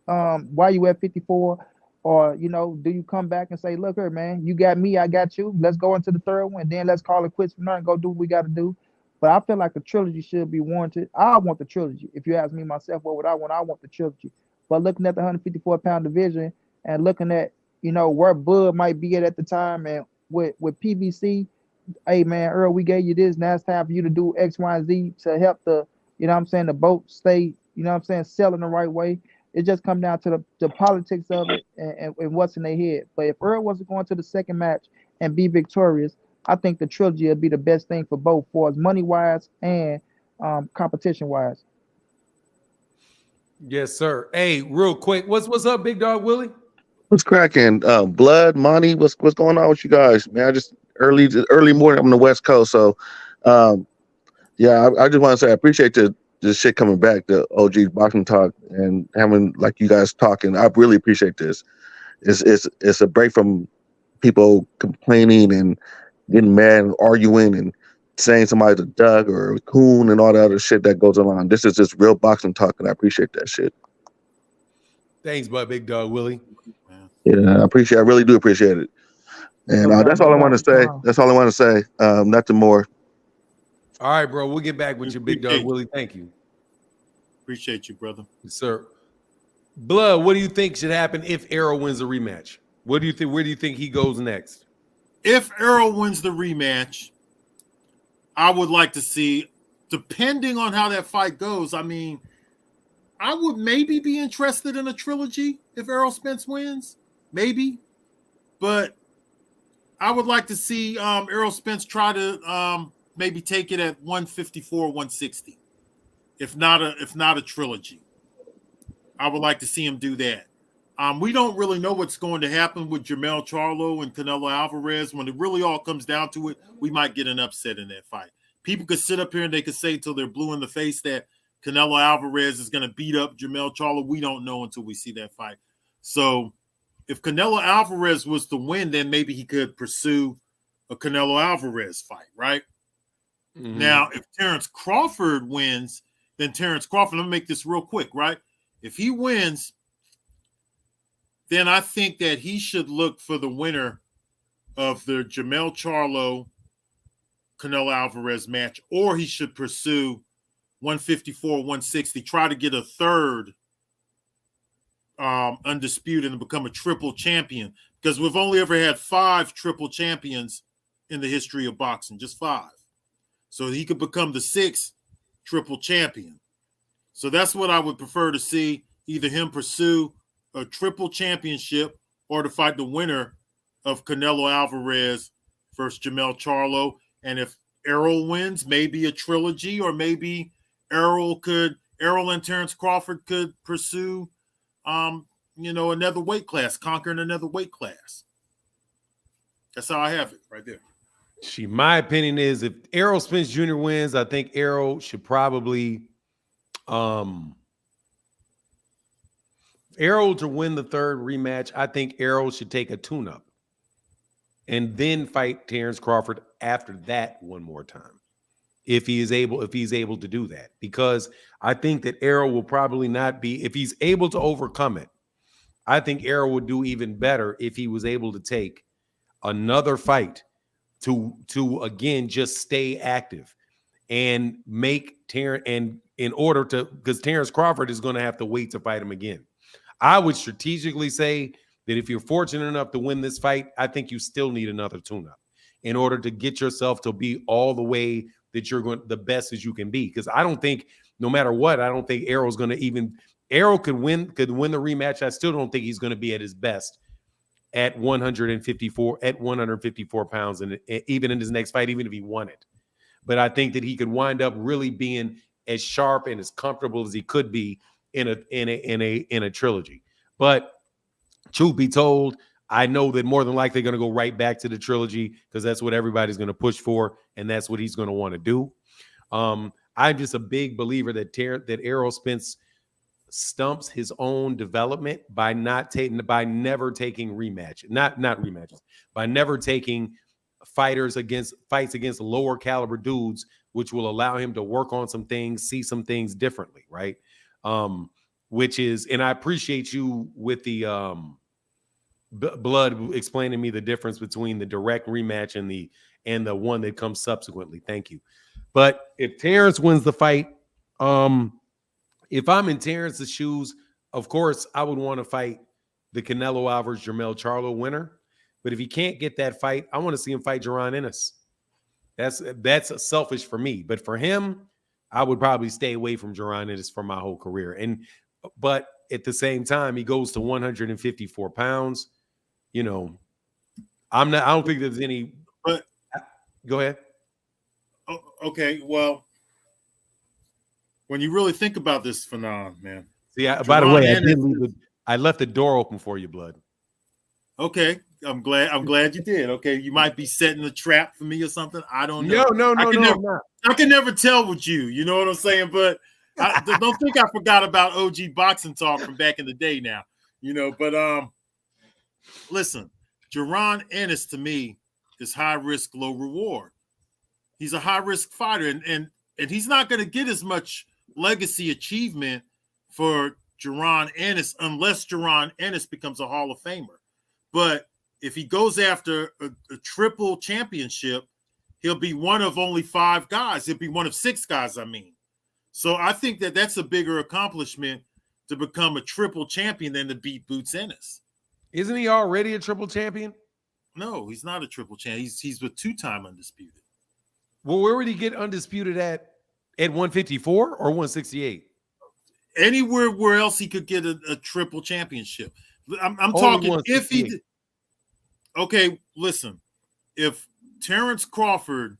while you at 54? Or, do you come back and say, look here, man, you got me, I got you. Let's go into the third one, then let's call it quits from there and go do what we got to do. But I feel like the trilogy should be warranted. I want the trilogy. If you ask me myself, what would I want? I want the trilogy. But looking at the 154-pound division and looking at, where Bud might be at the time, and with PBC, hey, man, Earl, we gave you this. Now it's time for you to do X, Y, and Z to help the boat stay, selling the right way. It just comes down to the politics of it and what's in their head. But if Earl was to go into the second match and be victorious, I think the trilogy would be the best thing for both, for as money-wise and competition-wise. Yes, sir. Hey, real quick, what's up, Big Dog Willie? What's cracking? Blood, MONNIE, what's going on with you guys, man? I just early morning. I'm on the West Coast, so I just want to say I appreciate this shit coming back, the OG boxing talk, and having like you guys talking. I really appreciate this. It's a break from people complaining and getting mad and arguing and saying somebody's a Doug or a coon and all the other shit that goes along. This is just real boxing talk, and I appreciate that shit. Thanks, Big Dog Willie. Yeah, I really do appreciate it. And that's all I want to say. That's all I want to say. Nothing more. All right, bro. We'll get back with you, Big Dog Willie. Thank you. Appreciate you, brother. Yes, sir. Blood, what do you think should happen if Errol wins a rematch? What do you think? Where do you think he goes next? if Errol wins the rematch, I would like to see, depending on how that fight goes, I mean, I would maybe be interested in a trilogy if Errol Spence wins. Maybe. But I would like to see Errol Spence try to maybe take it at 154, 160. If not a trilogy. I would like to see him do that. We don't really know what's going to happen with Jermell Charlo and Canelo Alvarez. When it really all comes down to it, we might get an upset in that fight. People could sit up here and they could say till they're blue in the face that Canelo Alvarez is going to beat up Jermell Charlo. We don't know until we see that fight. So if Canelo Alvarez was to win, then maybe he could pursue a Canelo Alvarez fight, right? Mm-hmm. Now, if Terrence Crawford wins, then Terrence Crawford, let me make this real quick, right? If he wins, then I think that he should look for the winner of the Jermell Charlo Canelo Alvarez match, or he should pursue 154, 160, try to get a third undisputed and become a triple champion, because we've only ever had 5 triple champions in the history of boxing, just 5. So he could become the 6th triple champion. So that's what I would prefer to see, either him pursue a triple championship or to fight the winner of Canelo Alvarez versus Jermell Charlo. And if Errol wins, maybe a trilogy, or maybe Errol and Terrence Crawford could pursue, another weight class, conquering another weight class. That's how I have it right there. My opinion is if Errol Spence Jr. wins, I think Errol should probably Errol to win the third rematch. I think Errol should take a tune-up and then fight Terrence Crawford after that one more time, if he's able to do that, because I think that Errol will probably not be, if he's able to overcome it. I think Errol would do even better if he was able to take another fight to again just stay active and make Terrence, and in order to, because Terrence Crawford is going to have to wait to fight him again. I would strategically say that if you're fortunate enough to win this fight, I think you still need another tune-up in order to get yourself to be all the way that you're going, the best as you can be. Because I don't think, no matter what, I don't think Errol's going to even, Errol could win the rematch. I still don't think he's going to be at his best at 154 pounds, and even in his next fight, even if he won it. But I think that he could wind up really being as sharp and as comfortable as he could be in a trilogy. But truth be told, I know that more than likely they're going to go right back to the trilogy, because that's what everybody's going to push for, and that's what he's going to want to do. I'm just a big believer that Errol Spence stumps his own development by never taking fights against lower caliber dudes, which will allow him to work on some things, see some things differently, right? Which is, and I appreciate you with the Blood explaining to me the difference between the direct rematch and the one that comes subsequently. Thank you. But if Terrence wins the fight, if I'm in Terrence's shoes, of course I would want to fight the Canelo Alvarez Jermell Charlo winner. But if he can't get that fight, I want to see him fight Jaron Ennis. That's selfish for me. But for him, I would probably stay away from Jaron Ennis for my whole career. But at the same time, he goes to 154 pounds. I don't think there's any. But go ahead. Okay, well, when you really think about this phenomenon, man. See, by the way, I left the door open for you, Blood. Okay, I'm glad you did. Okay, you might be setting a trap for me or something. I don't know. No. I can never tell with you. You know what I'm saying? But don't think I forgot about OG boxing talk from back in the day. Now, But listen, Jaron Ennis to me is high risk, low reward. He's a high risk fighter, and he's not going to get as much legacy achievement for Jaron Ennis unless Jaron Ennis becomes a Hall of Famer. But if he goes after a triple championship, he'll be one of only 5 guys. He'll be one of 6 guys, I mean. So I think that that's a bigger accomplishment to become a triple champion than to beat Boots Ennis. Isn't he already a triple champion? No, he's not a triple champ. He's with 2-time undisputed. Well, where would he get undisputed at 154 or 168? Anywhere where else he could get a triple championship. I'm Only talking if he 168. did. Okay, listen. If Terrence Crawford,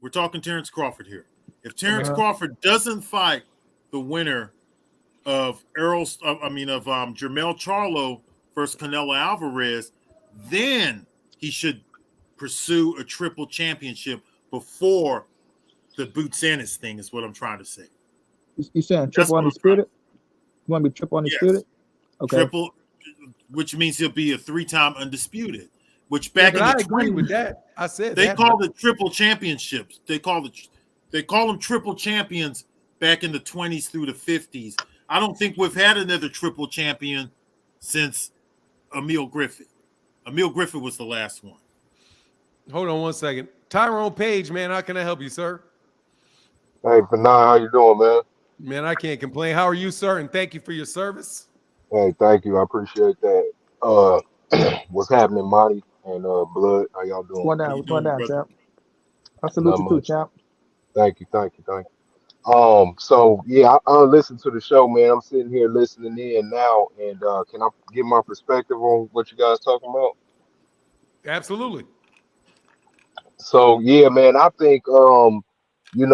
we're talking Terrence Crawford here. If Terrence Crawford doesn't fight the winner of Jermell Charlo versus Canelo Alvarez, then he should pursue a triple championship before the Boots Ennis thing is what I'm trying to say. You saying triple undisputed? You want to be triple undisputed? Yes. Okay. Triple, which means he'll be a 3-time undisputed. Which back in the I 20s, agree with that. I said they that, called it triple championships. They call them triple champions back in the 20s through the 50s. I don't think we've had another triple champion since Emil Griffith. Emil Griffith was the last one. Hold on one second. Tyrone Page, man, how can I help you, sir? Hey, Benar, how you doing, man? Man, I can't complain. How are you, sir? And thank you for your service. Hey, thank you. I appreciate that. What's happening, Monty and Blood? How y'all doing? One down, brother? champ. I salute you too, champ. Thank you. So yeah, I listened to the show, man. I'm sitting here listening in now, and can I give my perspective on what you guys talking about? Absolutely. So yeah, man, I think they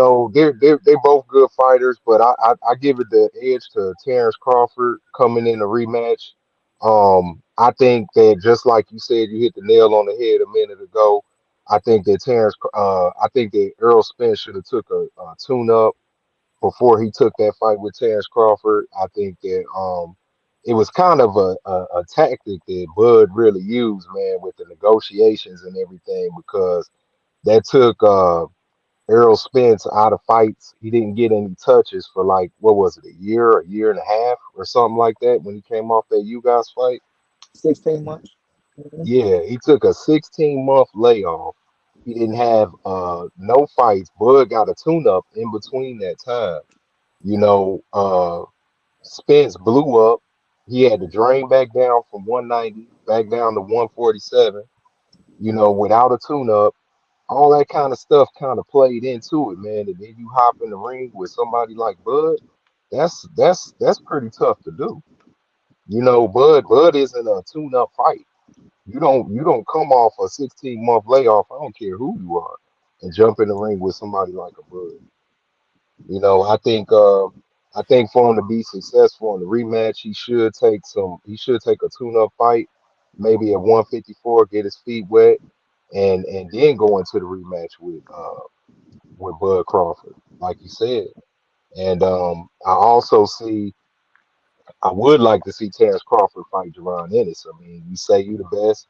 both good fighters, but I give it the edge to Terrence Crawford coming in a rematch. I think that just like you said, you hit the nail on the head a minute ago. I think that Errol Spence should have took a tune up before he took that fight with Terrence Crawford. I think that it was kind of a tactic that Bud really used, man, with the negotiations and everything, because that took Errol Spence out of fights. He didn't get any touches for like, what was it, a year and a half or something like that when he came off that you guys fight. 16 months. Mm-hmm. Yeah, he took a 16-month layoff. He didn't have no fights. Bud got a tune-up in between that time. Spence blew up. He had to drain back down from 190 back down to 147, without a tune-up. All that kind of stuff kind of played into it, man. And then you hop in the ring with somebody like Bud. That's pretty tough to do. Bud isn't a tune-up fight. You don't come off a 16-month layoff. I don't care who you are, and jump in the ring with somebody like a Bud. I think for him to be successful in the rematch, he should take a tune-up fight, maybe at 154, get his feet wet, and then go into the rematch with Bud Crawford, like you said. And I would like to see Terrence Crawford fight Jerron Ennis. I mean, you say you the best,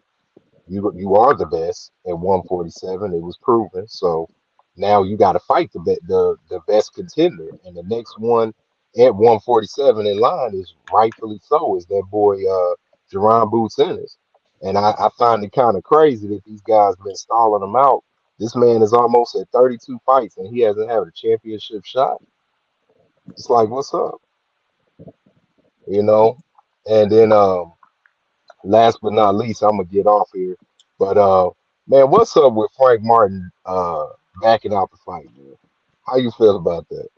you are the best at 147. It was proven. So now you got to fight the best contender, and the next one at 147 in line is rightfully so, is that boy Jerron Boots Ennis. And I find it kind of crazy that these guys been stalling him out. This man is almost at 32 fights and he hasn't had a championship shot. It's like, what's up? And then last but not least, I'm gonna get off here. But man, what's up with Frank Martin backing out the fight, man? How you feel about that?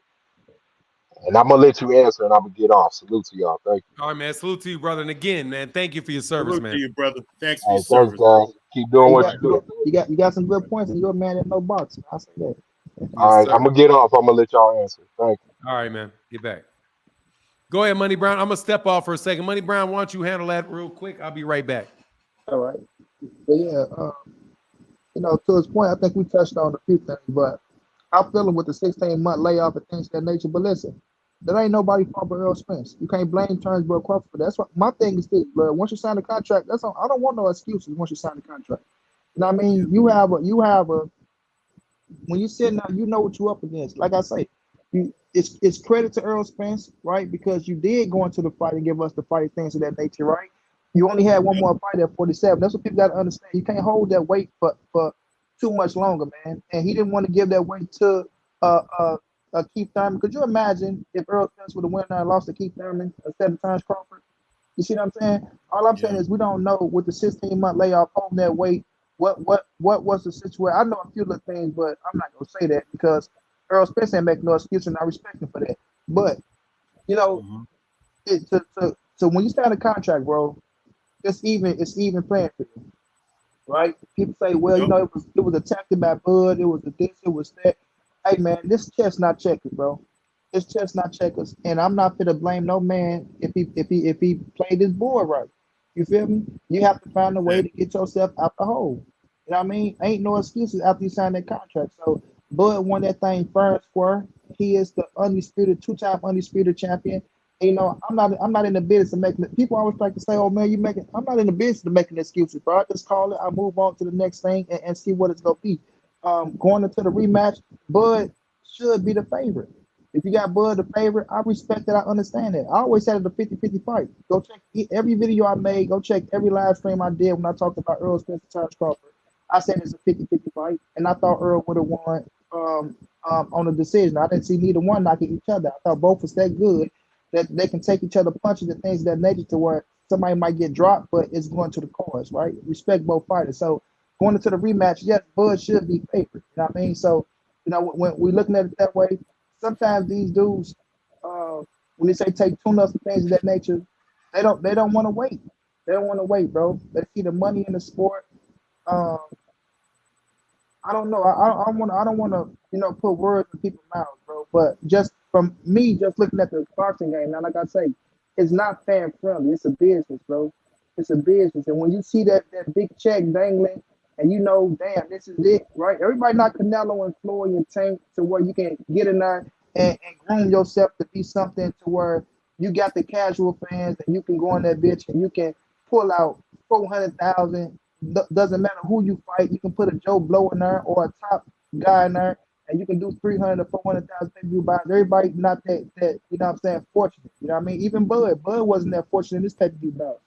And I'm gonna let you answer, and I'm gonna get off. Salute to y'all. Thank you. All right, man. Salute to you, brother. And again, man, thank you for your service, Salute man. to you, brother. Thanks for Hey, your service. guys. Keep doing what you do. You got some good points, and you're a man that no boxing. I say that. All right, sir. I'm gonna get off. I'm gonna let y'all answer. Thank you. All right, man. Get back. Go ahead, Money Brown. I'm gonna step off for a second. Money Brown, why don't you handle that real quick? I'll be right back. All right. But yeah, to his point, I think we touched on a few things, but I'm feeling with the 16-month layoff and things of that nature. But listen, there ain't nobody fault but Earl Spence. You can't blame Turnbull Crawford. That's what my thing is. This, bro. Once you sign the contract, that's all. I don't want no excuses. Once you sign the contract, you know what I mean. You have a. When you sit now, you know what you're up against. Like I say, it's credit to Earl Spence, right? Because you did go into the fight and give us the fight, things of that nature, right? You only had one more fight at 47. That's what people got to understand. You can't hold that weight for too much longer, man. And he didn't want to give that weight to Keith Thurman. Could you imagine if Earl Spence would have went and lost to Keith Thurman instead of Terrence Crawford? You see what I'm saying? All I'm saying is we don't know with the 16-month layoff holding that weight what was the situation? I know a few little things, but I'm not gonna say that because Earl Spence ain't making no excuse, and I respect him for that. But you know, Mhm. so when you sign a contract, bro, it's even playing for you, right? People say, well, Yep. it was attacked by Bud, it was the this, it was that. Hey man, this chestnut checkers, bro. It's chestnut checkers, and I'm not gonna blame no man if he played his board right. You feel me? You have to find a way to Exactly. get yourself out the hole. You know what I mean? Ain't no excuses after you sign that contract. So Bud won that thing fair and square. He is the undisputed, two-time undisputed champion. And, I'm not in the business of making it. People always like to say, "Oh man, you making." I'm not in the business of making excuses, bro. I just call it. I move on to the next thing and see what it's gonna be. Going into the rematch, Bud should be the favorite. If you got Bud the favorite, I respect that. I understand that. I always had it a 50-50 fight. Go check every video I made. Go check every live stream I did when I talked about Earl Spence and Terrence Crawford. I said it's a 50-50 fight, and I thought Earl would have won on the decision. I didn't see neither one knocking each other. I thought both was that good that they can take each other punches and things of that nature to where somebody might get dropped, but it's going to the cause, right? Respect both fighters. So going into the rematch, yes, Bud should be favored. You know what I mean? So, when we're looking at it that way, sometimes these dudes, when they say take tune-ups and things of that nature, they don't want to wait. They don't want to wait, bro. They see the money in the sport. Um, I don't know. I don't want to put words in people's mouths, bro. But just from me, just looking at the boxing game now, like I say, it's not fan friendly. It's a business, bro. It's a business, and when you see that big check dangling, and damn, this is it, right? Everybody not Canelo and Floyd and Tank to where you can get in there and groom yourself to be something to where you got the casual fans and you can go in that bitch and you can pull out 400,000. Doesn't matter who you fight. You can put a Joe Blow in there or a top guy in there, and you can do 300 to 400,000 pay-per-view buys. Everybody not that what I'm saying, fortunate. You know what I mean? Even Bud wasn't that fortunate in this pay-per-view bout.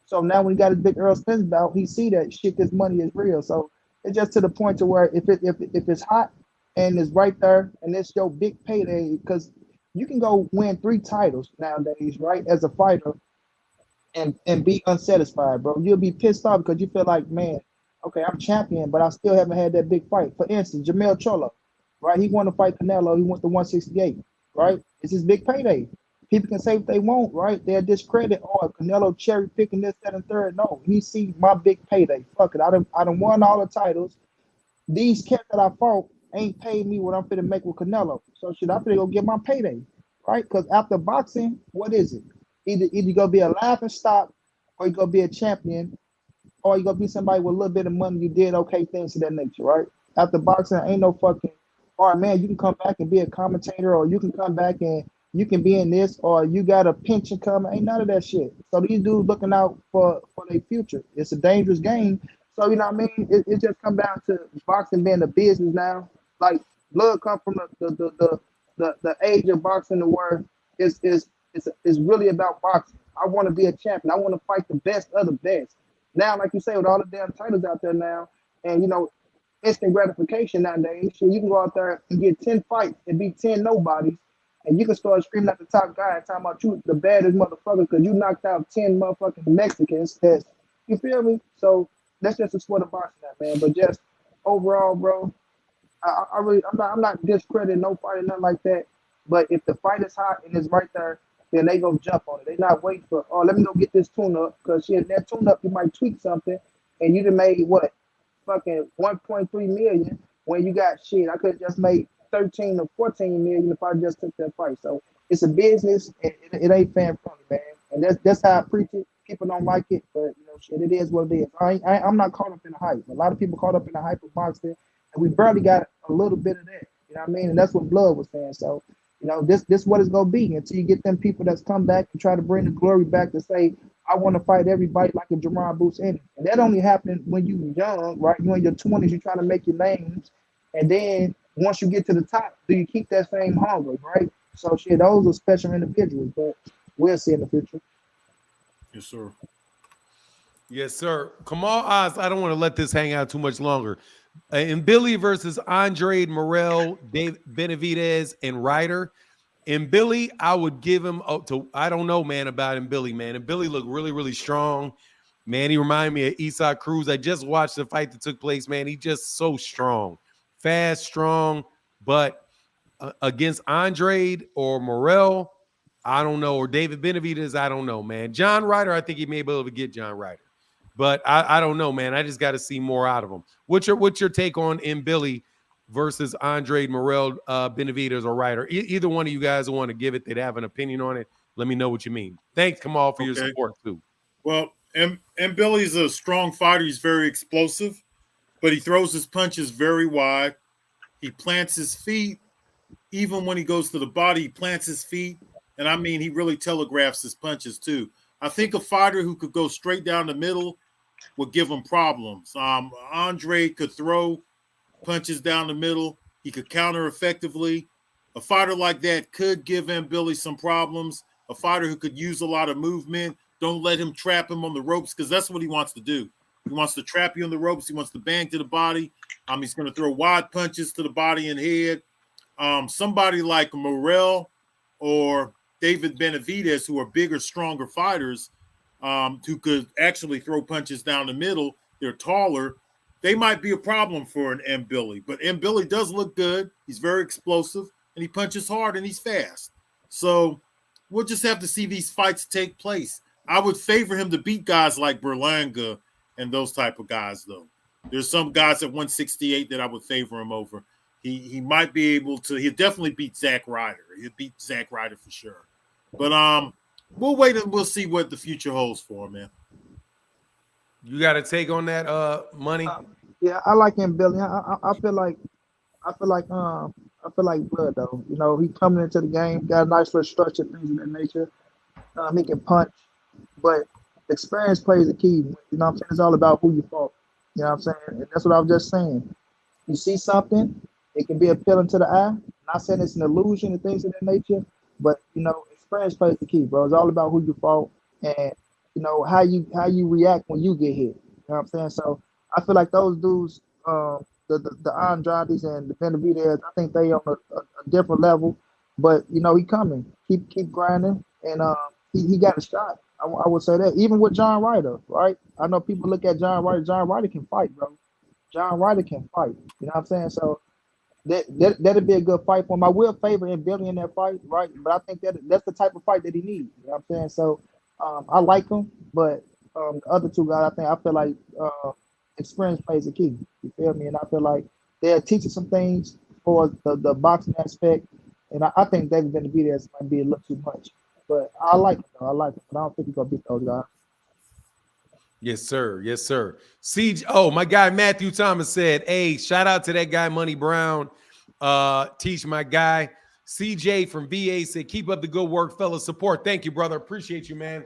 So now when he got his big Earl Spence bout, he see that shit. This money is real. So it's just to the point to where if it's hot and it's right there and it's your big payday, because you can go win 3 titles nowadays, right? As a fighter, and be unsatisfied, bro. You'll be pissed off because you feel like, man, okay, I'm champion, but I still haven't had that big fight. For instance, Jamel Cholo, right? He won to fight Canelo. He went to 168, right? It's his big payday. People can say what they want, right? They'll discredit, Canelo cherry picking this, that, and third. No, he sees my big payday. Fuck it. I done won all the titles. These cats that I fought ain't paid me what I'm finna make with Canelo. So should I finna go get my payday, right? Because after boxing, what is it? Either you gonna be a laughing stock, or you gonna be a champion, or you gonna be somebody with a little bit of money. You did okay things of that nature, right? After boxing, ain't no fucking. All right, man, you can come back and be a commentator, or you can come back and you can be in this, or you got a pension coming. Ain't none of that shit. So these dudes looking out for their future. It's a dangerous game. So you know what I mean? It just come down to boxing being a business now. Like blood come from the age of boxing to where it's really about boxing. I want to be a champion. I want to fight the best of the best. Now, like you say, with all the damn titles out there now, and instant gratification nowadays, shit, you can go out there and get 10 fights and beat 10 nobodies, and you can start screaming at the top guy and talking about you the baddest motherfucker because you knocked out 10 motherfucking Mexicans. You feel me? So that's just a sport of boxing, man. But just overall, bro, I'm not discrediting no fight or nothing like that. But if the fight is hot and it's right there, then they gonna jump on it. They not waiting for, let me go get this tune up, because shit, that tune up you might tweak something and you done made what, fucking 1.3 million, when you got shit. I could have just made 13 or 14 million if I just took that fight. So it's a business, and it ain't fan friendly, man. And that's how I preach it. People don't like it, but shit, it is what it is. I'm not caught up in the hype. A lot of people caught up in the hype of boxing, and we barely got a little bit of that. You know what I mean? And that's what Blood was saying. So, this what it's gonna be until you get them people that's come back and try to bring the glory back to say, I want to fight everybody like a Jerron Boots in it. And that only happened when you young, right? You in your 20s, you're trying to make your names. And then once you get to the top, do you keep that same hunger, right? So shit, those are special individuals, but we'll see in the future. Yes, sir. Yes, sir. Kamal Oz, I don't want to let this hang out too much longer. In Billy versus Andre Morel, Dave Benavidez, and Ryder. In Billy, I would give him I don't know, man, about him, Billy, man. And Billy looked really, really strong. Man, he reminded me of Isaac Cruz. I just watched the fight that took place, man. He just so strong. Fast, strong, but against Andrade or Morrell, I don't know, or David Benavidez, I don't know, man. John Ryder, I think he may be able to get John Ryder. But I don't know, man. I just got to see more out of him. What's your take on M. Billy versus Andrade, Morrell, Benavidez, or Ryder? Either one of you guys want to give it, they'd have an opinion on it. Let me know what you mean. Thanks, Kamal, for your support, too. Well, M. Billy's a strong fighter. He's very explosive, but he throws his punches very wide. He plants his feet. Even when he goes to the body, he plants his feet. And I mean, he really telegraphs his punches, too. I think a fighter who could go straight down the middle would give him problems. Andre could throw punches down the middle. He could counter effectively. A fighter like that could give M. Billy some problems. A fighter who could use a lot of movement. Don't let him trap him on the ropes, because that's what he wants to do. He wants to trap you on the ropes. He wants to bang to the body. He's going to throw wide punches to the body and head. Somebody like Morrell or David Benavidez, who are bigger, stronger fighters, who could actually throw punches down the middle, they're taller, they might be a problem for an M. Billy. But M. Billy does look good. He's very explosive, and he punches hard, and he's fast. So we'll just have to see these fights take place. I would favor him to beat guys like Berlanga and those type of guys, though. There's some guys at 168 that I would favor him over. He might be able to. He'll definitely beat Zack Ryder. He'll beat Zack Ryder for sure. But we'll wait and we'll see what the future holds for him, man. You got a take on that, Money? Yeah, I like him, Billy. I feel like Blood though. You know, he coming into the game, got a nice little structure, things of that nature. He can punch, but experience plays a key. You know what I'm saying? It's all about who you fought. You know what I'm saying? And that's what I was just saying. You see something, it can be appealing to the eye. I'm not saying it's an illusion and things of that nature, but you know, experience plays the key, bro. It's all about who you fought and you know how you react when you get hit. You know what I'm saying? So I feel like those dudes, the Andrades and the Benavidez, I think they on a different level. But you know, he coming. Keep grinding, and he got a shot. I would say that. Even with John Ryder, right? I know people look at John Ryder. John Ryder can fight, bro. John Ryder can fight. You know what I'm saying? So that'd be a good fight for him. I will favor him Billy in that fight, right? But I think that's the type of fight that he needs. You know what I'm saying? So I like him, but the other two guys, I feel like experience plays a key. You feel me? And I feel like they're teaching some things for the boxing aspect. And I think David Benavidez might be a little too much. But I like him, though. I like him. But I don't think he's going to beat those guys. Yes, sir. Yes, sir. Siege. Oh, my guy Matthew Thomas said, hey, shout out to that guy, Money Brown. Teach my guy. CJ from VA said, keep up the good work, fellas. Support. Thank you, brother. Appreciate you, man.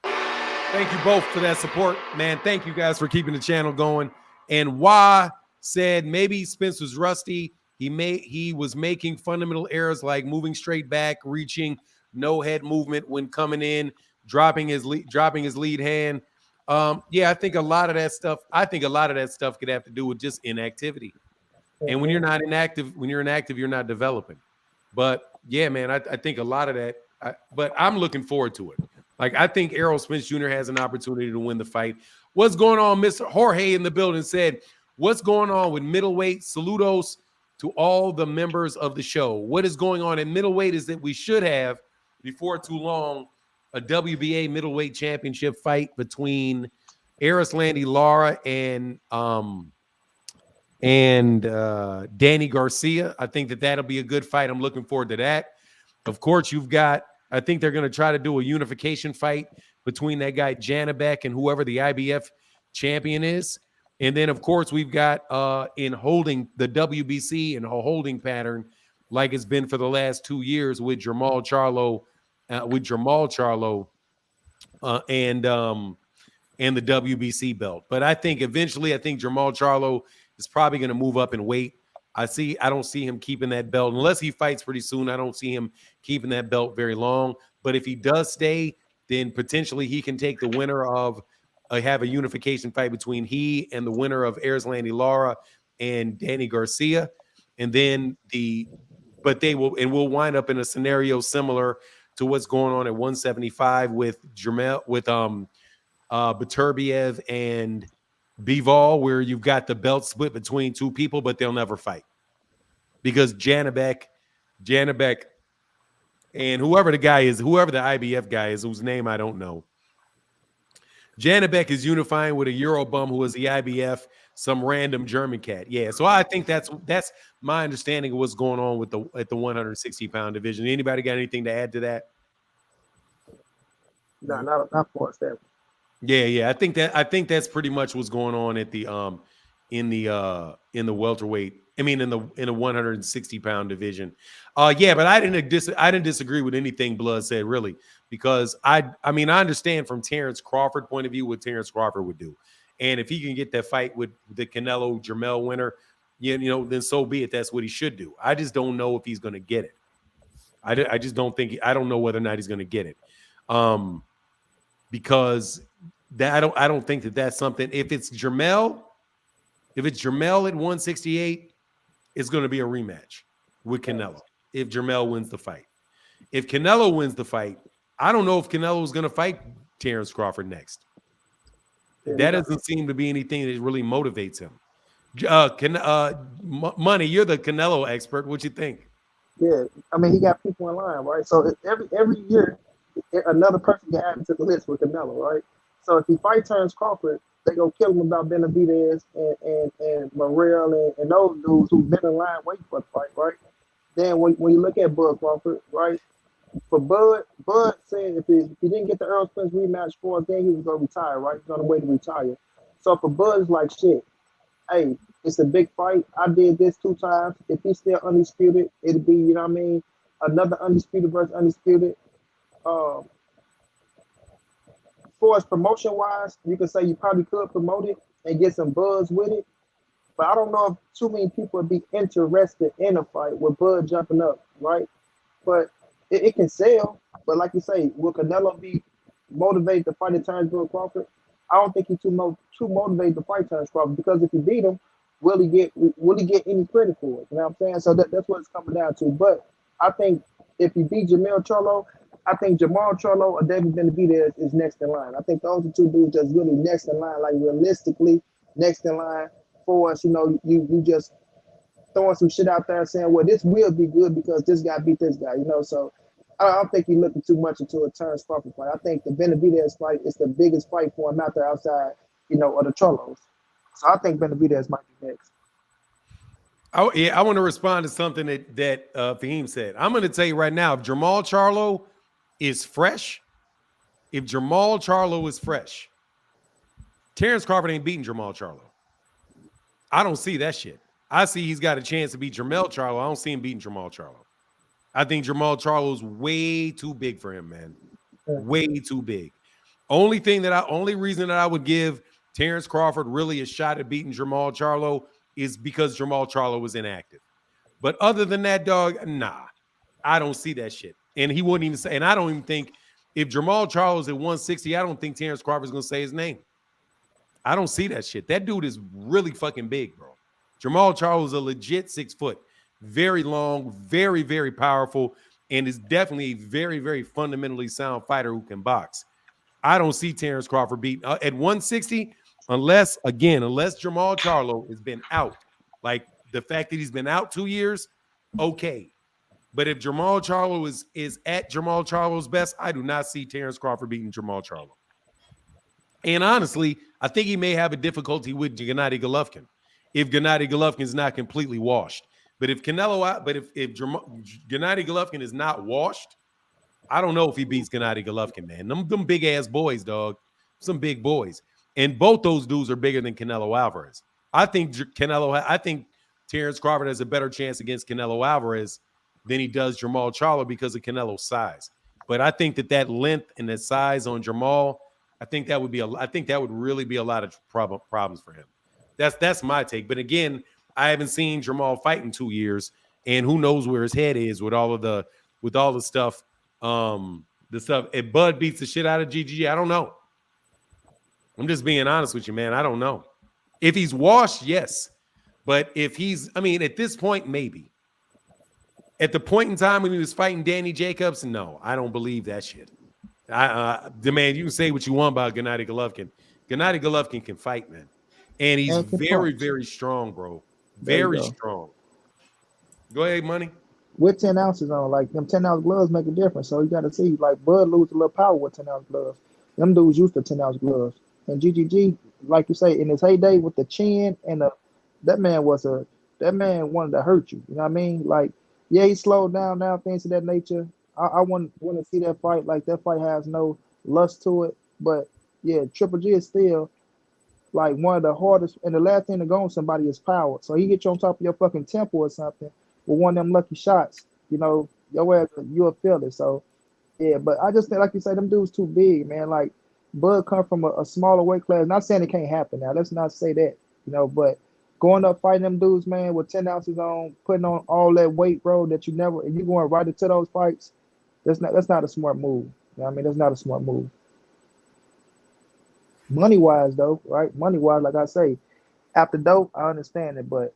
Thank you both for that support, man. Thank you guys for keeping the channel going. And Wah said maybe Spence was rusty. He was making fundamental errors like moving straight back, reaching, no head movement when coming in, dropping his lead hand. Yeah, I think a lot of that stuff could have to do with just inactivity. And when you're not inactive, you're not developing. But yeah, man, I think a lot of that. But I'm looking forward to it. Like, I think Errol Spence Jr. has an opportunity to win the fight. What's going on? Mr. Jorge in the building said, what's going on with middleweight? Saludos to all the members of the show. What is going on in middleweight is that we should have, before too long, a WBA middleweight championship fight between Erislandy Lara and Danny Garcia. I think that'll be a good fight. I'm looking forward to that. Of course, I think they're going to try to do a unification fight between that guy Janabek and whoever the IBF champion is. And then, of course, we've got in holding the WBC in a holding pattern like it's been for the last 2 years with Jamal Charlo and the WBC belt. But I think eventually, Jamal Charlo is probably going to move up in weight. I don't see him keeping that belt unless he fights pretty soon. I don't see him keeping that belt very long. But if he does stay, then potentially he can take the winner of have a unification fight between he and the winner of Erislandy Lara and Danny Garcia. And then we'll wind up in a scenario similar to what's going on at 175 with Beterbiev and Bivol, where you've got the belt split between two people, but they'll never fight because Janibek, and whoever the guy is, whoever the IBF guy is, whose name I don't know, Janibek is unifying with a Euro bum who is the IBF, some random German cat. Yeah, so I think that's my understanding of what's going on with at the 160-pound division. Anybody got anything to add to that? No, not for us. That. Yeah. I think that's pretty much what's going on at the in the welterweight. I mean in the 160-pound division. Yeah, but I didn't disagree with anything Blood said really, because I mean I understand from Terrence Crawford point of view what Terrence Crawford would do. And if he can get that fight with the Canelo Jermell winner, you know, then so be it. That's what he should do. I just don't know if he's going to get it. I just don't think I don't know whether or not he's going to get it. Because that I don't think that's something. If it's Jermell at 168, it's going to be a rematch with Canelo. If Jermell wins the fight, if Canelo wins the fight, I don't know if Canelo is going to fight Terrence Crawford next. That doesn't seem to be anything that really motivates him. Money, you're the Canelo expert. What you think? Yeah, I mean he got people in line, right? So every year another person get added to the list with Canelo, right? So if he fights Terrence Crawford, they go kill him about Benavidez and Morrell and those dudes who've been in line waiting for the fight, right? Then when you look at Bud Crawford, right? For Bud said if he didn't get the Earl Spence rematch for us, then he was gonna retire, right? He's on the way to retire. So for Bud, it's like shit. Hey, it's a big fight. I did this 2 times. If he's still undisputed, it'll be, you know what I mean, another undisputed versus undisputed. For us promotion wise, you can say you probably could promote it and get some buzz with it, but I don't know if too many people would be interested in a fight with Bud jumping up, right? But it can sell. But like you say, will Canelo be motivated to fight at Terrence Crawford? I don't think he's too motivated to fight Terrence Crawford, because if he beat him, will he get any credit for it? You know what I'm saying? So that's what it's coming down to. But I think if he beat Jermell Charlo, I think Jamal Charlo or David Benavidez is next in line. I think those are 2 dudes just really next in line, like realistically next in line for us. You know, you just throwing some shit out there saying, well, this will be good because this guy beat this guy, you know. So I don't think he's looking too much into a Terrence Crawford fight. I think the Benavidez fight is the biggest fight for him out there outside, you know, of the Charlos. So I think Benavidez might be next. Oh yeah, I want to respond to something that Fahim said. I'm going to tell you right now, if Jamal Charlo is fresh, Terrence Crawford ain't beating Jamal Charlo. I don't see that shit. I see he's got a chance to beat Jermell Charlo. I don't see him beating Jamal Charlo. I think Jamal Charlo's way too big for him, man. Way too big. Only reason that I would give Terrence Crawford really a shot at beating Jamal Charlo is because Jamal Charlo was inactive. But other than that, dog, nah, I don't see that shit. And he wouldn't even say, and I don't even think if Jamal Charlo's at 160, I don't think Terrence Crawford's going to say his name. I don't see that shit. That dude is really fucking big, bro. Jamal Charlo is a legit 6 foot, very long, very, very powerful, and is definitely a very, very fundamentally sound fighter who can box. I don't see Terrence Crawford beat at 160 unless Jamal Charlo has been out. Like the fact that he's been out 2 years, okay. But if Jamal Charlo is at Jamal Charlo's best, I do not see Terrence Crawford beating Jamal Charlo. And honestly, I think he may have a difficulty with Gennady Golovkin if Gennady Golovkin is not completely washed. But if Gennady Golovkin is not washed, I don't know if he beats Gennady Golovkin, man. Them big ass boys, dog. Some big boys. And both those dudes are bigger than Canelo Alvarez. I think Terrence Crawford has a better chance against Canelo Alvarez than he does Jamal Charlo because of Canelo's size. But I think that length and that size on Jamal, I think that would really be a lot of problems for him. That's my take. But again, I haven't seen Jamal fight in 2 years, and who knows where his head is with all the stuff. If Bud beats the shit out of GG, I don't know. I'm just being honest with you, man. I don't know. If he's washed, yes. But if at this point, maybe. At the point in time when he was fighting Danny Jacobs, no, I don't believe that shit. The man, you can say what you want about Gennady Golovkin. Gennady Golovkin can fight, man, and he's And can very, punch. very strong, bro. There you Very go. strong. Go ahead, Money. With 10 ounces on, like them 10-ounce gloves make a difference. So you got to see, like Bud lose a little power with 10-ounce gloves. Them dudes used to 10-ounce gloves. And GGG, like you say, in his heyday with the chin and that man wanted to hurt you. You know what I mean? Like, yeah, he slowed down now, things of that nature. I want to see that fight. Like that fight has no lust to it. But yeah, Triple G is still like one of the hardest, and the last thing to go on somebody is power. So he get you on top of your fucking temple or something with one of them lucky shots, your ass, you'll feel it. So yeah, but I just think, like you say, them dudes too big, man. Like Bud come from a smaller weight class. Not saying it can't happen now. Let's not say that, but going up fighting them dudes, man, with 10 ounces on, putting on all that weight, bro, that you never, and you going right into those fights, that's not a smart move. You know what I mean? That's not a smart move. Money wise though, right? Money wise, like I say, after dope, I understand it, but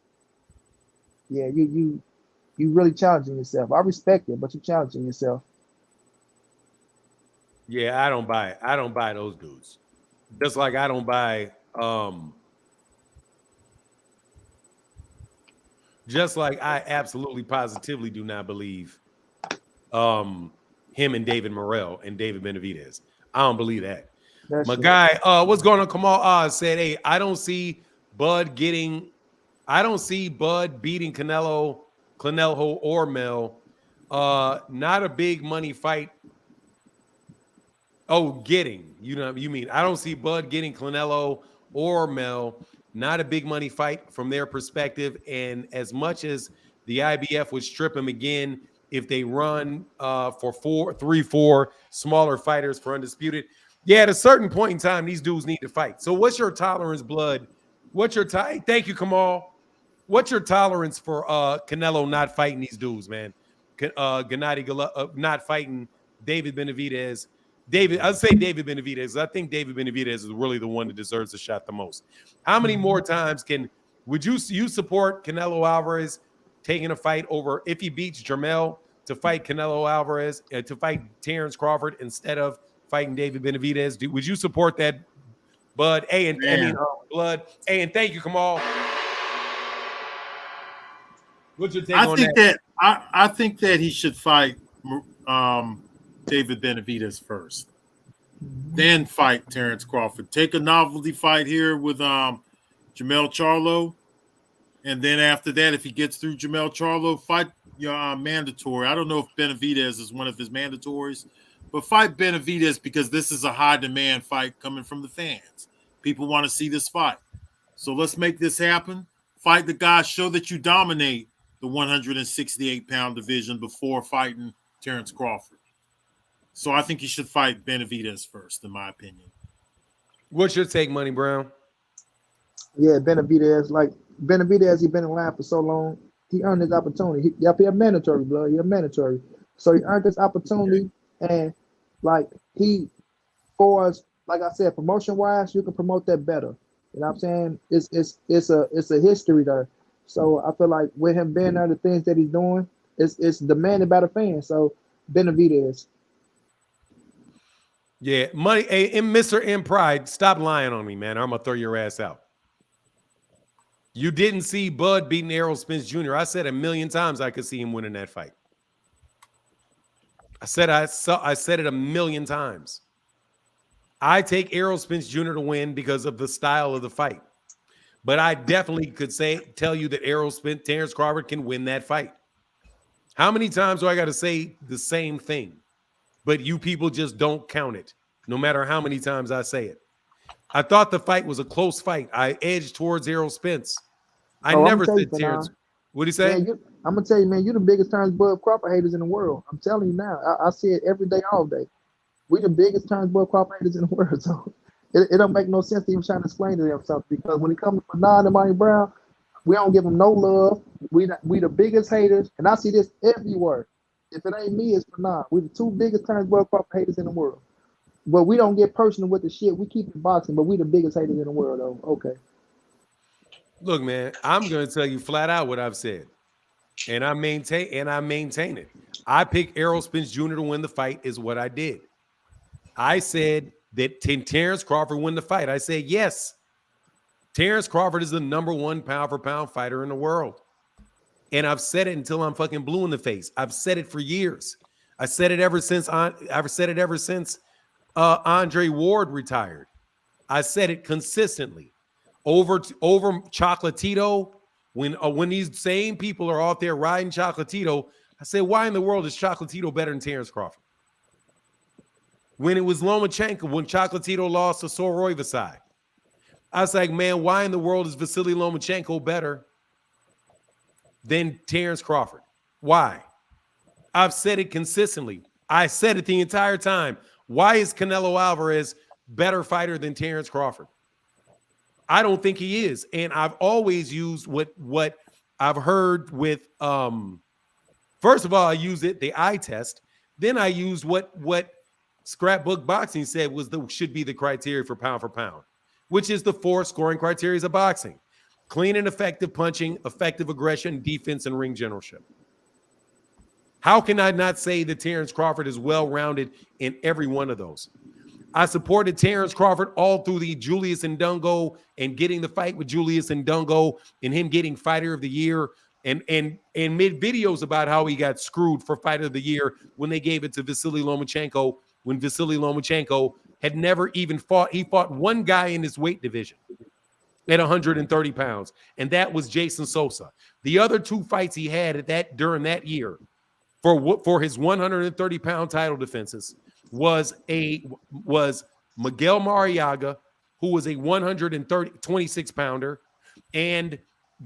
yeah, you really challenging yourself. I respect it, but you're challenging yourself. Yeah, I don't buy it. I don't buy those dudes. Just like I don't buy just like I absolutely positively do not believe him and David Morrell and David Benavidez. I don't believe that. That's My shit. guy, what's going on? Kamal Oz said, hey, I don't see Bud beating Canelo or Mel. Not a big money fight. Oh, getting, you mean I don't see Bud getting Canelo or Mel. Not a big money fight from their perspective. And as much as the IBF would strip him again if they run for 4 smaller fighters for undisputed. Yeah, at a certain point in time, these dudes need to fight. So what's your tolerance, Blood? Thank you, Kamal. What's your tolerance for Canelo not fighting these dudes, man? Gennady not fighting David Benavidez. I'd say David Benavidez. I think David Benavidez is really the one that deserves the shot the most. How many more times would you support Canelo Alvarez taking a fight over, if he beats Jermell, to fight Canelo Alvarez, to fight Terrence Crawford instead of fighting David Benavidez? Would you support that, Bud? Blood. Hey, and thank you, Kamal. What's your take on that? I think that he should fight David Benavidez first, then fight Terrence Crawford. Take a novelty fight here with Jamel Charlo, and then after that, if he gets through Jamel Charlo, fight your mandatory. I don't know if Benavidez is one of his mandatories, but fight Benavidez because this is a high demand fight coming from the fans. People want to see this fight. So let's make this happen. Fight the guy, show that you dominate the 168-pound division before fighting Terrence Crawford. So I think you should fight Benavidez first, in my opinion. What's your take, Money Brown? Yeah, Benavidez, he been in line for so long. He earned his opportunity. He a mandatory, Blood. He a mandatory. So he earned this opportunity, and like for us, like I said, promotion wise, you can promote that better. You know what I'm saying? It's a history there. So I feel like with him being there, the things that he's doing, it's demanded by the fans. So Benavidez. Yeah, Money. Hey, Mr. M Pride, stop lying on me, man. I'm gonna throw your ass out. You didn't see Bud beating Errol Spence Jr. I said a million times I could see him winning that fight. I said it a million times. I take Errol Spence Jr. to win because of the style of the fight. But I definitely could tell you that Terrence Crawford can win that fight. How many times do I got to say the same thing? But you people just don't count it, no matter how many times I say it. I thought the fight was a close fight. I edged towards Errol Spence. I never said Terrence. What'd he say? Man, I'm going to tell you, man, you're the biggest Terrence Bud Crawford haters in the world. I'm telling you now. I see it every day, all day. We the biggest Terrence Bud Crawford haters in the world. So it don't make no sense to even trying to explain to them something, because when it comes to Fanon and Monty Brown, we don't give them no love. We the biggest haters, and I see this everywhere. If it ain't me, it's Fanon. We the two biggest Terrence Bud Crawford haters in the world. But we don't get personal with the shit. We keep it boxing, but we the biggest haters in the world, though. Okay. Look, man, I'm going to tell you flat out what I've said, and I maintain it. I picked Errol Spence Jr. to win the fight is what I did. I said that Terrence Crawford win the fight. I said, yes, Terrence Crawford is the number 1 pound for pound fighter in the world. And I've said it until I'm fucking blue in the face. I've said it for years. I said it ever since Andre Ward retired. I said it consistently over Chocolatito. When these same people are out there riding Chocolatito, I say, why in the world is Chocolatito better than Terrence Crawford? When it was Lomachenko, when Chocolatito lost to Soroy Vasai, I was like, man, why in the world is Vasily Lomachenko better than Terrence Crawford? Why? I've said it consistently. I said it the entire time. Why is Canelo Alvarez better fighter than Terrence Crawford? I don't think he is. And I've always used what I've heard with first of all, I use the eye test. Then I use what Scrapbook Boxing said should be the criteria for pound, which is the 4 scoring criteria of boxing: clean and effective punching, effective aggression, defense, and ring generalship. How can I not say that Terrence Crawford is well-rounded in every one of those? I supported Terrence Crawford all through the Julius Ndungo and getting the fight with Julius Ndungo and him getting Fighter of the Year and made videos about how he got screwed for Fighter of the Year when they gave it to Vasily Lomachenko, when Vasily Lomachenko had never even fought. He fought one guy in his weight division at 130 pounds, and that was Jason Sosa. The other 2 fights he had during that year for his 130-pound title defenses was Miguel Mariaga, who was a 26-pounder, and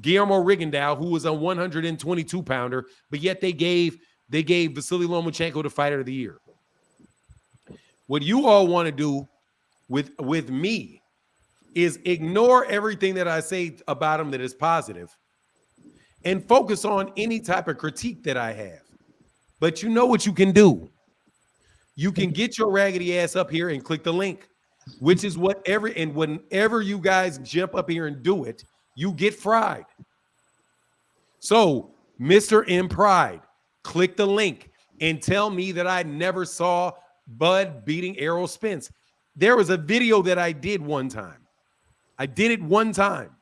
Guillermo Rigondeaux, who was a 122-pounder, but yet they gave Vasily Lomachenko the Fighter of the Year. What you all want to do with me is ignore everything that I say about him that is positive and focus on any type of critique that I have. But you know what you can do? You can get your raggedy ass up here and click the link, which is whenever you guys jump up here and do it, you get fried. So, Mr. M Pride, click the link and tell me that I never saw Bud beating Errol Spence. There was a video that I did one time. I did it one time.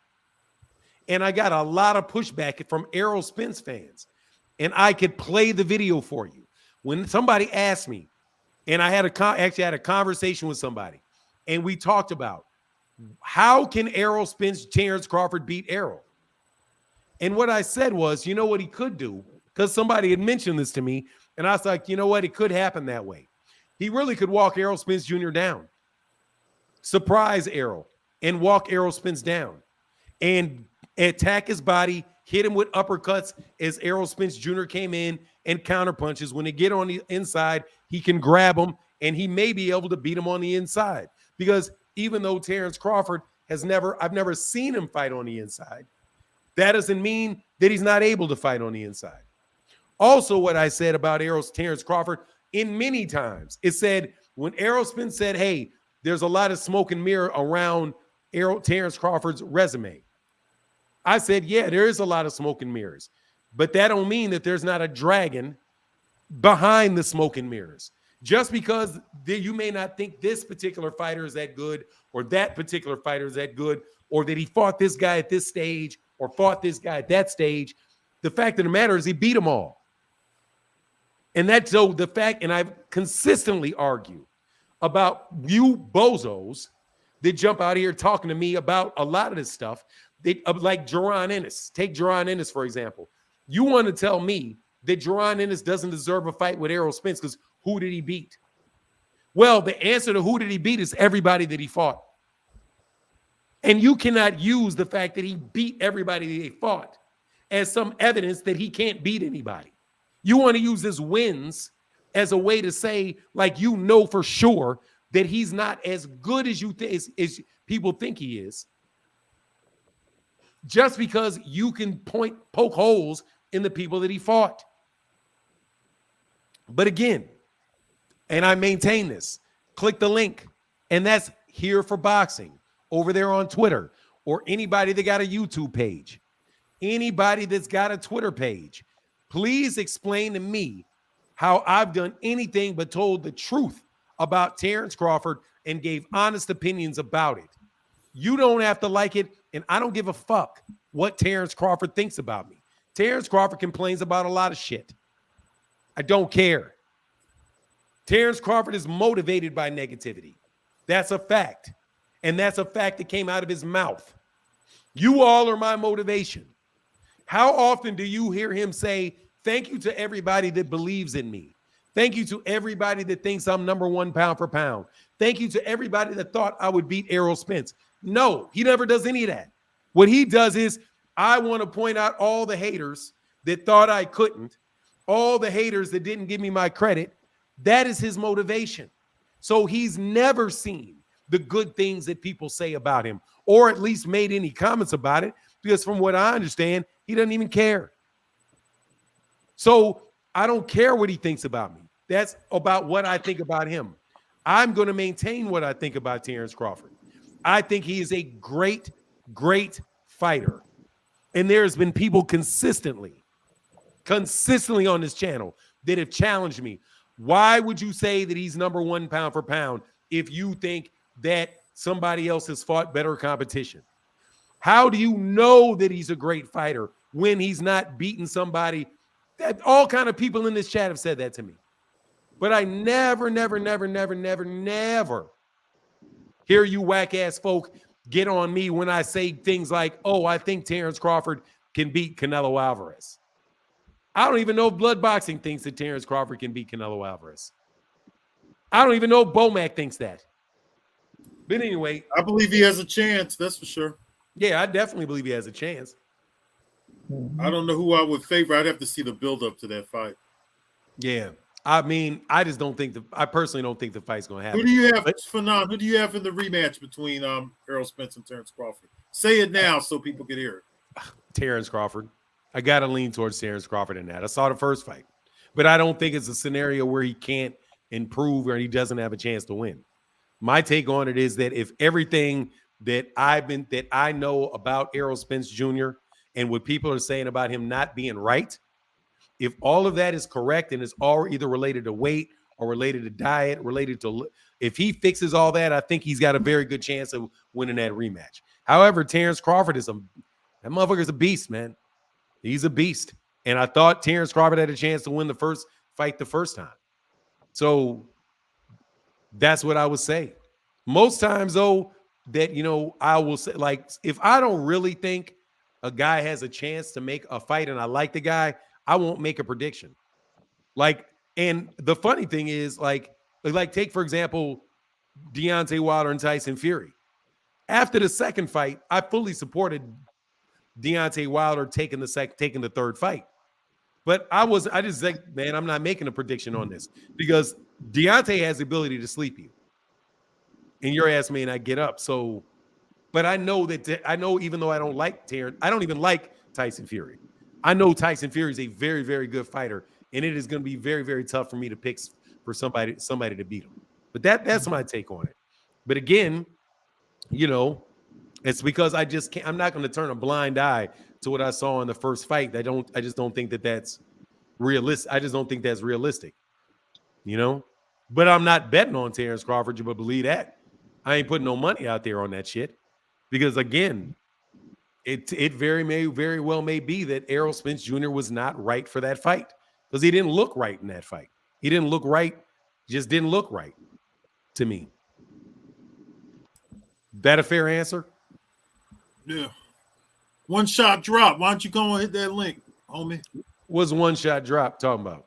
And I got a lot of pushback from Errol Spence fans. And I could play the video for you. When somebody asked me, and I had a conversation with somebody, and we talked about how can Errol Spence, Terrence Crawford beat Errol? And what I said was, you know what he could do? Because somebody had mentioned this to me, and I was like, you know what? It could happen that way. He really could walk Errol Spence Jr. down, surprise Errol, and walk Errol Spence down, and attack his body, hit him with uppercuts as Errol Spence Jr. came in, and counter punches. When they get on the inside, he can grab him, and he may be able to beat him on the inside. Because even though Terrence Crawford I've never seen him fight on the inside, that doesn't mean that he's not able to fight on the inside. Also, what I said about Terrence Crawford in many times, it said when Errol Spence said, hey, there's a lot of smoke and mirror around Terrence Crawford's resume. I said, yeah, there is a lot of smoke and mirrors, but that don't mean that there's not a dragon behind the smoke and mirrors. Just because you may not think this particular fighter is that good, or that particular fighter is that good, or that he fought this guy at this stage or fought this guy at that stage, the fact of the matter is he beat them all. And that's so the fact, and I've consistently argued about you bozos that jump out here talking to me about a lot of this stuff. Like Jaron Ennis. Take Jaron Ennis, for example. You want to tell me that Jaron Ennis doesn't deserve a fight with Errol Spence because who did he beat? Well, the answer to who did he beat is everybody that he fought. And you cannot use the fact that he beat everybody that he fought as some evidence that he can't beat anybody. You want to use his wins as a way to say, like, you know for sure that he's not as good as you think as people think he is, just because you can poke holes in the people that he fought. But again, and I maintain this, click the link, and that's Here for Boxing over there on Twitter, or anybody that got a YouTube page, anybody that's got a Twitter page. Please explain to me how I've done anything but told the truth about Terrence Crawford and gave honest opinions about it. You don't have to like it, and I don't give a fuck what Terrence Crawford thinks about me. Terrence Crawford complains about a lot of shit. I don't care. Terrence Crawford is motivated by negativity. That's a fact. And that's a fact that came out of his mouth. You all are my motivation. How often do you hear him say, thank you to everybody that believes in me? Thank you to everybody that thinks I'm number one pound for pound. Thank you to everybody that thought I would beat Errol Spence. No, he never does any of that. What he does is, I want to point out all the haters that thought I couldn't, all the haters that didn't give me my credit. That is his motivation. So he's never seen the good things that people say about him, or at least made any comments about it, because from what I understand, he doesn't even care. So I don't care what he thinks about me. That's about what I think about him. I'm going to maintain what I think about Terrence Crawford. I think he is a great, great fighter. And there's been people consistently on this channel that have challenged me. Why would you say that he's number one pound for pound if you think that somebody else has fought better competition? How do you know that he's a great fighter when he's not beating somebody? That all kind of people in this chat have said that to me. But I never hear you whack-ass folk get on me when I say things like, oh, I think Terrence Crawford can beat Canelo Alvarez. I don't even know if Blood Boxing thinks that Terrence Crawford can beat Canelo Alvarez. I don't even know if Bomac thinks that. But anyway. I believe he has a chance, that's for sure. Yeah, I definitely believe he has a chance. I don't know who I would favor. I'd have to see the build-up to that fight. Yeah. I mean, I personally don't think the fight's going to happen. Who do you have, Fanon? Who do you have in the rematch between Errol Spence and Terrence Crawford? Say it now so people can hear it. Terrence Crawford. I got to lean towards Terrence Crawford in that. I saw the first fight. But I don't think it's a scenario where he can't improve or he doesn't have a chance to win. My take on it is that if everything that I know about Errol Spence Jr. and what people are saying about him not being right, if all of that is correct and is all either related to weight or related to diet, if he fixes all that, I think he's got a very good chance of winning that rematch. However, Terrence Crawford that motherfucker's a beast, man. He's a beast. And I thought Terrence Crawford had a chance to win the first fight the first time. So that's what I would say. Most times, though, that, I will say, like, if I don't really think a guy has a chance to make a fight and I like the guy, I won't make a prediction. Like, and the funny thing is, like take, for example, Deontay Wilder and Tyson Fury. After the second fight, I fully supported Deontay Wilder taking the third fight. But I just like, man, I'm not making a prediction on this because Deontay has the ability to sleep you. And your ass may not get up. So, but I know even though I don't like Terrence, I don't even like Tyson Fury. I know Tyson Fury is a very, very good fighter, and it is going to be very, very tough for me to pick for somebody to beat him. But that's my take on it. But again, it's because I just can't. I'm not going to turn a blind eye to what I saw in the first fight. I just don't think that that's realistic. I just don't think that's realistic. But I'm not betting on Terrence Crawford. You would believe that. I ain't putting no money out there on that shit because again. It very well may be that Errol Spence Jr. was not right for that fight because he didn't look right in that fight. He didn't look right, just didn't look right to me. That a fair answer? Yeah. One shot drop. Why don't you go and hit that link, homie? What's one shot drop talking about?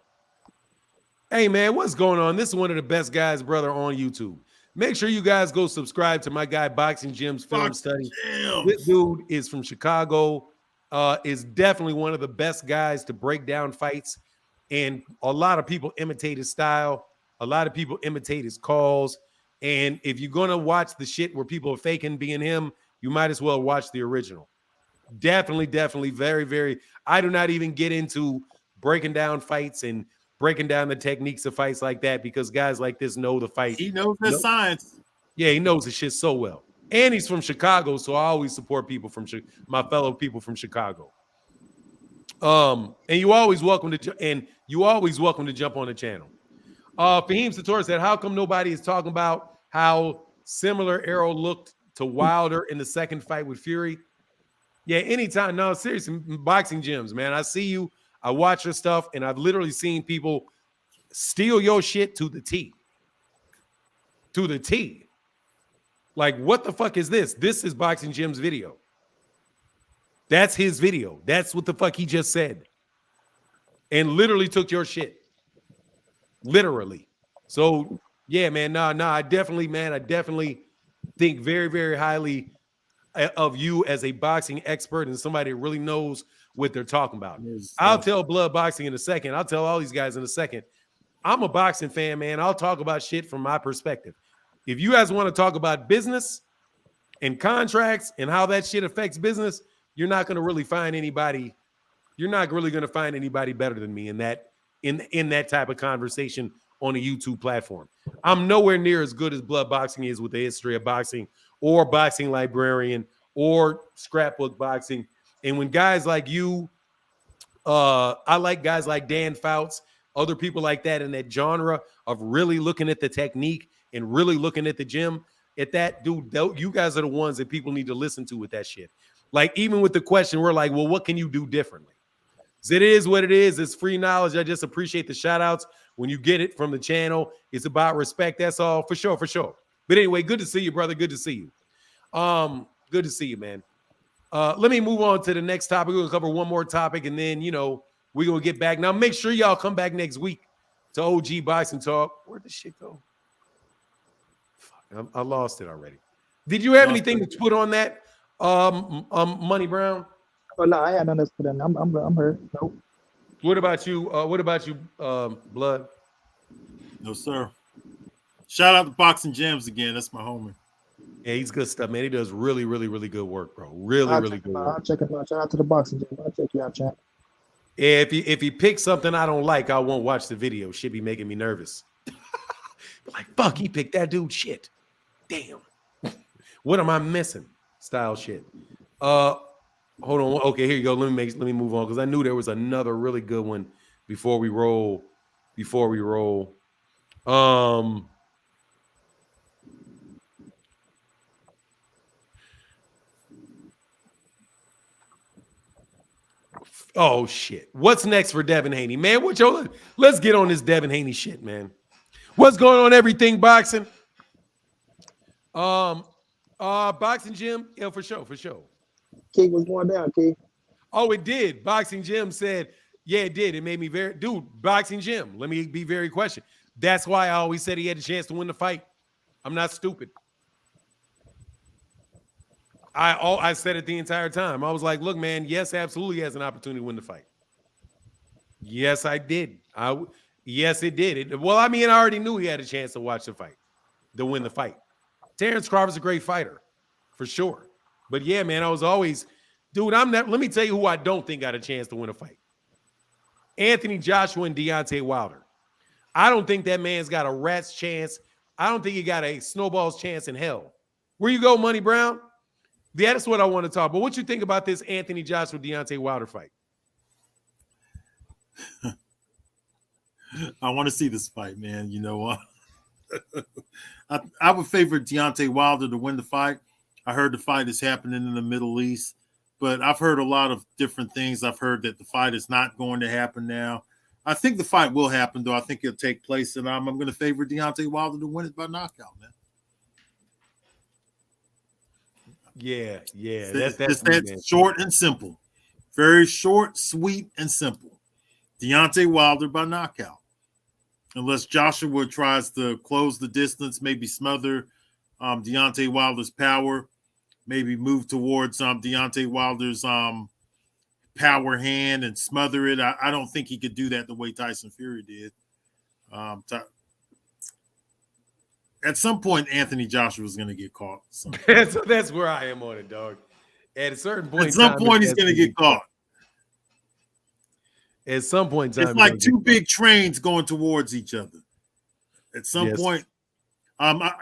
Hey, man, what's going on? This is one of the best guys, brother, on YouTube. Make sure you guys go subscribe to my guy, Boxing Jim's Film Study. This dude is from Chicago, is definitely one of the best guys to break down fights. And a lot of people imitate his style. A lot of people imitate his calls. And if you're going to watch the shit where people are faking being him, you might as well watch the original. Definitely very, very. I do not even get into breaking down fights and breaking down the techniques of fights like that because guys like this know the fight. He knows the science. Yeah, he knows the shit so well. And he's from Chicago, so I always support people from my fellow people from Chicago. And you always welcome to jump on the channel. Fahim Sator said, how come nobody is talking about how similar Arrow looked to Wilder in the second fight with Fury? Yeah, anytime. No, seriously, boxing gyms, man. I see you. I watch your stuff, and I've literally seen people steal your shit to the T. To the T. Like, what the fuck is this? This is Boxing Jim's video. That's his video. That's what the fuck he just said. And literally took your shit. Literally. So, yeah, man. I definitely think very, very highly of you as a boxing expert and somebody that really knows what they're talking about. I'll tell Blood Boxing in a second. I'll tell all these guys in a second. I'm a boxing fan, man. I'll talk about shit from my perspective. If you guys want to talk about business and contracts and how that shit affects business, you're not going to really find anybody. You're not really going to find anybody better than me in that type of conversation on a YouTube platform. I'm nowhere near as good as Blood Boxing is with the history of boxing or Boxing Librarian or Scrapbook Boxing. And when guys like you, I like guys like Dan Fouts, other people like that in that genre of really looking at the technique and really looking at the gym, at that, dude, you guys are the ones that people need to listen to with that shit. Like, even with the question, we're like, well, what can you do differently? It is what it is. It's free knowledge. I just appreciate the shout outs when you get it from the channel. It's about respect. That's all, for sure, for sure. But anyway, good to see you, brother. Good to see you. Good to see you, man. Let me move on to the next topic. We're going to cover one more topic, and then, we're going to get back. Now, make sure y'all come back next week to OG Boxing Talk. Where'd this shit go? Fuck, I lost it already. Did you have anything to put on that, Money Brown? Oh no, I had nothing to put in. I'm hurt. Nope. What about you? Blood? No, sir. Shout out to Boxing Gems again. That's my homie. Yeah, he's good stuff, man. He does really, really, really good work, bro. Really good work. I'll check him out. Shout out to the Boxing Gym. I'll check you out, chat. Yeah, if he picks something I don't like, I won't watch the video. Should be making me nervous. Like, fuck, he picked that dude shit. Damn. What am I missing? Style shit. Hold on. Okay, here you go. Let me move on because I knew there was another really good one before we roll. Oh shit. What's next for Devin Haney? Man, let's get on this Devin Haney shit, man. What's going on, everything boxing? Boxing Gym? Yeah, for sure. Key was going down, Key. Oh, it did. Boxing Gym said, yeah, it did. It made me Boxing Gym. Let me be very question. That's why I always said he had a chance to win the fight. I'm not stupid. I said it the entire time. I was like, look, man, yes, absolutely he has an opportunity to win the fight. Yes, I did. Yes, it did. Well, I mean, I already knew he had a chance to win the fight. Terrence Crawford's a great fighter, for sure. But yeah, man, I was always, dude, let me tell you who I don't think got a chance to win a fight. Anthony Joshua and Deontay Wilder. I don't think that man's got a rat's chance. I don't think he got a snowball's chance in hell. Where you go, Money Brown? Yeah, that's what I want to talk. But what you think about this Anthony Joshua Deontay Wilder fight? I want to see this fight, man. I would favor Deontay Wilder to win the fight. I heard the fight is happening in the Middle East, but I've heard a lot of different things. I've heard that the fight is not going to happen now. I think the fight will happen, though. I think it'll take place, and I'm going to favor Deontay Wilder to win it by knockout, man. Yeah. That's short and simple. Very short, sweet, and simple. Deontay Wilder by knockout. Unless Joshua tries to close the distance, maybe smother Deontay Wilder's power, maybe move towards Deontay Wilder's power hand and smother it. I don't think he could do that the way Tyson Fury did. At some point, Anthony Joshua is going to get caught. So that's where I am on it, dog. At a certain point, he's going to get caught. At some point in time, it's like two big trains going towards each other. At some point,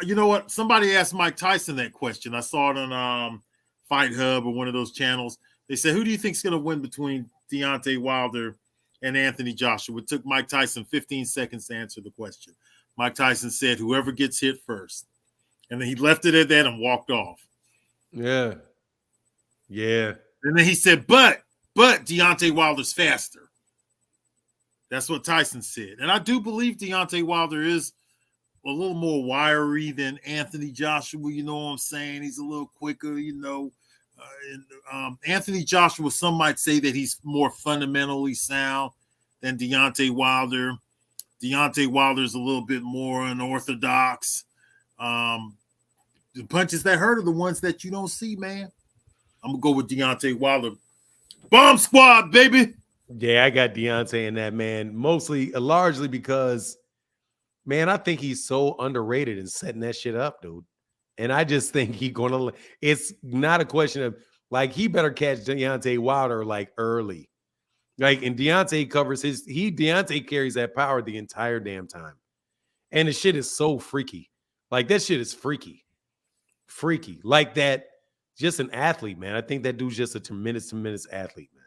you know what? Somebody asked Mike Tyson that question. I saw it on Fight Hub or one of those channels. They said, "Who do you think is going to win between Deontay Wilder and Anthony Joshua. It took Mike Tyson 15 seconds to answer the question. Mike Tyson said, whoever gets hit first. And then he left it at that and walked off. Yeah. Yeah. And then he said, but Deontay Wilder's faster. That's what Tyson said. And I do believe Deontay Wilder is a little more wiry than Anthony Joshua. You know what I'm saying? He's a little quicker, you know. Anthony Joshua, some might say that he's more fundamentally sound than Deontay Wilder. Deontay Wilder's a little bit more unorthodox. The punches that hurt are the ones that you don't see, man. I'm going to go with Deontay Wilder. Bomb squad, baby. Yeah, I got Deontay in that, man. Largely because, man, I think he's so underrated in setting that shit up, dude. And I just think it's not a question of, like, he better catch Deontay Wilder, like, early. Like, and Deontay Deontay carries that power the entire damn time. And the shit is so freaky. Like, that shit is freaky. Freaky. Like that, just an athlete, man. I think that dude's just a tremendous athlete, man.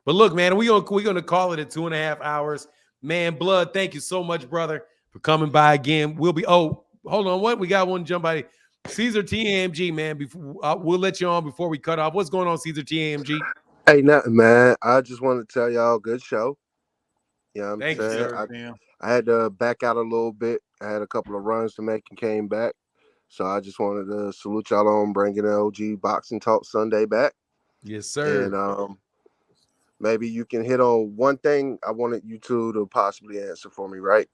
But look, man, we're gonna call it at 2.5 hours. Man, Blood, thank you so much, brother, for coming by again. We'll be, hold on, what? We got one jump by Caesar TAMG, man. We'll let you on before we cut off. What's going on, Caesar TAMG? Hey, nothing, man. I just want to tell y'all, good show. You know what I'm Thank you, saying? sir. I had to back out a little bit. I had a couple of runs to make and came back. So I just wanted to salute y'all on bringing the OG Boxing Talk Sunday back. Yes, sir. And maybe you can hit on one thing I wanted you two to possibly answer for me, right?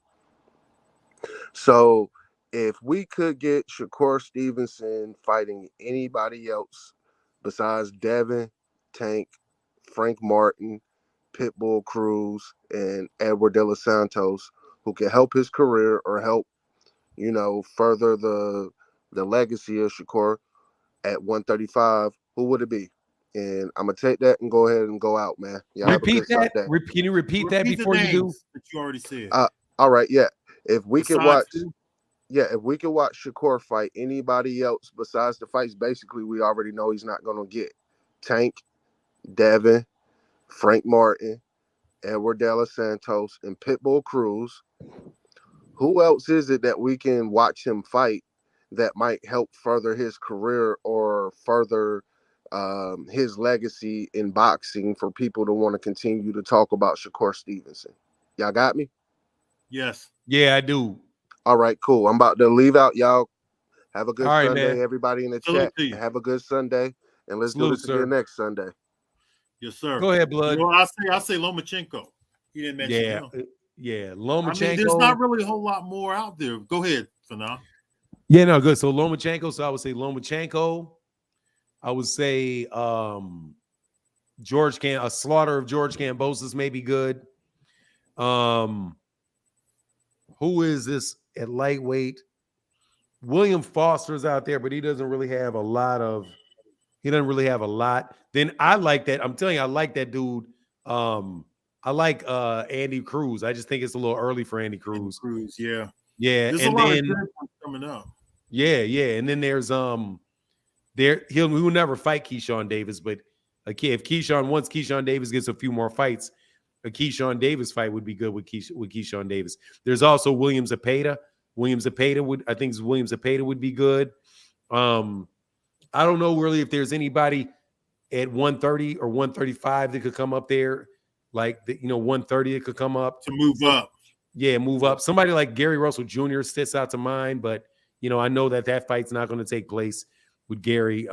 So if we could get Shakur Stevenson fighting anybody else besides Devin, Tank, Frank Martin, Pitbull Cruz, and Edward De Los Santos, who can help his career or help, you know, further the legacy of Shakur at 135, who would it be? And I'm gonna take that and go ahead and go out, man. Y'all Repeat that. Sunday. Can you repeat that before you do? That you already said. All right, yeah. If we could watch, two? if we could watch Shakur fight anybody else besides the fights, basically we already know he's not gonna get. Tank, Devin, Frank Martin, Edward De Los Santos, and Pitbull Cruz. Who else is it that we can watch him fight that might help further his career or further his legacy in boxing for people to want to continue to talk about Shakur Stevenson? Y'all got me? Yes. Yeah, I do. All right, cool. I'm about to leave out. Y'all have a good All right, Sunday. man. Everybody in the Salute chat, have a good Sunday. And let's do Salute, this sir. again next Sunday. Yes, sir. Go ahead, Blood. You know, I say Lomachenko. He didn't mention him. Yeah, I Lomachenko. mean, there's not really a whole lot more out there. Go ahead for now. Yeah, no, good. So Lomachenko. So I would say Lomachenko. I would say a slaughter of George Kambosos may be good. Who is this at lightweight? William Foster's out there, but he doesn't really have a lot. Then I like that. I'm telling you, I like that dude. I like Andy Cruz. I just think it's a little early for Andy Cruz. Yeah. Yeah. There's and a lot then of good ones coming up. yeah. And then there's he will never fight Keyshawn Davis, but if Keyshawn Davis gets a few more fights, a Keyshawn Davis fight would be good with Keyshawn Davis. There's also William Zepeda. William Zepeda would be good. I don't know really if there's anybody at 130 or 135 that could come up there, like 130 that could come up to move up. Yeah, move up. Somebody like Gary Russell Jr. sits out to mind, but I know that fight's not going to take place with Gary.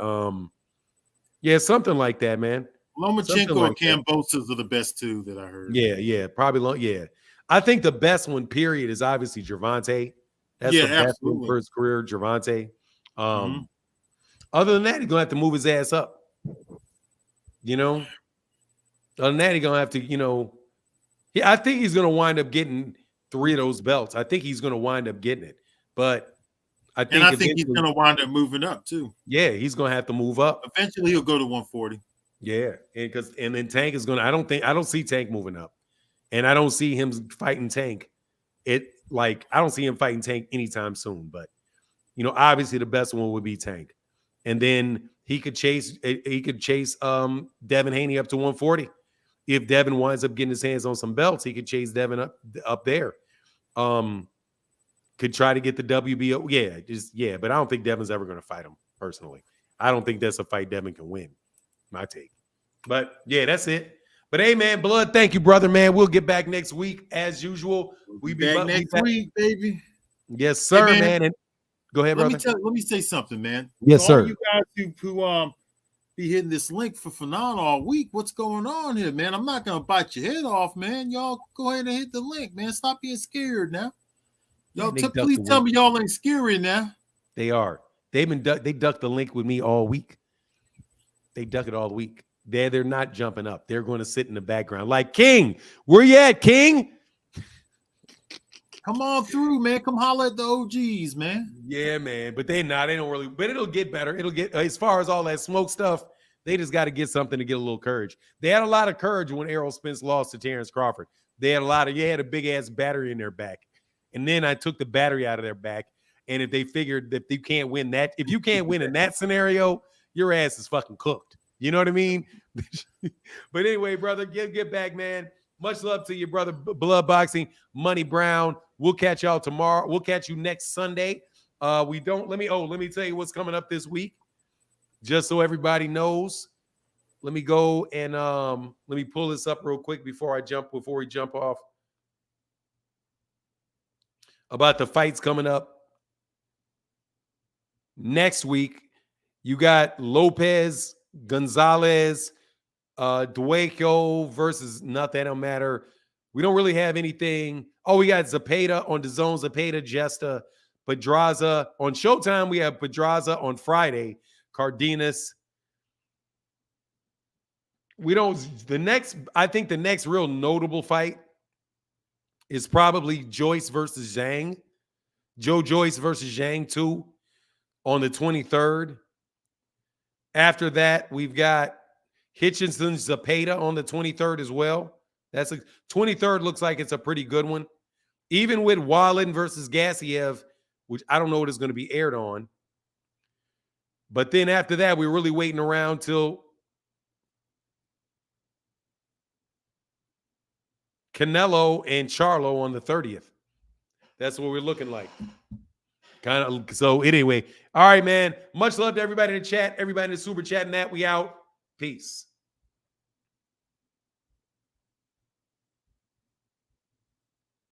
Yeah, something like that, man. Lomachenko or Kambosos are the best two that I heard. Yeah, probably. Yeah, I think the best one, period, is obviously Gervonta. That's the best one for his career, Gervonta. Other than that, he's gonna have to move his ass up. Other than that, he's gonna have to. I think he's gonna wind up getting 3 of those belts. I think he's gonna wind up getting it, but I think he's gonna wind up moving up too. Yeah, he's gonna have to move up. Eventually, he'll go to 140. Yeah, and then Tank is gonna. I don't see Tank moving up, and I don't see him fighting Tank. I don't see him fighting Tank anytime soon. But obviously the best one would be Tank, and then he could chase Devin Haney up to 140, if Devin winds up getting his hands on some belts, he could chase Devin up there. Could try to get the WBO. But I don't think Devin's ever going to fight him personally. I don't think that's a fight Devin can win. My take. But yeah, that's it. But hey, man, Blood, thank you, brother, man. We'll get back next week as usual. We'll be back next week, baby. Yes, sir, hey, man. And go ahead, brother. Let me say something, man. Yes, sir. All you guys who be hitting this link for Fanon all week, what's going on here, man? I'm not gonna bite your head off, man. Y'all go ahead and hit the link, man. Stop being scared now. Y'all please tell me y'all ain't scary now. They are. They ducked the link with me all week. They duck it all week. They're not jumping up. They're going to sit in the background like King. Where you at, King? Come on through, man. Come holler at the OGs, man. Yeah, man. But they don't really. But it'll get better. It'll get, as far as all that smoke stuff, they just got to get something to get a little courage. They had a lot of courage when Errol Spence lost to Terrence Crawford. They had a big ass battery in their back. And then I took the battery out of their back. And if they figured that you can't win that, if you can't win in that scenario, your ass is fucking cooked. You know what I mean? But anyway, brother, get back, man. Much love to you, brother. Blood Boxing, Money Brown. We'll catch y'all tomorrow. We'll catch you next Sunday. Let me tell you what's coming up this week. Just so everybody knows. Let me go and let me pull this up real quick before we jump off. About the fights coming up. Next week, you got Lopez, Gonzalez, Dueco versus nothing. That don't matter. We don't really have anything. Oh, we got Zepeda on DAZN, Zepeda, Jesta, Pedraza. On Showtime, we have Pedraza on Friday, Cardenas. I think the next real notable fight is probably Joyce versus Zhang. Joe Joyce versus Zhang 2 on the 23rd. After that, we've got Hitchinson Zepeda on the 23rd as well. That's 23rd looks like it's a pretty good one. Even with Wallin versus Gassiev, which I don't know what is going to be aired on. But then after that, we're really waiting around till Canelo and Charlo on the 30th. That's what we're looking like. Kind of. So anyway, all right, man. Much love to everybody in the chat, everybody in the super chat, and that we out. Peace.